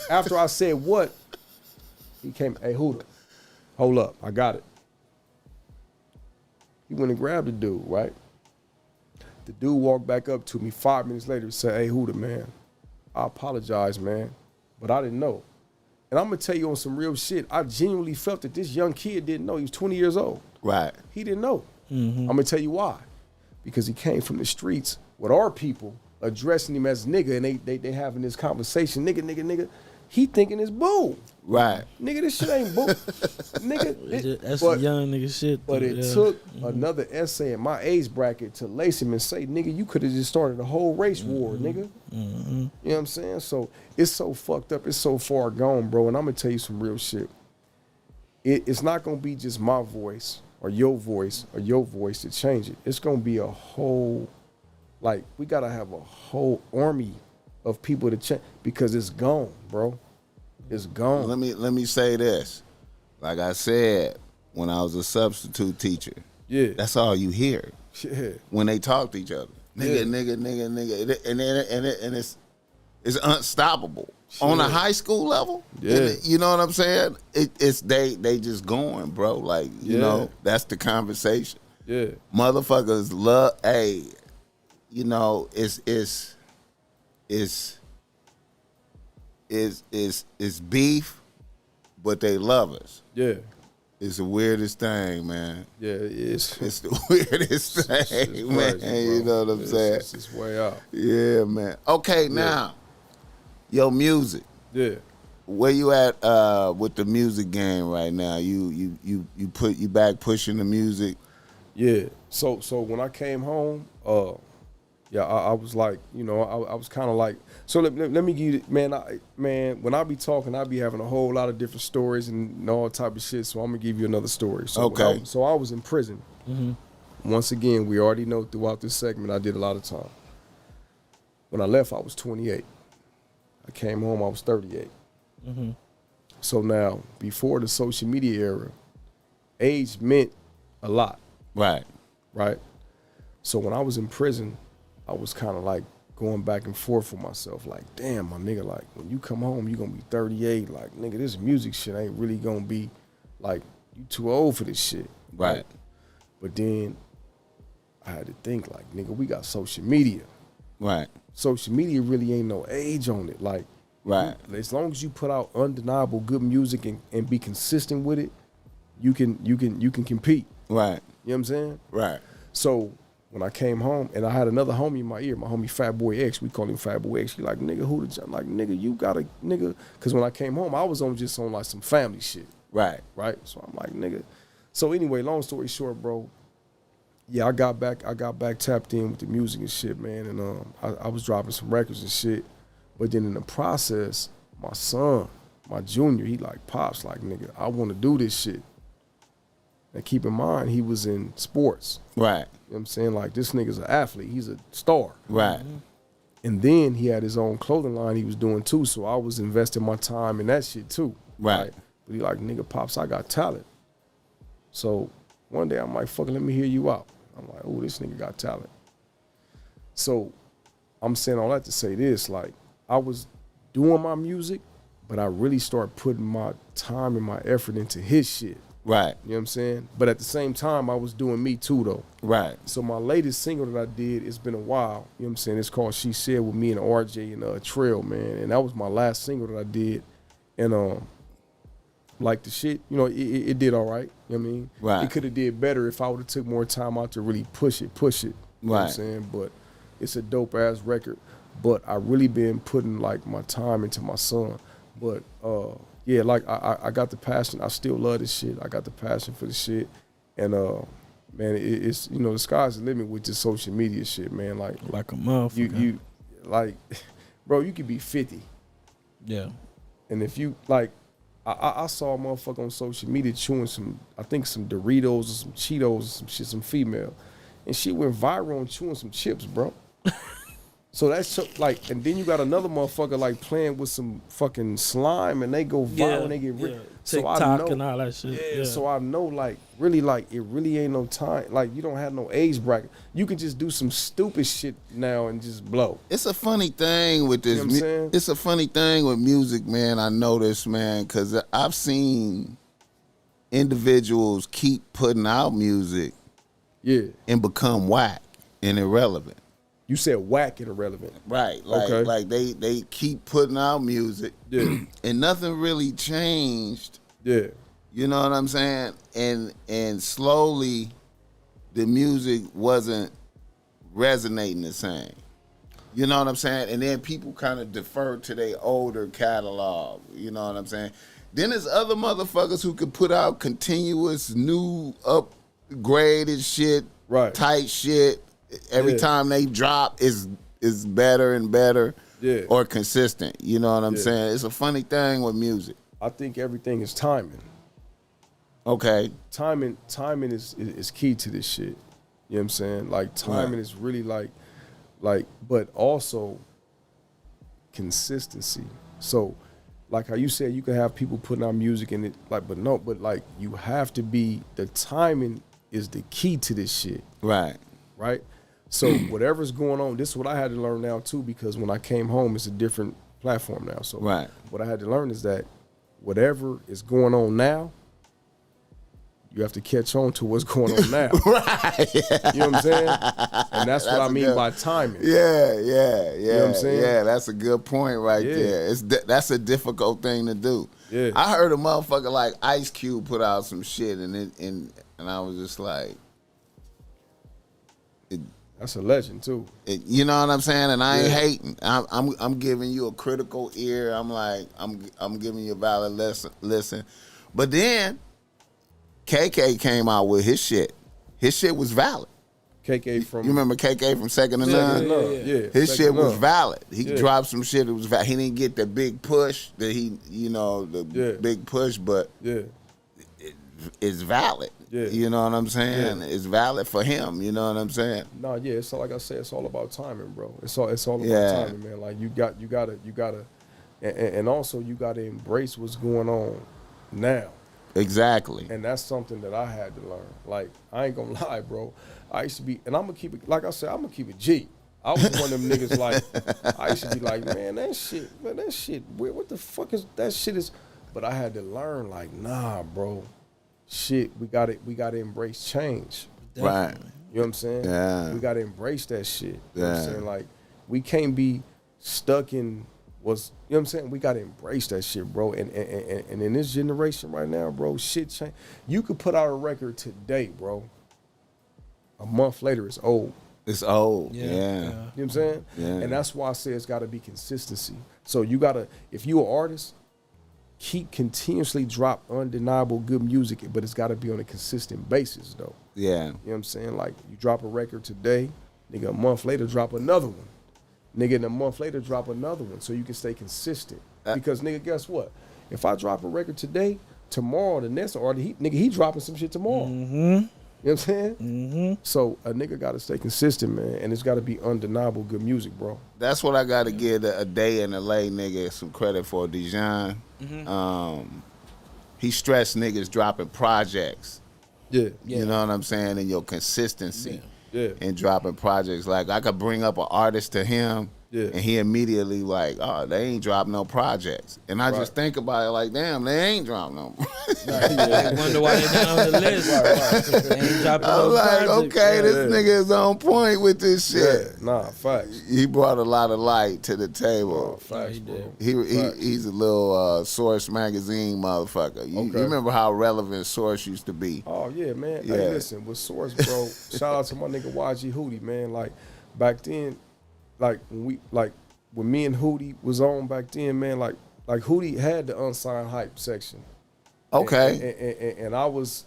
after I said what, he came, hey HOODA, hold up, I got it. He went and grabbed the dude, right? The dude walked back up to me 5 minutes later and said, hey HOODA, man, I apologize, man, but I didn't know. And I'm gonna tell you on some real shit, I genuinely felt that this young kid didn't know. He was 20 years old. Right. He didn't know. Mm-hmm. I'm gonna tell you why. Because he came from the streets with our people addressing him as nigga, and they having this conversation, nigga. He thinking it's boo. Right. Nigga, this shit ain't boo. Nigga. That's some young nigga shit. But it took another essay in my age bracket to lace him and say, nigga, you could have just started a whole race war, nigga. Mm-hmm. You know what I'm saying? So it's so fucked up. It's so far gone, bro. And I'm going to tell you some real shit. It's not going to be just my voice or your voice to change it. It's going to be a whole, like, we got to have a whole army of people to change because it's gone, bro. It's gone. Let me say this. Like I said, when I was a substitute teacher, that's all you hear. Yeah. When they talk to each other. Nigga. And it's unstoppable. On a high school level, you know what I'm saying? It's they just going, bro. Like, you know, that's the conversation. Yeah. Motherfuckers love, hey, you know, it's beef, but they love us. Yeah. It's the weirdest thing, man. Yeah, it is. It's the weirdest thing, man. Crazy, you know what I'm saying? It's way out. Yeah, man. Okay, now, your music. Yeah. Where you at with the music game right now? You back pushing the music? Yeah. So when I came home, I was like, you know, I was kind of like, so let me give you, man, when I be talking, I be having a whole lot of different stories and all type of shit, so I'm going to give you another story. So okay. So I was in prison. Mm-hmm. Once again, we already know throughout this segment, I did a lot of time. When I left, I was 28. I came home, I was 38. Mm-hmm. So now, before the social media era, age meant a lot. Right. Right? So when I was in prison, I was kind of like going back and forth with myself, like, damn, my nigga, like, when you come home, you gonna be 38. Like, nigga, this music shit ain't really gonna be, like, you too old for this shit. Right. But then I had to think, like, nigga, we got social media. Right. Social media really ain't no age on it. Like, right. As long as you put out undeniable good music and be consistent with it, you can compete. Right. You know what I'm saying? Right. So when I came home, and I had another homie in my ear, my homie Fat Boy X, we call him Fat Boy X. He like, nigga, who the John? Like, nigga, you gotta, nigga, because when I came home, I was just on like some family shit. Right. Right? So I'm like, nigga. So anyway, long story short, bro, yeah, I got back tapped in with the music and shit, man, and I was dropping some records and shit. But then in the process, my son, my junior, he like, Pops, like, nigga, I want to do this shit. And keep in mind, he was in sports. Right. You know what I'm saying? Like, this nigga's an athlete. He's a star. Right. And then he had his own clothing line he was doing too, so I was investing my time in that shit too. Right. But he like, nigga, Pops, I got talent. So one day I'm like, fucking let me hear you out. I'm like, oh, this nigga got talent. So I'm saying all that to say this, like, I was doing my music, but I really started putting my time and my effort into his shit. Right. You know what I'm saying? But at the same time, I was doing me too, though. Right. So my latest single that I did, it's been a while. You know what I'm saying? It's called She Said with me and RJ and Trail, man. And that was my last single that I did. And like the shit, you know, it did all right. You know what I mean? Right. It could have did better if I would have took more time out to really push it. You know what I'm saying? But it's a dope ass record. But I really been putting like my time into my son. But yeah, like I got the passion. I still love this shit. I got the passion for the shit, and man, it's the sky's the limit with this social media shit, man. Like a motherfucker. You like, bro, you could be 50. Yeah. And if you like, I saw a motherfucker on social media chewing some Doritos or some Cheetos or some shit, some female, and she went viral on chewing some chips, bro. So that's like, and then you got another motherfucker like playing with some fucking slime, and they go viral and they get rich. So TikTok I know, and all that shit. Yeah, so I know like it really ain't no time. Like you don't have no age bracket. You can just do some stupid shit now and just blow. It's a funny thing with this. You know what I'm saying? It's a funny thing with music, man. I noticed, man, because I've seen individuals keep putting out music, and become whack and irrelevant. You said whack and irrelevant. Right. Like they keep putting out music. Yeah. And nothing really changed. Yeah. You know what I'm saying? And slowly the music wasn't resonating the same. You know what I'm saying? And then people kind of deferred to their older catalog. You know what I'm saying? Then there's other motherfuckers who could put out continuous new upgraded shit, tight shit. Every time they drop is better and better, or consistent. You know what I'm saying? It's a funny thing with music. I think everything is timing. Okay. Timing is key to this shit. You know what I'm saying? Like timing is really like, but also consistency. So, like how you said, you can have people putting out music and it but like you have to be, the timing is the key to this shit. Right. Right. So whatever's going on, this is what I had to learn now too, because when I came home, it's a different platform now. So what I had to learn is that whatever is going on now, you have to catch on to what's going on now. Right. You know what I'm saying? And that's what I mean by timing. Yeah. You know what I'm saying? Yeah, that's a good point right there. That's a difficult thing to do. Yeah. I heard a motherfucker like Ice Cube put out some shit and I was just like, that's a legend too. You know what I'm saying? And I ain't hating. I'm giving you a critical ear. I'm like, I'm giving you a valid listen. But then KK came out with his shit. His shit was valid. KK from, you remember KK from Second and None? Yeah. His shit was valid. He dropped some shit that was valid. He didn't get the big push that big push, but it's valid. Yeah. You know what I'm saying? It's valid for him. You know what I'm saying? No, it's like I said, it's all about timing, bro. It's all about timing, man. Like you gotta, and also you gotta embrace what's going on now. Exactly. And that's something that I had to learn. Like I ain't gonna lie, bro. I used to be, and I'm gonna keep it. Like I said, I'm gonna keep it G. I was one of them niggas like, I used to be like, man, that shit, what the fuck is that shit is? But I had to learn, like, nah, bro. Shit, we gotta embrace change. Right. You know what I'm saying? Yeah. We gotta embrace that shit. You know what I'm Yeah. saying? Like, we can't be stuck in you know what I'm saying? We gotta embrace that shit, bro. And in this generation right now, bro, shit change. You could put out a record today, bro. A month later, it's old. It's old. Yeah. Yeah. You know what I'm saying? Yeah. And that's why I say it's gotta be consistency. So you gotta, if you an artist, keep continuously drop undeniable good music, but it's gotta be on a consistent basis though. Yeah. You know what I'm saying? Like you drop a record today, nigga, a month later drop another one. Nigga, and a month later drop another one, so you can stay consistent. Because nigga, guess what? If I drop a record today, tomorrow the next artist, he dropping some shit tomorrow. Mm-hmm. You know what I'm saying? Mm-hmm. So a nigga gotta stay consistent, man, and it's gotta be undeniable good music, bro. That's what I gotta give a day in LA nigga some credit for. Dijon. Mm-hmm. He stressed niggas dropping projects. Yeah. You know what I'm saying? And your consistency. Yeah. In dropping projects. Like I could bring up an artist to him. Yeah. And he immediately like, oh, they ain't dropped no projects. And I just think about it like, damn, they ain't dropped no projects. I wonder why they down on the list. They ain't dropping no I'm like, projects. okay, this nigga is on point with this shit. Yeah. Nah, facts. He brought a lot of light to the table. Oh, facts, bro. He's a little Source magazine motherfucker. You remember how relevant Source used to be? Oh yeah, man. Yeah. Hey, listen, with Source, bro. Shout out to my nigga YG HOODA, man. Like back then, like when me and HOODA was on back then, man. Like like Hootie had the unsigned hype section. Okay. And I was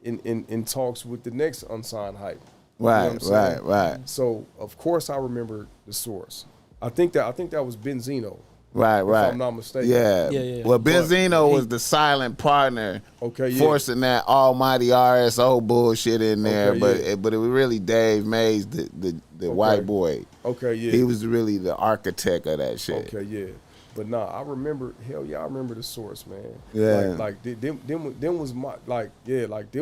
in talks with the next unsigned hype. Right, You know what I'm saying? right. So of course I remember the source. I think that was Benzino. Right. If I'm not mistaken. Yeah. Well, Benzino was the silent partner, forcing that almighty RSO bullshit in there. But it was really Dave Mays, the white boy. Okay, yeah. He was really the architect of that shit. Okay, yeah. But nah, I remember the source, man. Yeah. Like them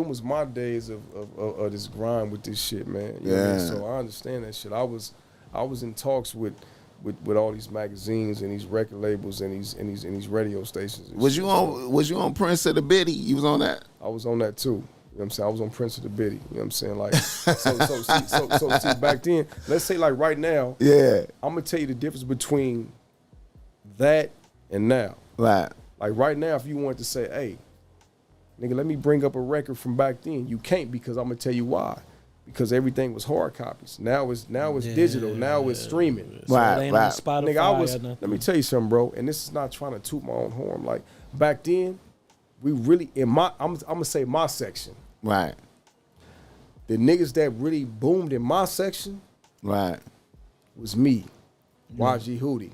was my days of this grind with this shit, man. You know what I mean? So I understand that shit. I was in talks with all these magazines and these record labels and these radio stations. Was you on Prince of the Biddy? You was on that? I was on that too. You know what I'm saying? I was on Prince of the Biddy. You know what I'm saying? Like so see back then, let's say like right now, yeah. I'm gonna tell you the difference between that and now. Right. Like right now, if you wanted to say, hey, nigga, let me bring up a record from back then, you can't, because I'm gonna tell you why. Because everything was hard copies. Now it's digital. Now it's streaming. So right. Spotify, let me tell you something, bro. And this is not trying to toot my own horn. Like back then, we really I'm gonna say my section. Right. The niggas that really boomed in my section. Right. Was me, YG Hoodie,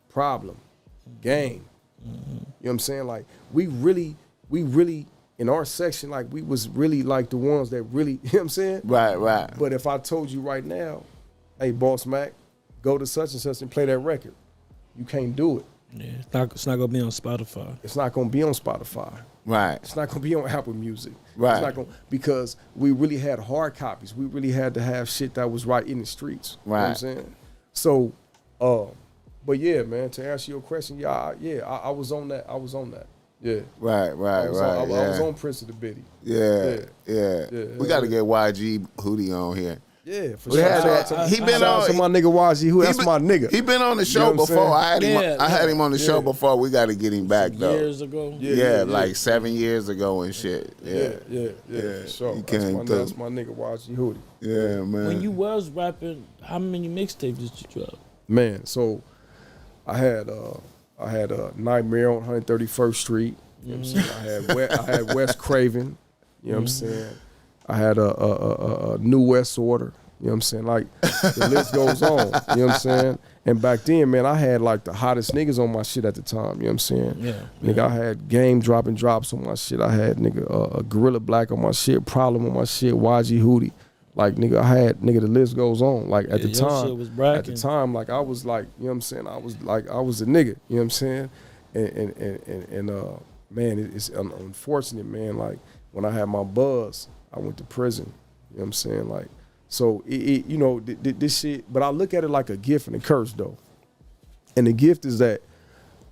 Problem, Game. You know what I'm saying? Like we really in our section, like we was really like the ones that really, you know what I'm saying? Right. But if I told you right now, hey, BossMack, go to such and such and play that record, you can't do it. Yeah, it's not gonna be on Spotify. It's not gonna be on Spotify. Right. It's not gonna be on Apple Music. Right. It's not gonna, because we really had hard copies. We really had to have shit that was right in the streets. Right. You know what I'm saying? So, but yeah, man, to answer your question, I was on that. Yeah. Right. I was on Prince of the Biddy. Yeah. We got to get YG Hoodie on here. Yeah, for sure. He been on to my nigga YG Hoodie. That's my nigga. He been on the show before. I had him on the show before. We got to get him back though. Years ago. Yeah, like 7 years ago and shit. Yeah. For sure. That's my nigga YG Hoodie. Yeah, man. When you was rapping, how many mixtapes did you drop? Man, so I had Nightmare on 131st Street. You know what I'm saying? I had West Craven. You know what I'm saying? I had a New West Order. You know what I'm saying? Like, the list goes on. You know what I'm saying? And back then, man, I had like the hottest niggas on my shit at the time. You know what I'm saying? Yeah. Nigga, I had Game dropping drops on my shit. I had nigga Gorilla Black on my shit, Problem on my shit, YG Hoodie. Like, nigga, I had, the list goes on. Like, at the time, shit was like, I was like, you know what I'm saying? I was a nigga, you know what I'm saying? And man, it's unfortunate, man. Like, when I had my buzz, I went to prison, you know what I'm saying? Like, so, you know, this shit, but I look at it like a gift and a curse, though. And the gift is that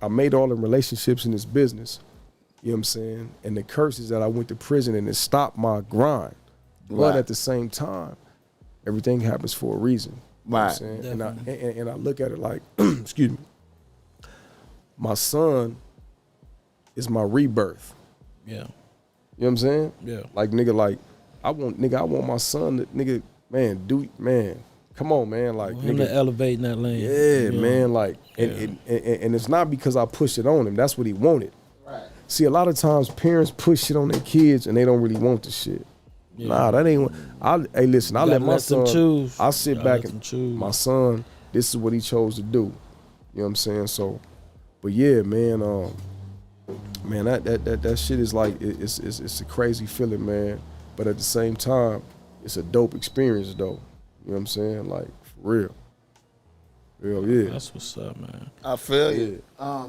I made all the relationships in this business, you know what I'm saying? And the curse is that I went to prison and it stopped my grind. But at the same time, everything happens for a reason. Right. You know what I'm saying? And I look at it like, excuse me, my son is my rebirth. Yeah. You know what I'm saying? Yeah. Like, nigga, like, I want my son to, nigga, man, come on, man. Like, him to elevate in that lane. Yeah, man. Like, and it's not because I push it on him. That's what he wanted. Right. See, a lot of times parents push shit on their kids and they don't really want the shit. Yeah. Nah, that ain't. Hey, listen, I let my son choose. I sit back and my son. This is what he chose to do. You know what I'm saying? So, but yeah, man. Man, that shit is like it's a crazy feeling, man. But at the same time, it's a dope experience, though. You know what I'm saying? Like, for real. Yeah. That's what's up, man. I feel you.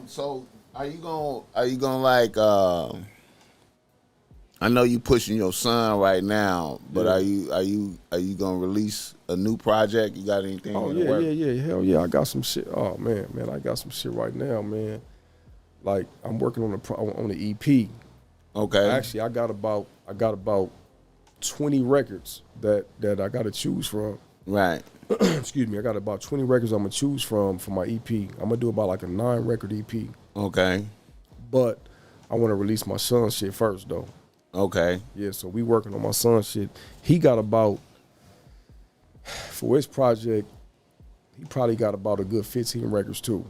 So are you gonna like? I know you pushing your son right now, but are you gonna release a new project? You got anything? Yeah. Hell yeah, I got some shit. Oh man, I got some shit right now, man. Like, I'm working on the EP. Okay. Actually, I got about 20 records that I got to choose from. Right. Excuse me. I got about 20 records I'm gonna choose from for my EP. I'm gonna do about like a 9-record EP. Okay. But I want to release my son's shit first, though. Okay. Yeah, so we working on my son's shit. He got about, for his project, he probably got about a good 15 records too.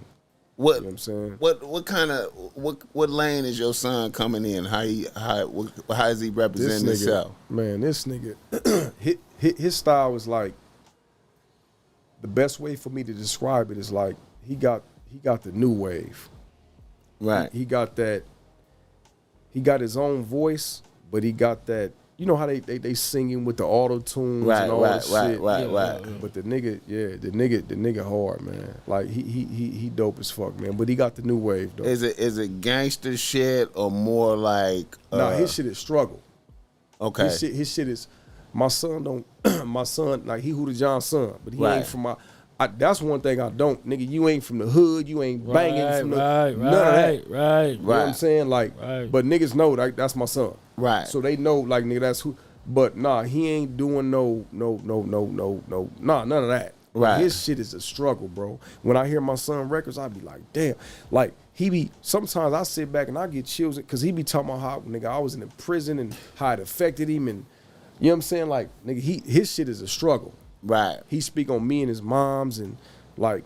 What You know what I'm saying? What kind of what lane is your son coming in? How is he representing This nigga, himself? man, this nigga, his style is like, the best way for me to describe it is like he got the new wave. Right. He got that. He got his own voice, but he got that. You know how they singing with the auto tunes and all that shit. Right. But the nigga hard, man. Like he dope as fuck, man. But he got the new wave though. Is it gangster shit or more like? Nah, his shit is struggle. Okay. His shit is. My son don't. My son like he HOODA John's son, but he ain't from my. That's one thing I don't, nigga. You ain't from the hood. You ain't banging from the none of that. Right. You know what I'm saying? Like, but niggas know that's my son. Right. So they know, like, nigga, that's who. But nah, he ain't doing no, none of that. Right. His shit is a struggle, bro. When I hear my son records, I be like, damn. Like, sometimes I sit back and I get chills because he be talking about how, nigga, I was in the prison and how it affected him. And, you know what I'm saying? Like, nigga, his shit is a struggle. Right. He speak on me and his moms and, like,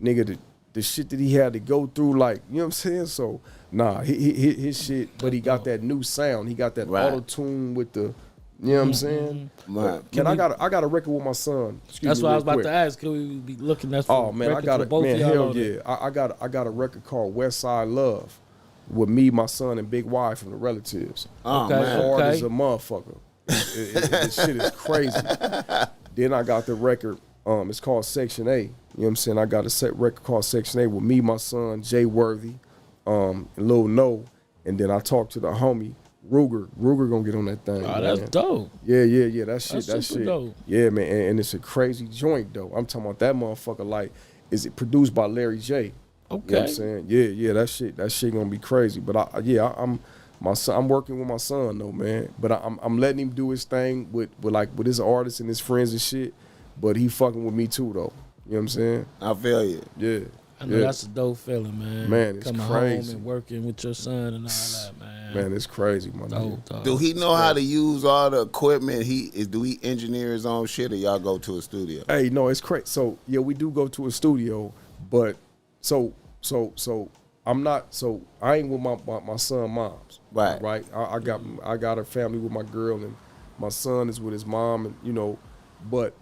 nigga, the shit that he had to go through, like, you know what I'm saying? So, nah, his shit, but he got that new sound. He got that auto-tune with the, you know what I'm saying? Right. I got a record with my son. That's what I was about to ask. Could we be looking at? Oh man, I got hell yeah. I got a record called West Side Love with me, my son, and Big Y from the Relatives. Oh Okay. man. Hard as a motherfucker. This shit is crazy. Then I got the record. It's called Section A. You know what I'm saying? I got a record called Section A with me, my son, Jay Worthy, and Lil No. And then I talked to the homie Ruger. Ruger gonna get on that thing. Oh, that's dope. Yeah. That shit. That's super dope. Yeah, man. And it's a crazy joint though. I'm talking about that motherfucker. Like, is it produced by Larry J? Okay. You know what I'm saying? Yeah. That shit gonna be crazy. But I'm working with my son though, man. But I'm letting him do his thing with his artists and his friends and shit. But he fucking with me too though. You know what I'm saying? I feel you. Yeah. I know that's a dope feeling, man. Man, it's coming crazy. home and working with your son and all that, man. Man, it's crazy, my nigga. Do he know how to use all the equipment? Do he engineer his own shit, or y'all go to a studio? Hey, no, it's crazy. So yeah, we do go to a studio, but so I'm not. So I ain't with my son mom's. Right. I got a family with my girl, and my son is with his mom, and you know, but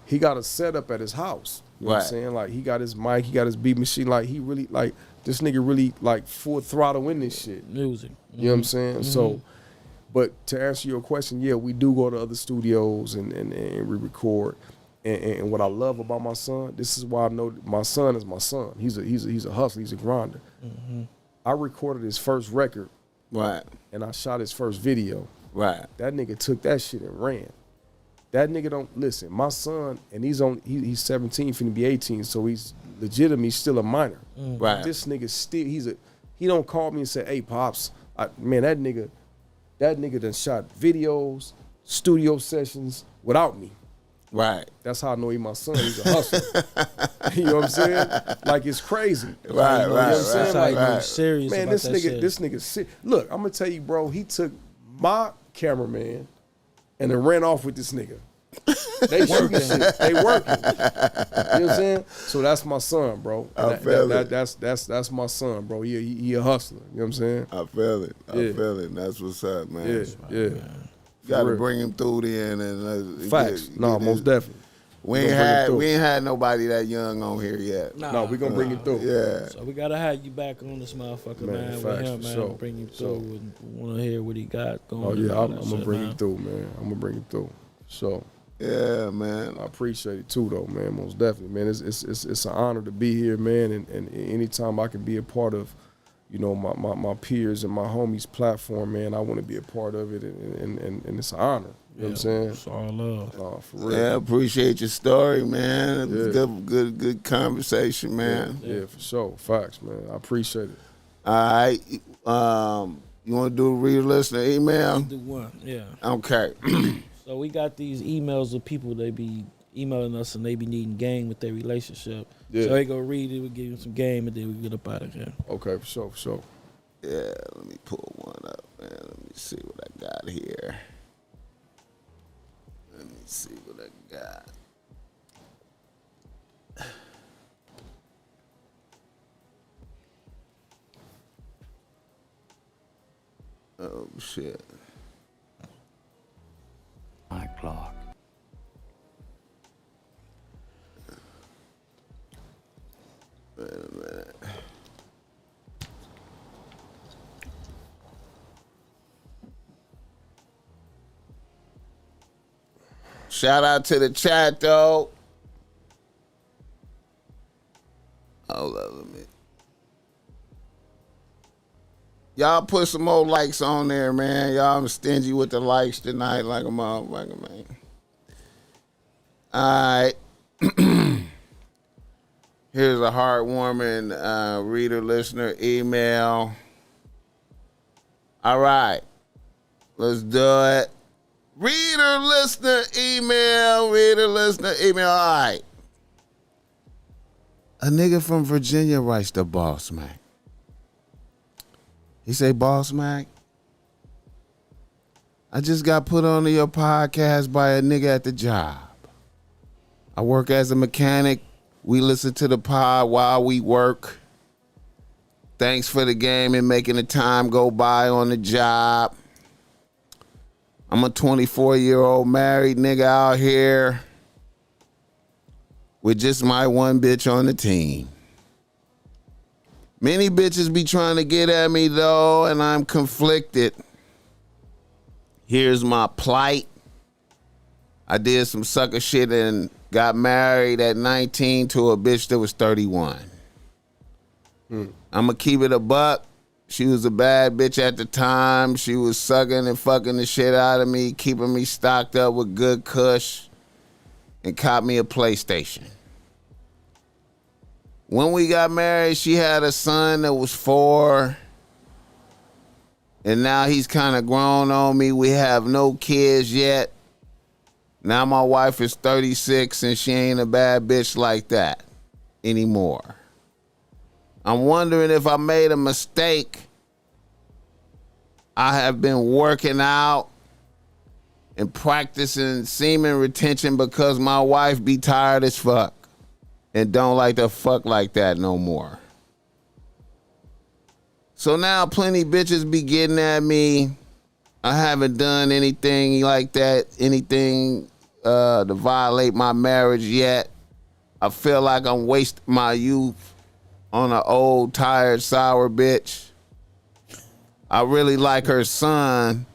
he got a setup at his house. You know what I'm saying? Like, he got his mic, he got his beat machine. Like, he really, like, this nigga really, like, full throttle in this shit. Music. You know what I'm saying? So, but to answer your question, yeah, we do go to other studios and we record. And what I love about my son, this is why I know my son is my son. He's a hustler, he's a grinder. I recorded his first record. Right. And I shot his first video. Right. That nigga took that shit and ran. That nigga don't listen. My son, and he's 17, finna be 18, so he's legitimately still a minor. Right. This nigga still he don't call me and say, "Hey, pops, man, that nigga done shot videos, studio sessions without me." Right. That's how I know he my son. He's a hustler. You know what I'm saying? Like, it's crazy. Right. You know what I'm saying? That's how you know Like, he's serious. man, about that shit. this nigga. Look, I'm gonna tell you, bro. He took my cameraman and then ran off with this nigga. They shooting shit. They working. You know what I'm saying? So that's my son, bro. That's my son, bro. He a hustler. You know what I'm saying? I feel it. I feel it. That's what's up, man. Yeah. You got to bring him through then. And Facts. Most definitely. We ain't had nobody that young on here yet. No, we gonna bring him through. Yeah. So we gotta have you back on this motherfucker, man. Facts, With him, man. sure. Bring him through and want to hear what he got going. Oh yeah, and all I'm that gonna shit, bring man. him through, man. I'm gonna bring him through. So. Yeah, man. I appreciate it too, though, man. Most definitely, man. It's an honor to be here, man. And anytime I can be a part of, you know, my peers and my homies' platform, man, I want to be a part of it, and it's an honor. You know what I'm saying? It's all love. For real. Yeah, appreciate your story, man. It was good conversation, man. Yeah, for sure. Facts, man. I appreciate it. All right. You want to do a reader listener email? Do one, yeah. Okay. So we got these emails of people, they be emailing us and they be needing game with their relationship. Yeah. So they go read it, we give them some game, and then we get up out of here. Okay, for sure. Yeah, let me pull one up, man. Let me see what I got here. Let me see what I got. shit. My clock. Wait a minute. Shout out to the chat, though. Hold up a minute. Y'all put some more likes on there, man. Y'all I'm stingy with the likes tonight like a motherfucker, man. All right. Here's a heartwarming reader, listener email. All right. Let's do it. Reader, listener email. Reader, listener email. All right. A nigga from Virginia writes to BossMack. He say, BossMack, I just got put onto your podcast by a nigga at the job. I work as a mechanic. We listen to the pod while we work. Thanks for the game and making the time go by on the job. I'm a 24-year-old married nigga out here with just my one bitch on the team. Many bitches be trying to get at me though, and I'm conflicted. Here's my plight. I did some sucker shit and got married at 19 to a bitch that was 31. I'ma keep it a buck. She was a bad bitch at the time. She was sucking and fucking the shit out of me, keeping me stocked up with good kush, and caught me a PlayStation. When we got married, she had a son that was 4, and now he's kind of grown on me. We have no kids yet. Now my wife is 36, and she ain't a bad bitch like that anymore. I'm wondering if I made a mistake. I have been working out and practicing semen retention because my wife be tired as fuck and don't like to fuck like that no more. So now plenty bitches be getting at me. I haven't done anything like that, anything to violate my marriage yet. I feel like I'm wasting my youth on an old, tired, sour bitch. I really like her son.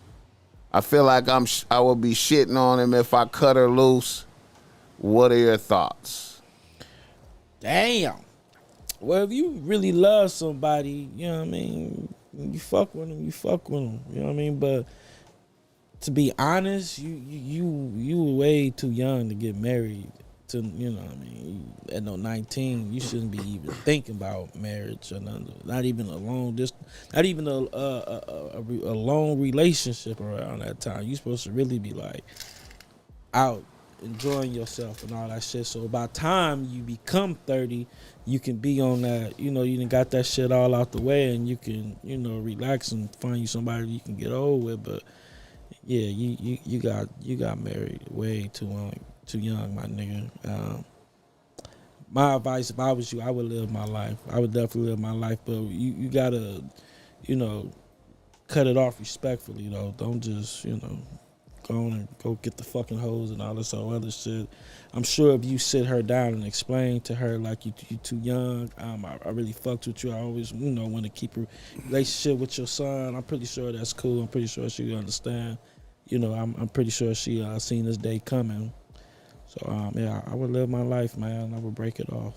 I feel like I will be shitting on him if I cut her loose. What are your thoughts? Damn. Well, if you really love somebody, you know what I mean, you fuck with them, you fuck with them. You know what I mean? But to be honest, you were way too young to get married. To, you know what I mean, at 19, you shouldn't be even thinking about marriage or nothing. Not even a long distance, not even a long relationship around that time. You're supposed to really be like out enjoying yourself and all that shit. So by the time you become 30, you can be on that, you know, you done got that shit all out the way and you can, you know, relax and find you somebody you can get old with. But yeah, you got married way too young, my nigga. My advice, if I was you, I would live my life. I would definitely live my life, but you gotta, you know, cut it off respectfully, though. Don't just, you know, go on and go get the fucking hoes and all this other shit. I'm sure if you sit her down and explain to her, like, you too young, I really fucked with you. I always, you know, want to keep a relationship with your son. I'm pretty sure that's cool. I'm pretty sure she understand. You know, I'm pretty sure she seen this day coming. So, yeah, I would live my life, man. I would break it off.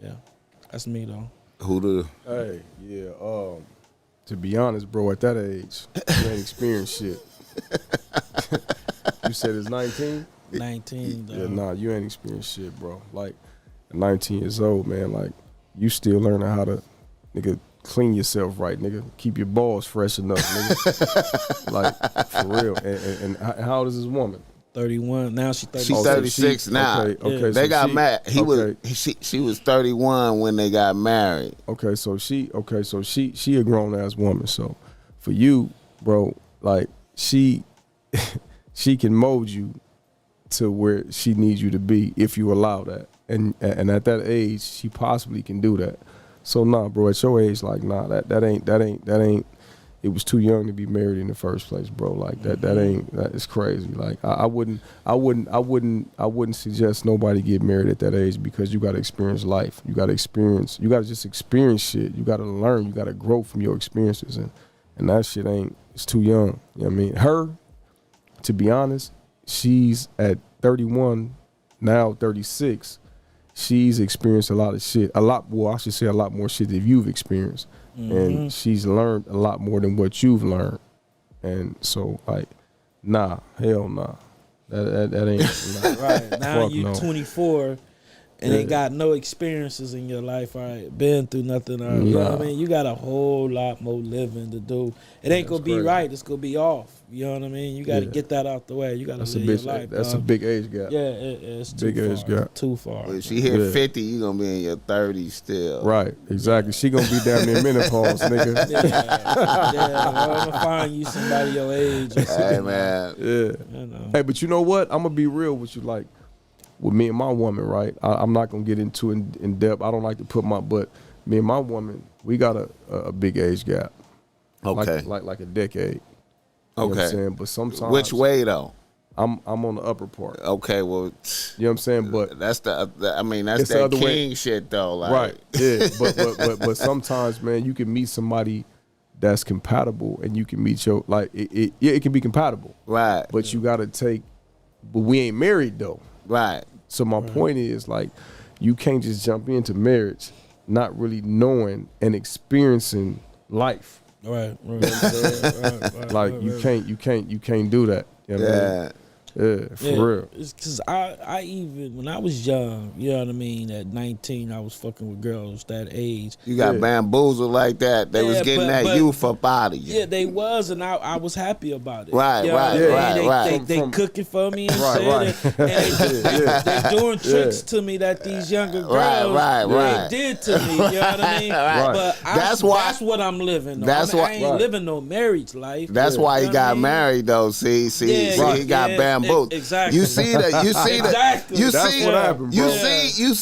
Yeah, that's me, though. HOODA. Hey, yeah, to be honest, bro, at that age, you ain't experienced shit. You said it's 19? 19, though. Yeah, nah, you ain't experienced shit, bro. Like, at 19 years old, man, like, you still learning how to, nigga, clean yourself right, nigga. Keep your balls fresh enough, nigga. Like, for real. And how old is this woman? 31. Now she's 36. She's 36 now. Okay, they so got married. She was 31 when they got married. Okay, so she a grown ass woman. So for you, bro, like she can mold you to where she needs you to be if you allow that. And at that age, she possibly can do that. So nah, bro, at your age, like nah, that ain't. it was too young to be married in the first place, bro. Like that is crazy. Like I wouldn't suggest nobody get married at that age because you gotta experience life. You gotta just experience shit. You gotta learn, you gotta grow from your experiences and that shit it's too young. You know what I mean? Her, to be honest, she's at 31, now 36. She's experienced a lot of shit. I should say a lot more shit than you've experienced. And she's learned a lot more than what you've learned. And so, like, nah, hell nah. That ain't nah. Right. Now you 24 and ain't got no experiences in your life, all right? Been through nothing, all right? You know what I mean? You got a whole lot more living to do. It ain't gonna be right, it's gonna be off. You know what I mean? You gotta get that out the way. You gotta live your life. That's a big age gap. Yeah, it's too big age gap. Too far. When she hit 50, you gonna be in your 30s still. Right, exactly. She gonna be down there menopause, nigga. Yeah, I'm gonna find you somebody your age. Hey, man. Yeah. You know. Hey, but you know what? I'm gonna be real with you. Like, with me and my woman, right? I'm not gonna get into in depth. I don't like to put but me and my woman, we got a big age gap. Okay. Like a decade. You know what I'm saying? But sometimes which way though? I'm on the upper part. Okay, well, you know what I'm saying? But that's that's that king shit though. Like. Right. Yeah. but sometimes, man, you can meet somebody that's compatible, and you can meet your it can be compatible. Right. But you gotta but we ain't married though. Right. So my point is, like, you can't just jump into marriage not really knowing and experiencing life. Right. You know what I'm saying? Like, you can't do that. You know what I mean? Yeah, for real. It's because I even, when I was young, you know what I mean, at 19, I was fucking with girls that age. You got bamboozled like that. They was getting that youth up out of you. Yeah, they was, and I was happy about it. Right, you know right. They cooking for me and shit. And they doing tricks to me that these younger girls did to me. You know what I mean? But that's what I'm living. Though. I ain't living no marriage life. That's why he got married, though. See, he got bamboozled. Exactly. You see that? You see that? You That's see what happened, bro. You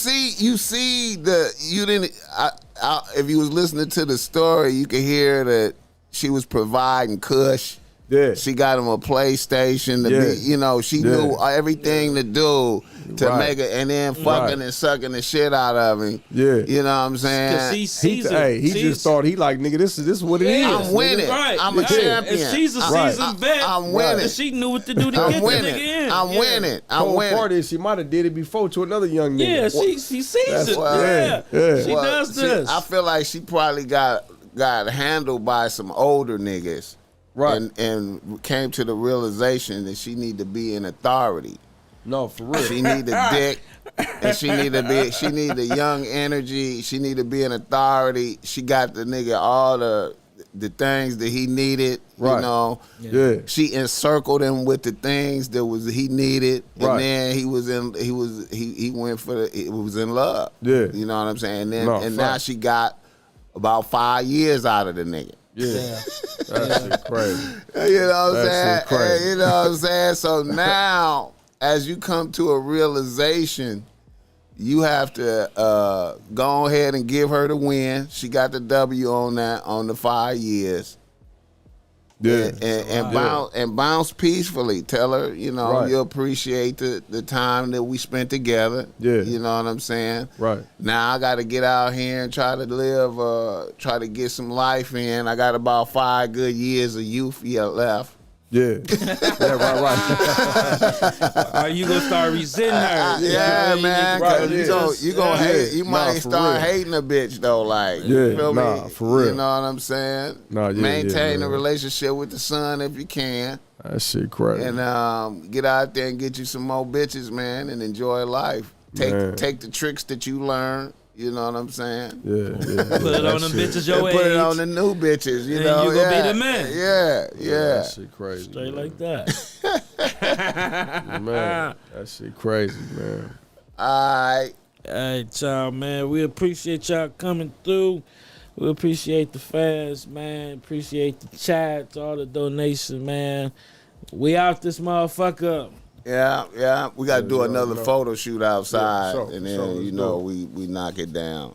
see the. You didn't. If you was listening to the story, you could hear that she was providing Kush. Yeah. She got him a PlayStation. She knew everything to do to make it, and then fucking and sucking the shit out of him. Yeah. You know what I'm saying? He just thought nigga, this is what it is. I'm winning. Right. I'm a champion. And she's a seasoned vet. I'm winning. And she knew what to do to get the nigga in. I'm winning. I'm winning. Part is she might have did it before to another young nigga. Yeah, she sees it. She does this. I feel like she probably got handled by some older niggas. Right. And came to the realization that she need to be in authority. No, for real. She need a dick, and she need a young energy. She need to be in authority. She got the nigga all the things that he needed. Right. You know. Yeah. She encircled him with the things that he needed, and then he was in love. Yeah. You know what I'm saying? And now she got about 5 years out of the nigga. Yeah. That shit crazy. You know what I'm saying? Crazy. You know what I'm saying? So now, as you come to a realization, you have to go ahead and give her the win. She got the W on that, on the 5 years. Yeah. And bounce peacefully. Tell her, you appreciate the time that we spent together. Yeah. You know what I'm saying? Right. Now I got to get out here and try to live, try to get some life in. I got about 5 good years of youth left. Yeah. Right. Are you gonna start resenting her? Yeah, man. Cause you gonna hate. You might start hating a bitch though. Like, you feel me? For real. You know what I'm saying? Maintain a relationship with the son if you can. That shit crazy. And get out there and get you some more bitches, man, and enjoy life. Take the tricks that you learned. You know what I'm saying? Yeah. Put it on them bitches your age. Put it on the new bitches, you know. You gonna be the man. Yeah. That shit crazy. Straight like that. Man, that shit crazy, man. All right. Hey, y'all, man. We appreciate y'all coming through. We appreciate the fans, man. Appreciate the chats, all the donations, man. We out this motherfucker. Yeah. We got to do another photo shoot outside, and then, we knock it down.